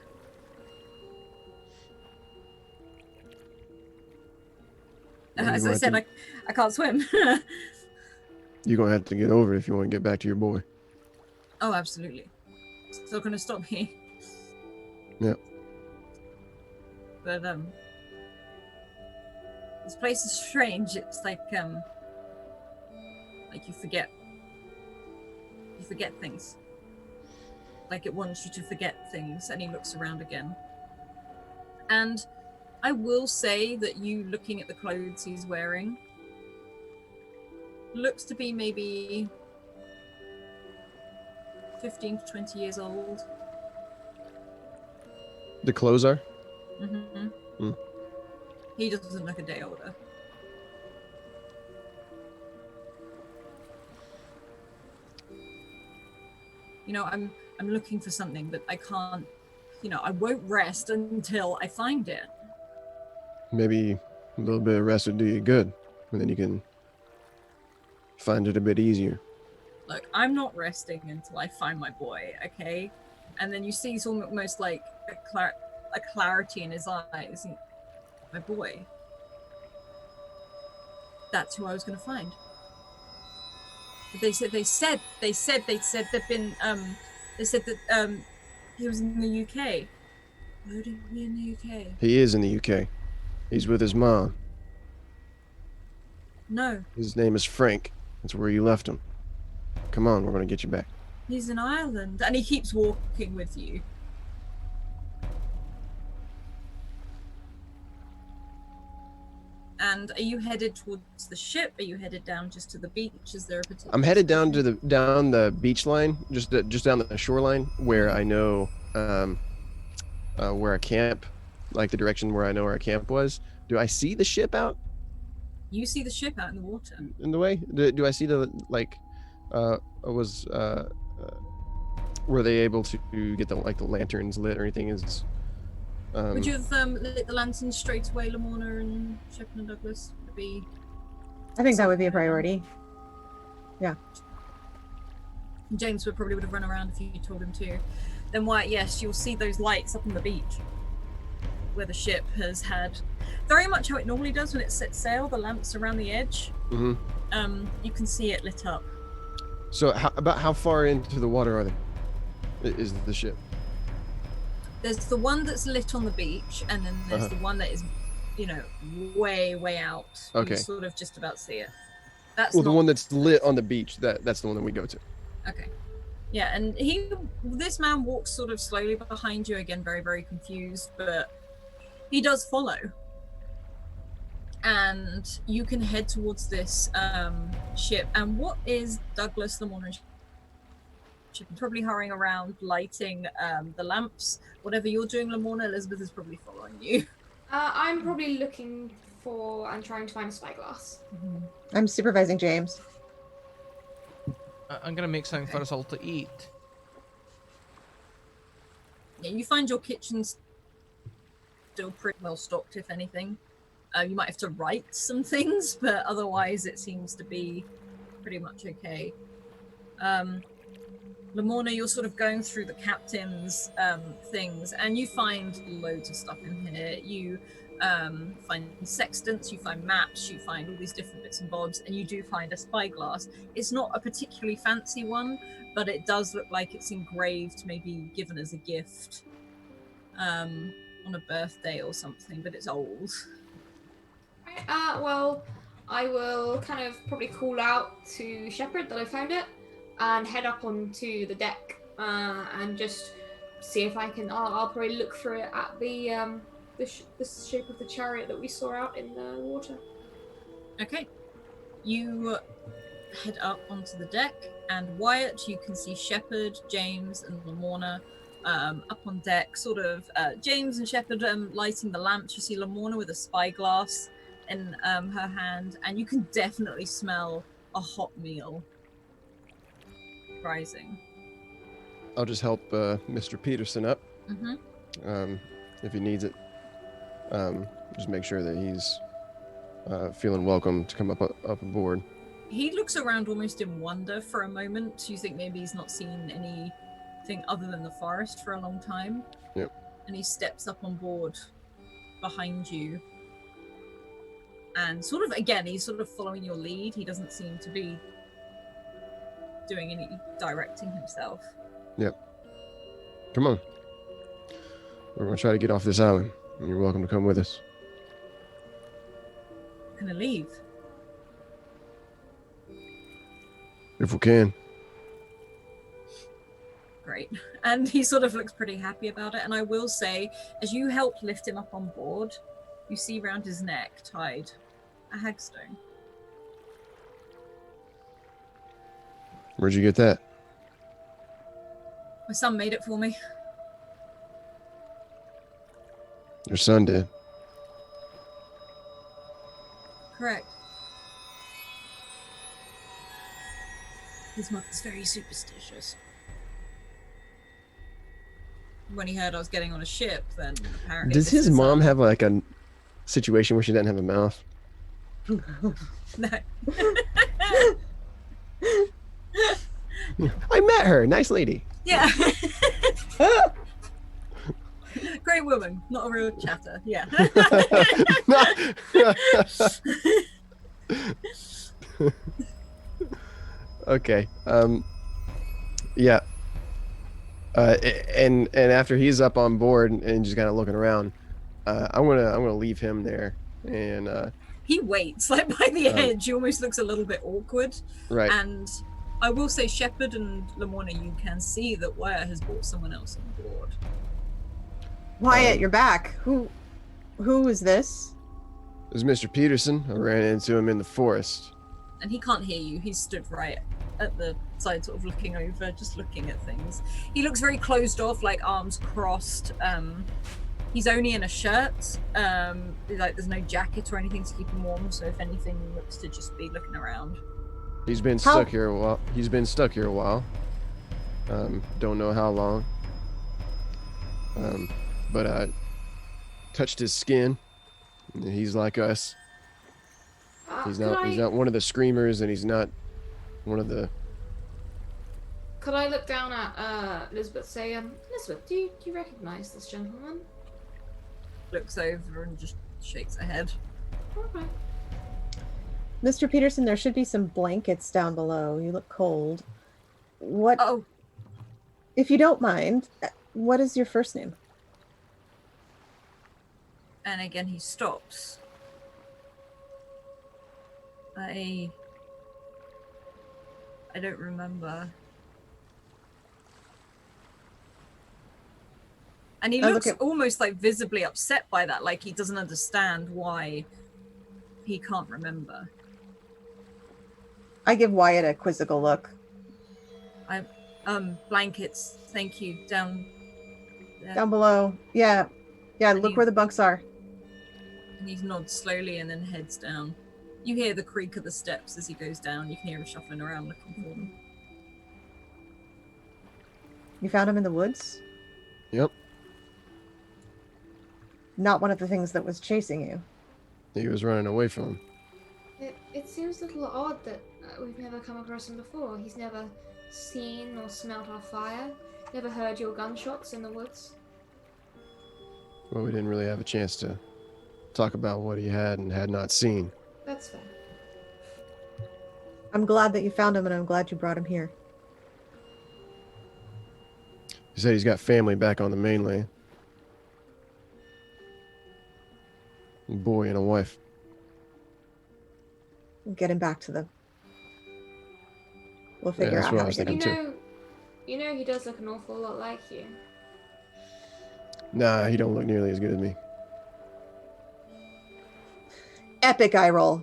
As I said, I can't swim. You're gonna have to get over it if you want to get back to your boy. Oh, absolutely. It's not gonna stop me. Yep. But this place is strange. It's like you forget things. Like it wants you to forget things, and he looks around again. And I will say that you looking at the clothes he's wearing looks to be maybe 15 to 20 years old. The clothes are? Mm-hmm. Hmm. He doesn't look a day older. You know, I'm looking for something, but I can't, you know, I won't rest until I find it. Maybe a little bit of rest would do you good, and then you can find it a bit easier. Look, I'm not resting until I find my boy, okay? And then you see it's almost like a clarity in his eyes. My boy. That's who I was going to find. They said they've been they said that he was in the UK. Why would he be in the UK? He is in the UK. He's with his mom. No. His name is Frank. That's where you left him. Come on, we're gonna get you back. He's in Ireland, and he keeps walking with you. And are you headed towards the ship? Are you headed down just to the beach? Is there a particular... I'm headed down to the beach line, just down the shoreline, where I know where I camp, like the direction where I know where our camp was. Do I see the ship out You see the ship out in the water. in the way? Do I see the Were they able to get the lanterns lit or anything? Would you have lit the lanterns straight away, Lamorna and Shepard and Douglas? Would be. I think that would be a priority. Yeah. James would have run around if you told him to. Then Wyatt, yes, you'll see those lights up on the beach where the ship has had very much how it normally does when it sets sail, the lamps around the edge. Mm-hmm. You can see it lit up. So about how far into the water are they? Is the ship? There's the one that's lit on the beach, and then there's the one that is, way out. Okay. You sort of just about see it. That's the one that's lit on the beach. That's the one that we go to. Okay. Yeah, and this man walks sort of slowly behind you, again, very, very confused, but he does follow. And you can head towards this ship. And what is Douglas, Lamorna, and Shepard probably hurrying around, lighting the lamps. Whatever you're doing, Lamorna, Elizabeth is probably following you. I'm probably looking for and trying to find a spyglass. Mm-hmm. I'm supervising James. I'm gonna make something for us all to eat. Yeah, you find your kitchen still pretty well stocked, if anything. You might have to write some things, but otherwise it seems to be pretty much okay. Lamorna, you're sort of going through the captain's things, and you find loads of stuff in here. You find sextants, you find maps, you find all these different bits and bobs, and you do find a spyglass. It's not a particularly fancy one, but it does look like it's engraved, maybe given as a gift on a birthday or something, but it's old. Well, I will kind of probably call out to Shepard that I found it and head up onto the deck and just see if I can. I'll probably look through it at the shape of the chariot that we saw out in the water. Okay. You head up onto the deck, and Wyatt, you can see Shepard, James, and Lamorna up on deck, sort of James and Shepard lighting the lamps. You see Lamorna with a spyglass in her hand, and you can definitely smell a hot meal rising. I'll just help Mr. Peterson up if he needs it. Just make sure that he's feeling welcome to come up aboard. He looks around almost in wonder for a moment. You think maybe he's not seen anything other than the forest for a long time. Yep. And he steps up on board behind you. And sort of, again, he's sort of following your lead. He doesn't seem to be doing any directing himself. Yep. Come on. We're going to try to get off this island. And you're welcome to come with us. Gonna leave. If we can. Great. And he sort of looks pretty happy about it. And I will say, as you help lift him up on board, you see round his neck tied a hagstone. Where'd you get that? My son made it for me. Your son did. Correct. His mother's very superstitious. When he heard I was getting on a ship, then apparently... Does his mom have like a situation where she doesn't have a mouth? No. I met her. Nice lady. Yeah. Great woman. Not a real chatter. Yeah. Okay. Yeah. And after he's up on board and just kind of looking around, I'm gonna leave him there, and he waits like by the edge. He almost looks a little bit awkward. Right. And I will say, Shepard and Lamorna, you can see that Wyatt has brought someone else on board. Wyatt, you're back. Who is this? It was Mr. Peterson. I ran into him in the forest. And he can't hear you. He's stood right at the side, sort of looking over, just looking at things. He looks very closed off, like arms crossed. He's only in a shirt. Like there's no jacket or anything to keep him warm. So if anything, he looks to just be looking around. He's been How- stuck here a while. He's been stuck here a while. Don't know how long. But I touched his skin. And he's like us. He's not one of the screamers, and he's not one of the. Could I look down at Elizabeth? Say, Elizabeth, do you recognize this gentleman? Looks over and just shakes her head. Okay. Mr. Peterson, there should be some blankets down below. You look cold. What? Oh, If you don't mind, what is your first name? and again he stops. I don't remember. And he looks almost like visibly upset by that, like he doesn't understand why he can't remember. I give Wyatt a quizzical look. Blankets, thank you, down there. Down below. Yeah. Yeah, And look you- where the bunks are. And he nods slowly and then heads down. You hear the creak of the steps as he goes down. You can hear him shuffling around looking for them. You found him in the woods? Yep. Not one of the things that was chasing you. He was running away from him. It seems a little odd that we've never come across him before. He's never seen or smelt our fire. Never heard your gunshots in the woods. Well, we didn't really have a chance to talk about what he had and had not seen. That's fair. I'm glad that you found him, and I'm glad you brought him here. He said he's got family back on the mainland. A boy and a wife. Get him back to them. We'll Yeah, figure that's out what how I was to get him. thinking. You know he does look an awful lot like you. Nah, he don't look nearly as good as me. Epic eye roll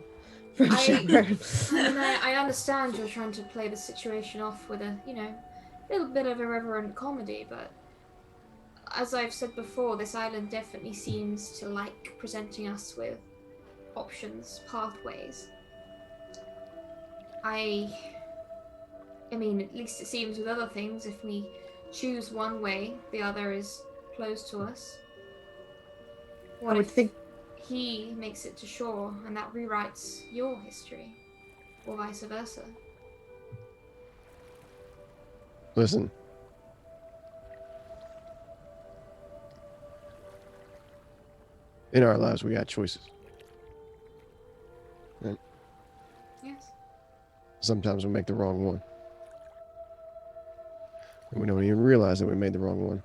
from I- Shepard. And I understand you're trying to play the situation off with a, little bit of irreverent comedy, but as I've said before, this island definitely seems to like presenting us with options, pathways. I mean, at least it seems with other things, if we choose one way, the other is closed to us. I What would if think he makes it to shore and that rewrites your history, or vice versa? Listen. In our lives, we got choices. And Yes. sometimes we make the wrong one. And we don't even realize that we made the wrong one.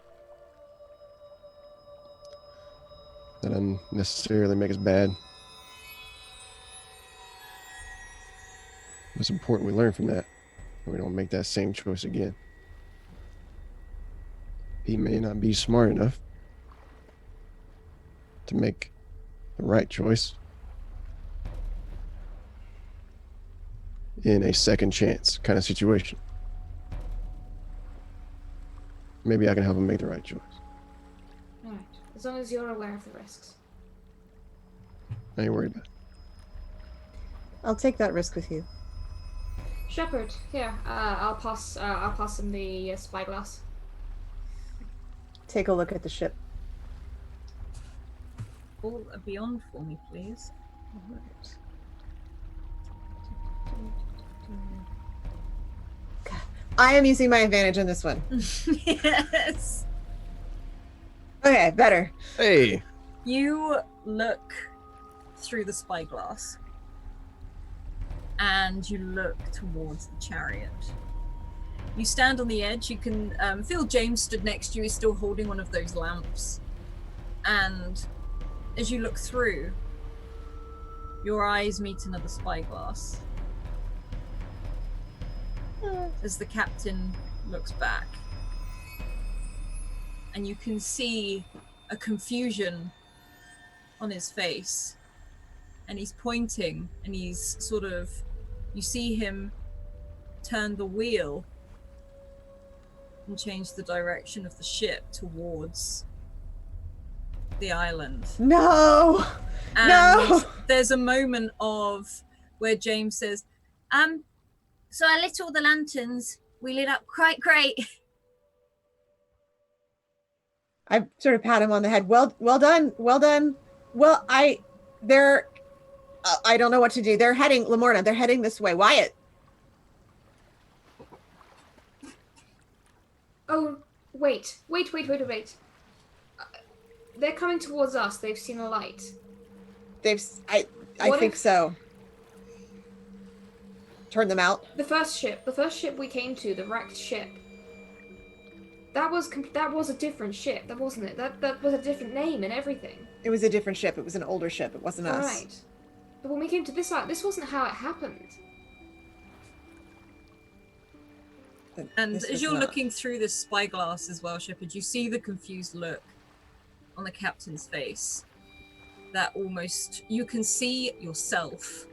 That doesn't necessarily make us bad. It's important we learn from that. And we don't make that same choice again. He may not be smart enough to make the right choice in a second chance kind of situation. Maybe I can help him make the right choice. Alright. As long as you're aware of the risks. I ain't worried about it. I'll take that risk with you. Shepard, here. I'll pass him the spyglass. Take a look at the ship. All beyond for me, please. I am using my advantage on this one. Yes. Okay, better. Hey! You look through the spyglass and you look towards the chariot. You stand on the edge. You can feel James stood next to you. He's still holding one of those lamps. And as you look through, your eyes meet another spyglass. As the captain looks back. And you can see a confusion on his face. And he's pointing and he's sort of, you see him turn the wheel and change the direction of the ship towards the island. No! And No! there's a moment of where James says, So I lit all the lanterns. We lit up quite great. I sort of pat him on the head. Well done. Well, I don't know what to do. They're heading, Lamorna, they're heading this way. Wyatt. Oh, wait. They're coming towards us. They've seen a light. I think so. Turn them out. The first ship we came to, the wrecked ship. That was a different ship, that wasn't it? That was a different name and everything. It was a different ship. It was an older ship. It wasn't us. Right. But when we came to this light, this wasn't how it happened. And This as was you're not. looking through the spyglass as well, Shepard, you see the confused look on the captain's face. That almost, you can see yourself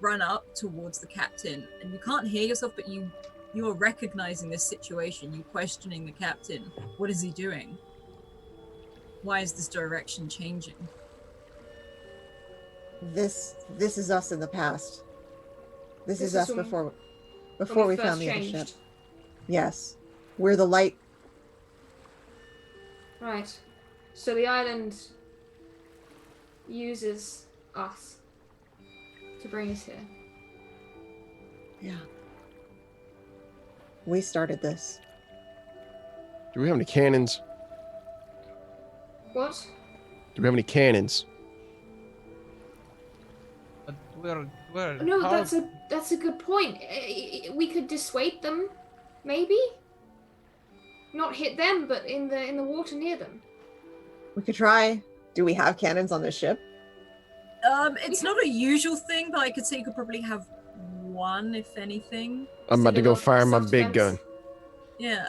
run up towards the captain, and you can't hear yourself, but you are recognizing this situation. You're questioning the captain. What is he doing? Why is this direction changing? This is us in the past. This is This is us when- before when we first found the other changed. ship. Yes. We're the light. Right. So the island uses us to bring us here. Yeah. We started this. Do we have any cannons? What? Do we have any cannons? But we're No, how- that's a good point. We could dissuade them, maybe. Not hit them, but in the water near them. We could try. Do we have cannons on this ship? It's not a usual thing, but I could say you could probably have one, if anything. I'm about to go Still fire my self-defense. big gun. Yeah.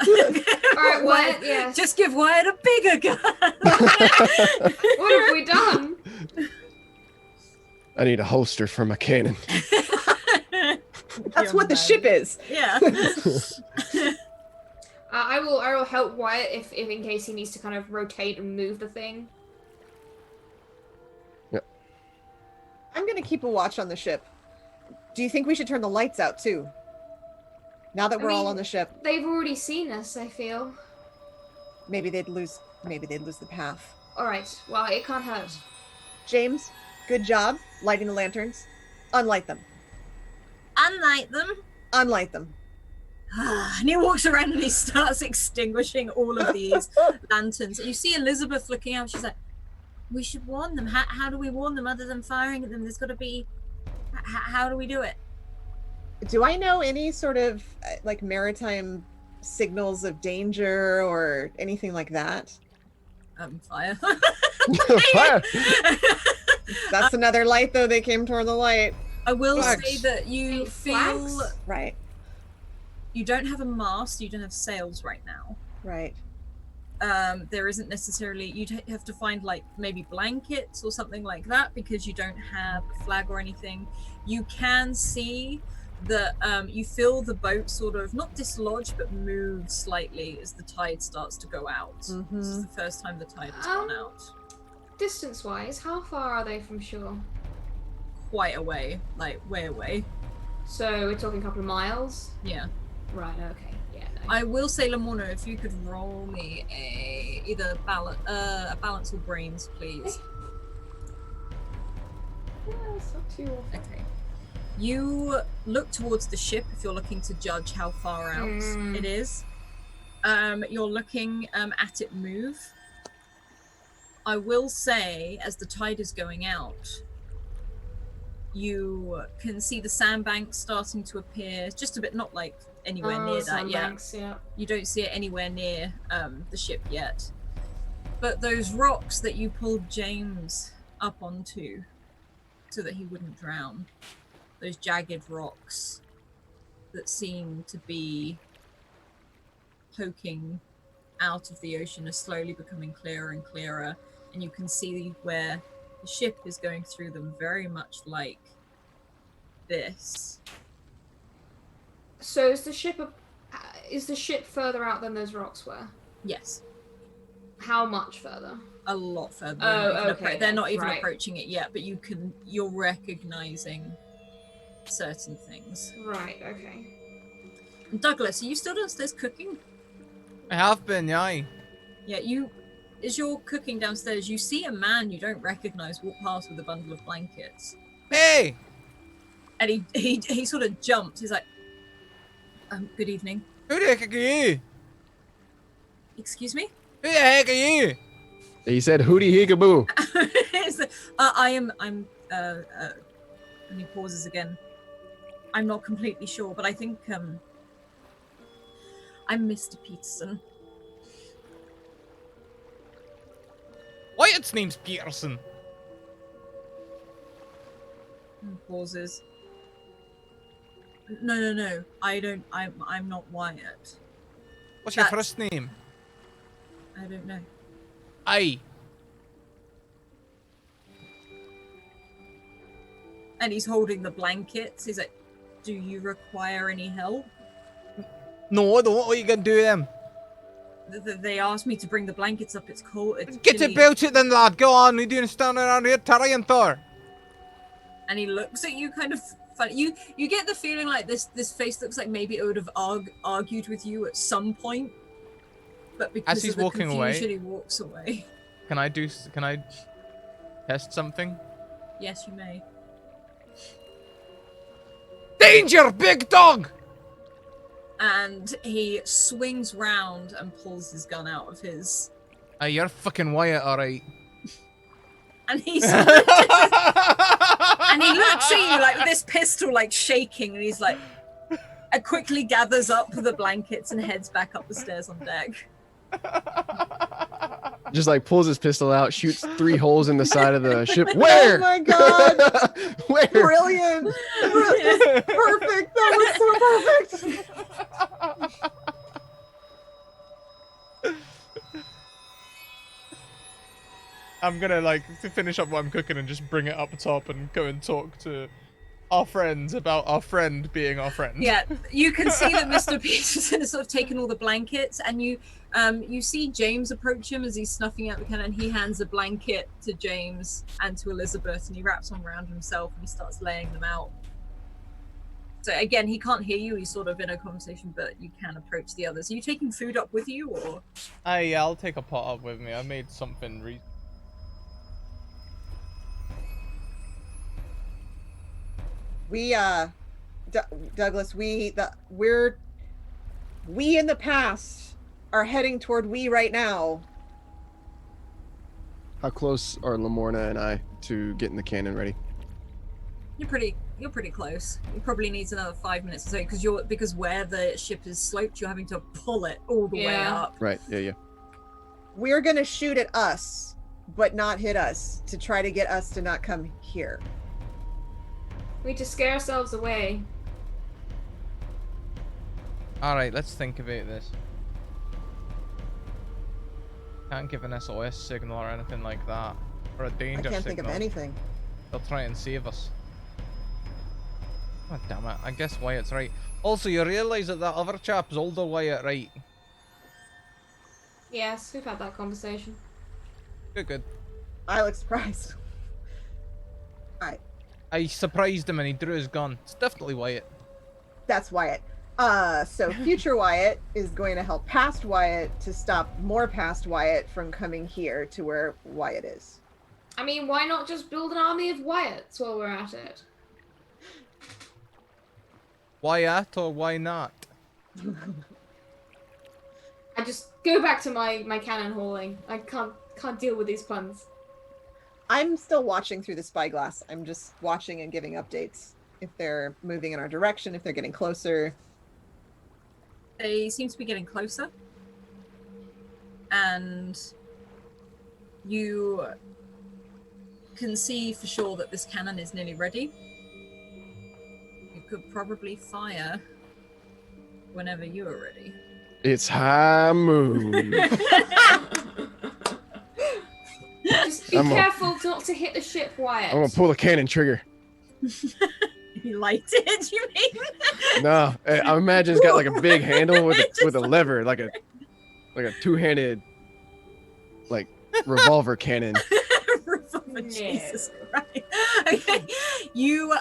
All right, Wyatt. Yeah. Just give Wyatt a bigger gun. What have we done? I need a holster for my cannon. That's what the ship is. Yeah. I will help Wyatt if in case he needs to kind of rotate and move the thing. I'm gonna keep a watch on the ship. Do you think we should turn the lights out too? Now that we're all mean- on the ship, They've already seen us, I feel. maybe they'd lose the path. All right. Well, it can't hurt. James, good job lighting the lanterns. Unlight them. Unlight them. Unlight them. And he walks around and he starts extinguishing all of these lanterns. You see Elizabeth looking out. She's like, we should warn them. How do we warn them other than firing at them? There's got to be... How do we do it? Do I know any sort of like maritime signals of danger or anything like that? Fire. Fire! That's another light, though. They came toward the light. I will Flags. say that you Hey, feel... flags? Right. You don't have a mast. You don't have sails right now. Right. There isn't necessarily, you'd have to find like maybe blankets or something like that because you don't have a flag or anything. You can see that you feel the boat sort of not dislodge but move slightly as the tide starts to go out. Mhm. This is the first time the tide has gone out. Distance-wise, how far are they from shore? Quite away, like way away. So we're talking a couple of miles. Yeah. Right. Okay. Yeah. No. I will say, Lamorna, if you could roll me either a balance or brains, please. Yeah, it's not too awful. Okay. You look towards the ship if you're looking to judge how far out Mm. it is. You're looking at it move. I will say, as the tide is going out, you can see the sandbanks starting to appear just a bit, not like anywhere near that yet. Sandbanks, yeah. You don't see it anywhere near the ship yet. But those rocks that you pulled James up onto so that he wouldn't drown, those jagged rocks that seem to be poking out of the ocean are slowly becoming clearer and clearer, and you can see where the ship is going through them very much like this. So is the ship further out than those rocks were? Yes. How much further? A lot further. Oh, They're not even okay, they're not even right. approaching it yet, but you're recognizing certain things. Right, okay. And Douglas, are you still downstairs cooking? I have been, yeah. Yeah, as you're cooking downstairs, you see a man you don't recognize walk past with a bundle of blankets. Hey! And he sort of jumps. He's like, good evening. Who the heck are you? Excuse me? Who the heck are you? He said, "Hootie heekaboo." I'm and he pauses again. I'm not completely sure, but I think I'm Mr. Peterson. Wyatt's name's Peterson. And pauses. No. I'm not Wyatt. What's your That's- first name? I don't know. Aye. And he's holding the blankets. He's like, do you require any help? No, I don't. What are you gonna do with them? They asked me to bring the blankets up. It's cold. It's Get chilly. about it then, lad. Go on. We're doing standing around here tarrying for. And he looks at you kind of funny. You get the feeling like this face looks like maybe it would have argued with you at some point. But because As he's of the walking away- confusion, he walks away. Can I test something? Yes, you may. Danger, big dog! And he swings round and pulls his gun out of his. You're fucking Wyatt, alright. And he sort of and he looks at you like with this pistol like shaking, and he's like, and quickly gathers up the blankets and heads back up the stairs on deck. Just like pulls his pistol out, shoots 3 holes in the side of the ship. Where? Oh my god! Where? Brilliant! Perfect! That was so perfect! I'm gonna like to finish up what I'm cooking and just bring it up top and go and talk to our friends about our friend being our friend. Yeah, you can see that Mr. Peterson has sort of taken all the blankets, and you see James approach him as he's snuffing out the can, and he hands a blanket to James and to Elizabeth, and he wraps one around himself and he starts laying them out. So again, he can't hear you. He's sort of in a conversation, but you can approach the others. Are you taking food up with you, or? Yeah, I'll take a pot up with me. I made something We Douglas, we in the past are heading toward we right now. How close are Lamorna and I to getting the cannon ready? You're pretty close. It probably needs another 5 minutes or so because where the ship is sloped, you're having to pull it all the way Yeah. up. Right, yeah. We're gonna shoot at us, but not hit us to try to get us to not come here. We just scare ourselves away. Alright, let's think about this. Can't give an SOS signal or anything like that. Or a I danger can't think signal. of anything. They'll try and save us. God damn it, I guess Wyatt's right. Also, you realise that other chap's older Wyatt, right? Yes, we've had that conversation. Good. I look surprised. Alright, I surprised him and he drew his gun. It's definitely Wyatt. that's Wyatt. So future Wyatt is going to help past Wyatt to stop more past Wyatt from coming here to where Wyatt is. I mean, why not just build an army of Wyatts while we're at it? Wyatt or why not? I just go back to my cannon hauling. I can't deal with these puns. I'm still watching through the spyglass. I'm just watching and giving updates. If they're moving in our direction, if they're getting closer. They seem to be getting closer. And you can see for sure that this cannon is nearly ready. You could probably fire whenever you are ready. It's high moon. Just be careful not to hit the ship, Wyatt. I'm gonna pull the cannon trigger. You liked it, you mean? No, I imagine it's got like a big handle with a lever, like a two-handed like revolver cannon. Jesus Christ. Okay. You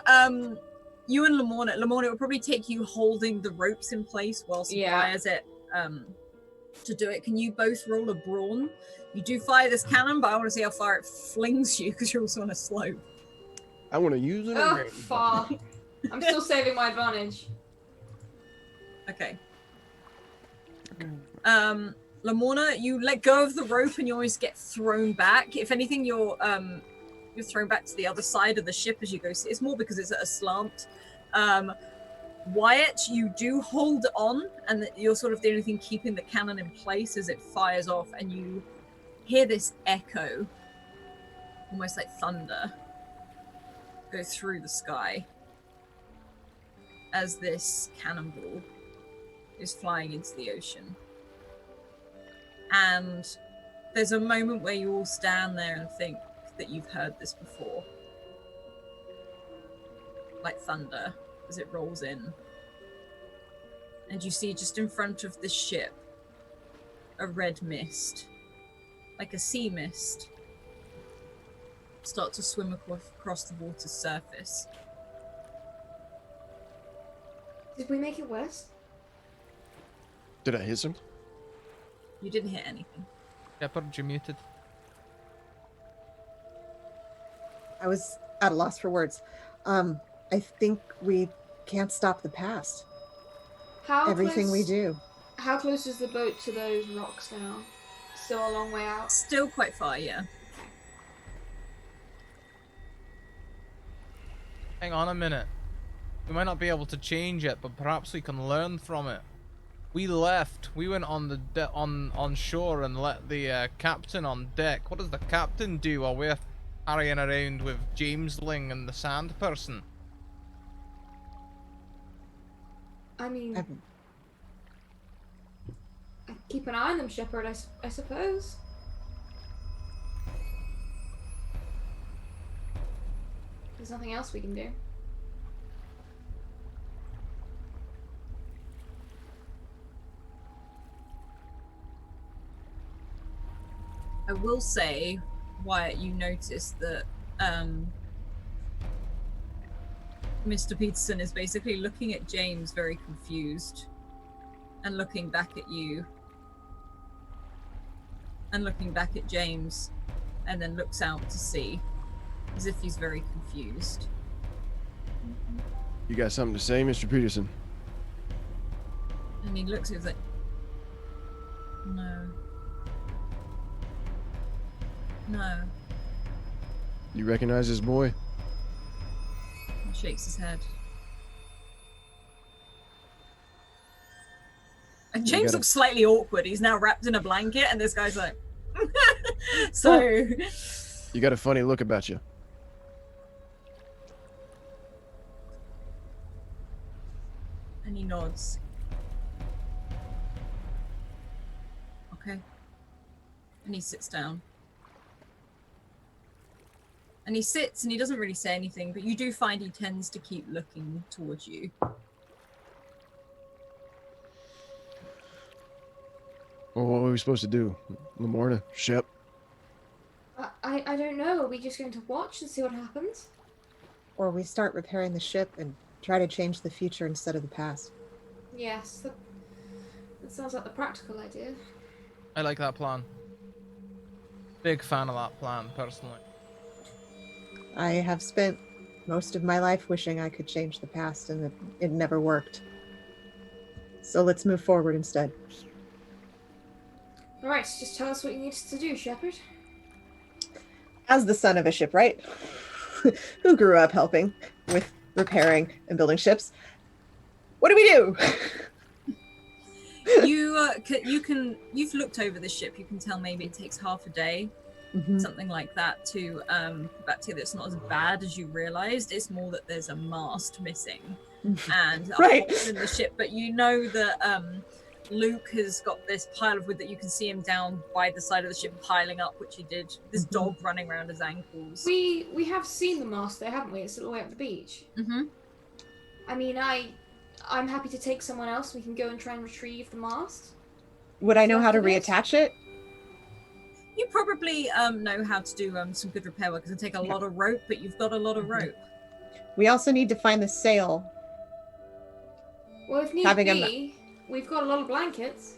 you and Lamorna, it would probably take you holding the ropes in place whilst he fires it to do it. Can you both roll a brawn? You do fire this cannon, but I want to see how far it flings you because you're also on a slope. I want to use it. Oh, far. I'm still saving my advantage. Okay. Lamorna, you let go of the rope and you always get thrown back. If anything, you're thrown back to the other side of the ship as you go. It's more because it's at a slant. Wyatt, you do hold on, and you're sort of the only thing keeping the cannon in place as it fires off, and you hear this echo, almost like thunder, go through the sky as this cannonball is flying into the ocean. And there's a moment where you all stand there and think that you've heard this before. Like thunder as it rolls in. And you see just in front of the ship a red mist, like a sea mist, start to swim across the water's surface. Did we make it west? Did I hit him? You didn't hit anything. Shepard, you're muted. I was at a loss for words. I think we can't stop the past. Everything we do. How close is the boat to those rocks now? Still a long way out? Still quite far, yeah. Hang on a minute. We might not be able to change it, but perhaps we can learn from it. We left. We went on the on shore and let the captain on deck. What does the captain do while we're carrying around with Jamesling and the sand person? I mean, I keep an eye on them, Shepard, I suppose. There's nothing else we can do. I will say, Wyatt, you noticed that Mr. Peterson is basically looking at James very confused and looking back at you and looking back at James and then looks out to sea as if he's very confused. You got something to say, Mr. Peterson? And he looks at you like, no. No. You recognize this boy? He shakes his head. And James looks slightly awkward. He's now wrapped in a blanket, and this guy's like... So... You got a funny look about you. And he nods. Okay. And he sits down. And he sits and he doesn't really say anything, but you do find he tends to keep looking towards you. Well, what are we supposed to do? Lamorna? Shep? I don't know. Are we just going to watch and see what happens? Or we start repairing the ship and try to change the future instead of the past. Yes, that sounds like the practical idea. I like that plan. Big fan of that plan, personally. I have spent most of my life wishing I could change the past, and it never worked. So let's move forward instead. Alright, just tell us what you need us to do, Shepard. As the son of a shipwright, who grew up helping with repairing and building ships, what do we do? You've looked over the ship. You can tell maybe it takes half a day, something like that, to back together. It's not as bad as you realized. It's more that there's a mast missing and a hole in the ship. But you know that Luke has got this pile of wood that you can see him down by the side of the ship piling up, which he did. This dog running around his ankles. We have seen the mast there, haven't we? It's all the way up the beach. I mean, I'm happy to take someone else. We can go and try and retrieve the mast. Would I know how to reattach it? You probably know how to do some good repair work. It's going to take a lot of rope, but you've got a lot of rope. We also need to find the sail. Well, if need Having a be, we've got a lot of blankets.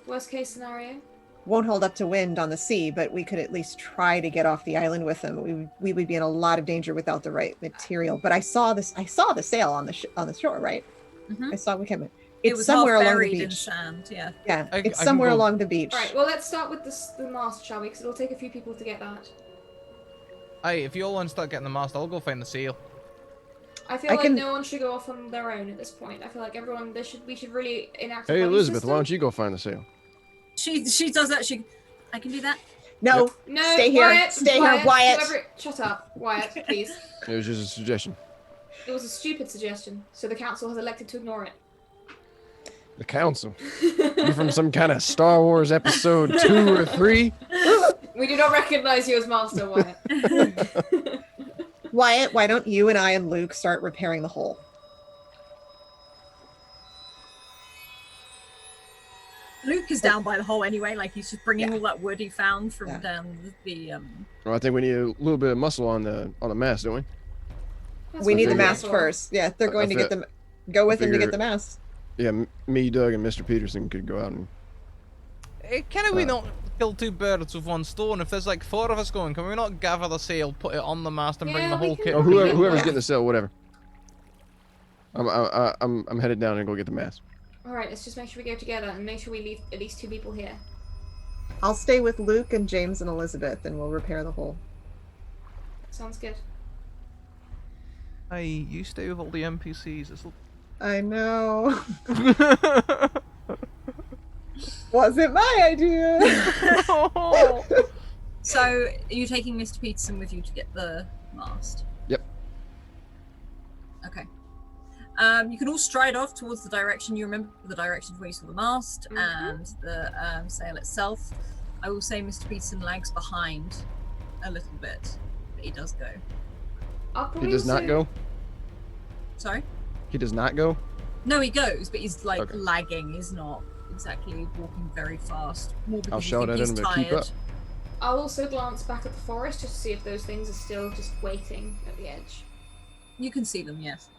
Worst case scenario. Won't hold up to wind on the sea, but we could at least try to get off the island with them. We would be in a lot of danger without the right material. But I saw the sail on the shore, right? Mhm. I saw we came in. It It's was somewhere half along the buried in beach. sand. Yeah. Yeah, I it's can somewhere go- along the beach. Right, well, let's start with the mast, shall we? Because it'll take a few people to get that. Hey, if you all want to start getting the mast, I'll go find the seal. I feel I like can- no one should go off on their own at this point. I feel like everyone, we should really enact a Hey, buddy Elizabeth, system. why don't you go find the sail? She does that. I can do that. No, No, stay here. Wyatt, Stay here, Wyatt. Shut up, Wyatt, please. It was just a suggestion. It was a stupid suggestion, so the council has elected to ignore it. The council. You from some kind of Star Wars episode 2 or 3? We do not recognize you as master, Wyatt. Wyatt, why don't you and I and Luke start repairing the hole? Luke is down by the hole anyway. Like he's just bringing Yeah. all that wood he found from Yeah. down the. Well, I think we need a little bit of muscle on the mast, don't we? That's We what need the they're mast for. first. Yeah, they're I going to get fig- them. Go with them to figure- get the mast. Yeah, me, Doug, and Mr. Peterson could go out and. Can we not kill two birds with one stone? If there's like 4 of us going, can we not gather the sail, put it on the mast, and bring Yeah, the we whole can- kit? Oh, we whoever's Yeah. getting the sail, whatever. I'm headed down and go get the mast. Alright, let's just make sure we go together and make sure we leave at least 2 people here. I'll stay with Luke and James and Elizabeth, and we'll repair the hole. Sounds good. Hey, you stay with all the NPCs. It's I know. Wasn't my idea. So, are you taking Mr. Peterson with you to get the mast? Yep. Okay. You can all stride off towards the direction you remember, the direction where you saw the mast and the sail itself. I will say Mr. Peterson lags behind a little bit, but he does go. I'll He probably does not also- go? Sorry? He does not go? No, he goes, but he's like Okay. lagging. He's not exactly walking very fast. More because I'll you shout think at he's him to keep tired. up. I'll also glance back at the forest just to see if those things are still just waiting at the edge. You can see them, yes.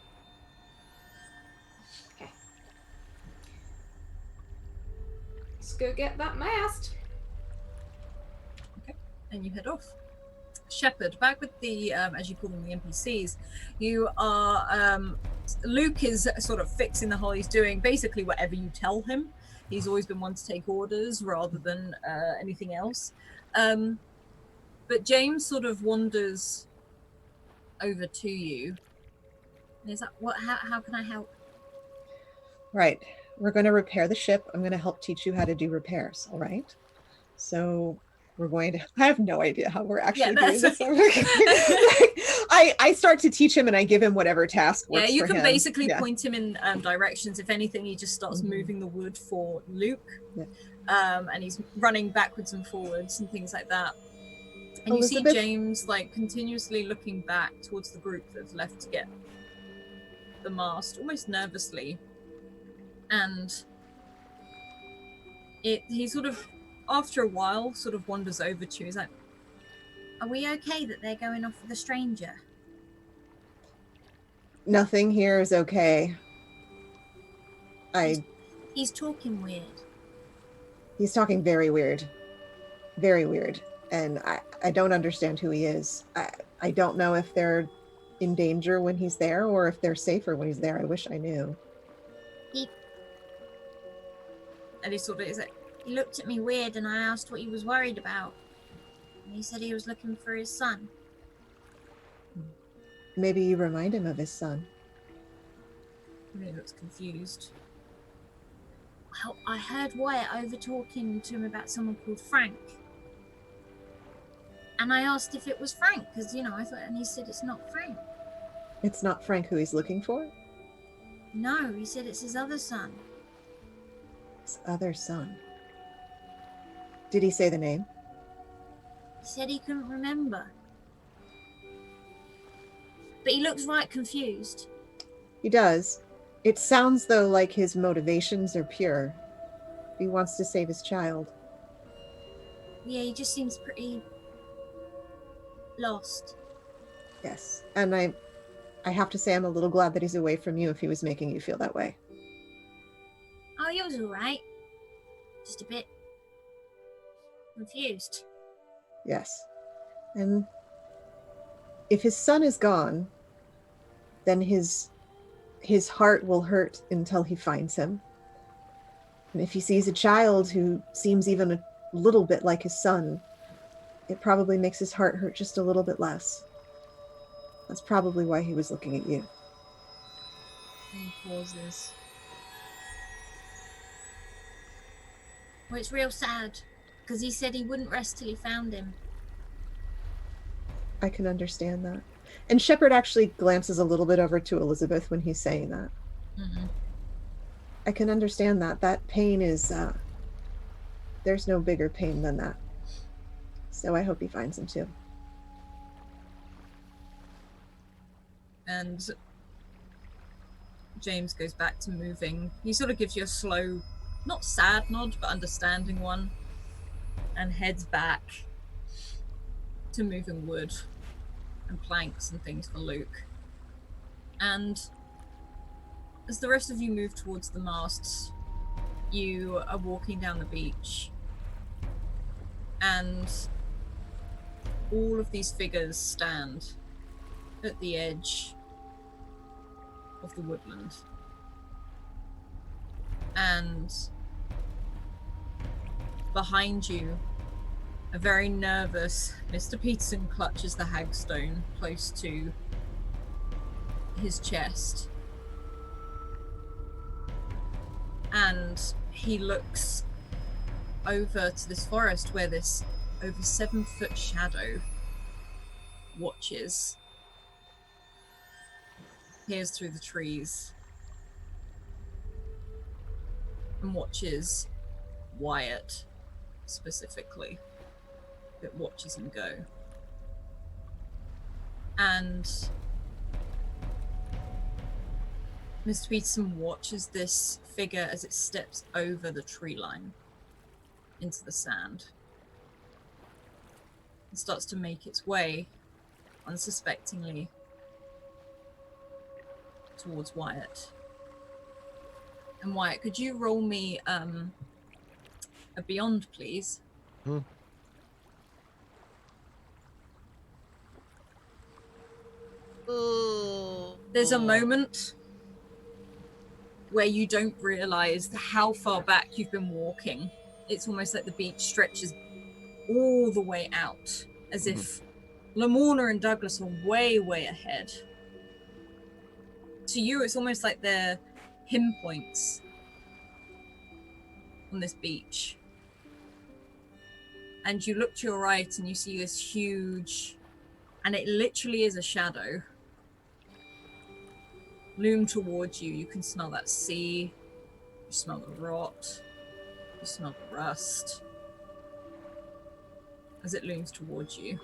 Okay. Let's go get that mast. And you head off. Shepard, back with the, as you call them, the NPCs, you are, Luke is sort of fixing the hole. He's doing basically whatever you tell him. He's always been one to take orders rather than anything else. But James sort of wanders over to you. And is that, how can I help? Right. We're going to repair the ship. I'm going to help teach you how to do repairs. All right. So we're going to, I have no idea how we're actually doing that's- this. I start to teach him and I give him whatever task works Yeah, you for can him. basically Yeah. point him in directions. If anything, he just starts Mhm. moving the wood for Luke. Yeah. And he's running backwards and forwards and things like that. And you see Elizabeth? James like continuously looking back towards the group that's left to get the mast, almost nervously. And he sort of, after a while, sort of wanders over to you. He's like, "Are we okay that they're going off with a stranger?" Nothing here is okay. He's talking weird. He's talking very weird. Very weird. And I don't understand who he is. I don't know if they're in danger when he's there or if they're safer when he's there. I wish I knew. And he sort of is like, he looked at me weird and I asked what he was worried about. And he said he was looking for his son. Maybe you remind him of his son. And he looks confused. Well, I heard Wyatt over talking to him about someone called Frank. And I asked if it was Frank, because, you know, I thought, and he said it's not Frank. It's not Frank who he's looking for? No, he said it's his other son. His other son. Did he say the name? He said he couldn't remember. But he looks right confused. He does. It sounds, though, like his motivations are pure. He wants to save his child. Yeah, he just seems pretty lost. Yes. And I have to say I'm a little glad that he's away from you if he was making you feel that way. Oh, he was alright. Just a bit confused. Yes. And if his son is gone, then his heart will hurt until he finds him. And if he sees a child who seems even a little bit like his son, it probably makes his heart hurt just a little bit less. That's probably why he was looking at you. And he pauses. Well, it's real sad, because he said he wouldn't rest till he found him. I can understand that. And Shepard actually glances a little bit over to Elizabeth when he's saying that. Mm-hmm. I can understand that. That pain is, there's no bigger pain than that. So I hope he finds him too. And James goes back to moving. He sort of gives you a slow, not sad nod, but understanding one, and heads back to moving wood and planks and things for Luke. And as the rest of you move towards the masts, you are walking down the beach, and all of these figures stand at the edge of the woodland. And behind you, a very nervous Mr. Peterson clutches the hagstone close to his chest. And he looks over to this forest where this over 7-foot shadow watches, peers through the trees, and watches Wyatt specifically. It watches him go. And Mr. Peterson watches this figure as it steps over the tree line into the sand. It starts to make its way unsuspectingly towards Wyatt. And Wyatt, could you roll me a beyond, please? There's a moment where you don't realize how far back you've been walking. It's almost like the beach stretches all the way out, as if Lamorna and Douglas are way, way ahead. To you, it's almost like they're pinpoints on this beach. And you look to your right and you see this huge, and it literally is a shadow, loom towards you. You can smell that sea, you smell the rot, you smell the rust as it looms towards you.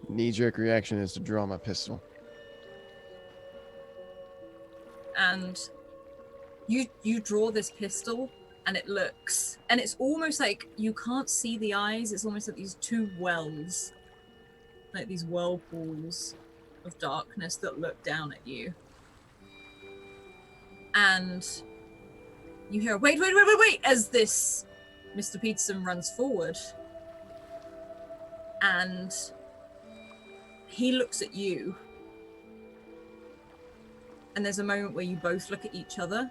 Knee-jerk reaction is to draw my pistol. And you draw this pistol, and it looks, and it's almost like you can't see the eyes. It's almost like these two wells, like these whirlpools of darkness that look down at you. And you hear, wait, as this Mr. Peterson runs forward. And he looks at you. And there's a moment where you both look at each other.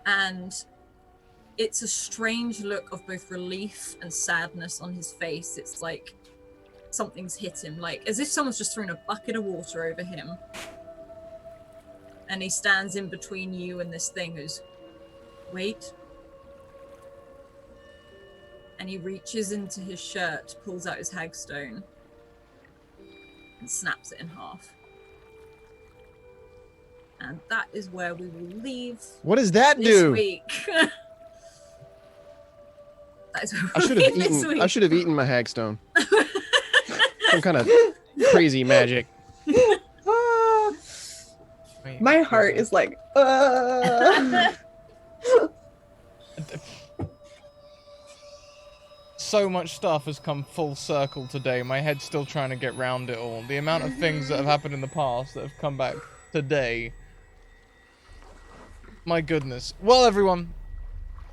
And it's a strange look of both relief and sadness on his face. It's like something's hit him, like as if someone's just thrown a bucket of water over him. And he stands in between you and this thing who's, wait. And he reaches into his shirt, pulls out his hagstone, and snaps it in half. And that is where we will leave. What does that this do? Week. That is where I we'll should leave have this eaten. week. I should have eaten my hagstone. Some kind of crazy magic. Wait, My heart is like, so much stuff has come full circle today. My head's still trying to get round it all. The amount of things that have happened in the past that have come back today. My goodness. Well, everyone,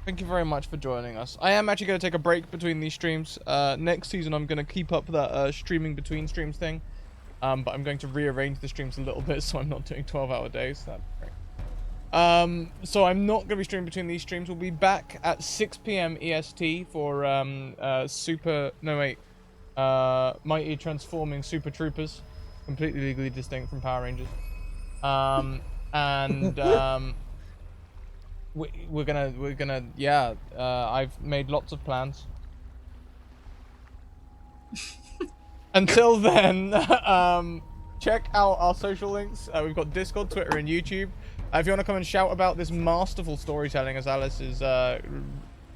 thank you very much for joining us. I am actually going to take a break between these streams. Next season, I'm going to keep up that streaming between streams thing. But I'm going to rearrange the streams a little bit so I'm not doing 12-hour days. That'd be great. So I'm not going to be streaming between these streams. We'll be back at 6 p.m. EST for Mighty Transforming Super Troopers, completely legally distinct from Power Rangers. We're gonna yeah. I've made lots of plans. Until then, check out our social links. We've got Discord, Twitter, and YouTube. If you want to come and shout about this masterful storytelling as Alice is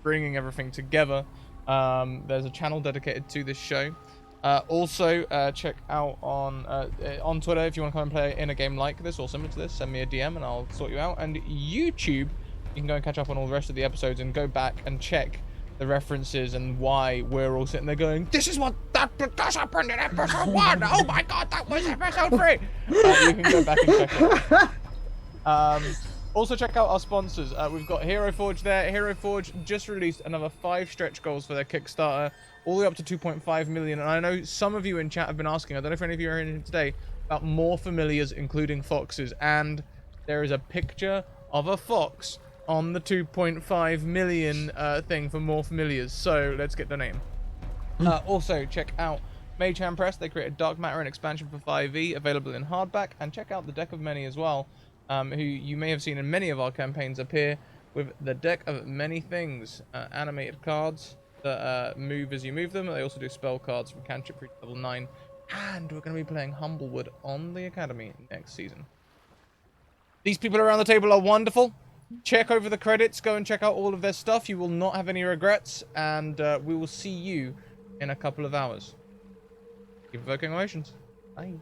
bringing everything together, there's a channel dedicated to this show. Also, check out on Twitter if you want to come and play in a game like this or similar to this. Send me a DM and I'll sort you out. And YouTube, you can go and catch up on all the rest of the episodes and go back and check the references and why we're all sitting there going, this is what that happened in episode 1. Oh my god, that was episode 3. You can go back and check it. Also check out our sponsors. We've got Hero Forge there. Hero Forge just released another 5 stretch goals for their Kickstarter, all the way up to 2.5 million. And I know some of you in chat have been asking, I don't know if any of you are in today, about more familiars, including foxes. And there is a picture of a fox on the 2.5 million thing for more familiars. So let's get the name. Also check out Mage Hand Press. They created Dark Matter and expansion for 5e, available in hardback. And check out the Deck of Many as well, who you may have seen in many of our campaigns appear with the Deck of Many Things, animated cards that move as you move them. They also do spell cards from cantrip reach level 9. And we're going to be playing Humblewood on the Academy next season. These people around the table are wonderful. Check over the credits. Go and check out all of their stuff. You will not have any regrets. And we will see you in a couple of hours. Keep evoking emotions. Bye.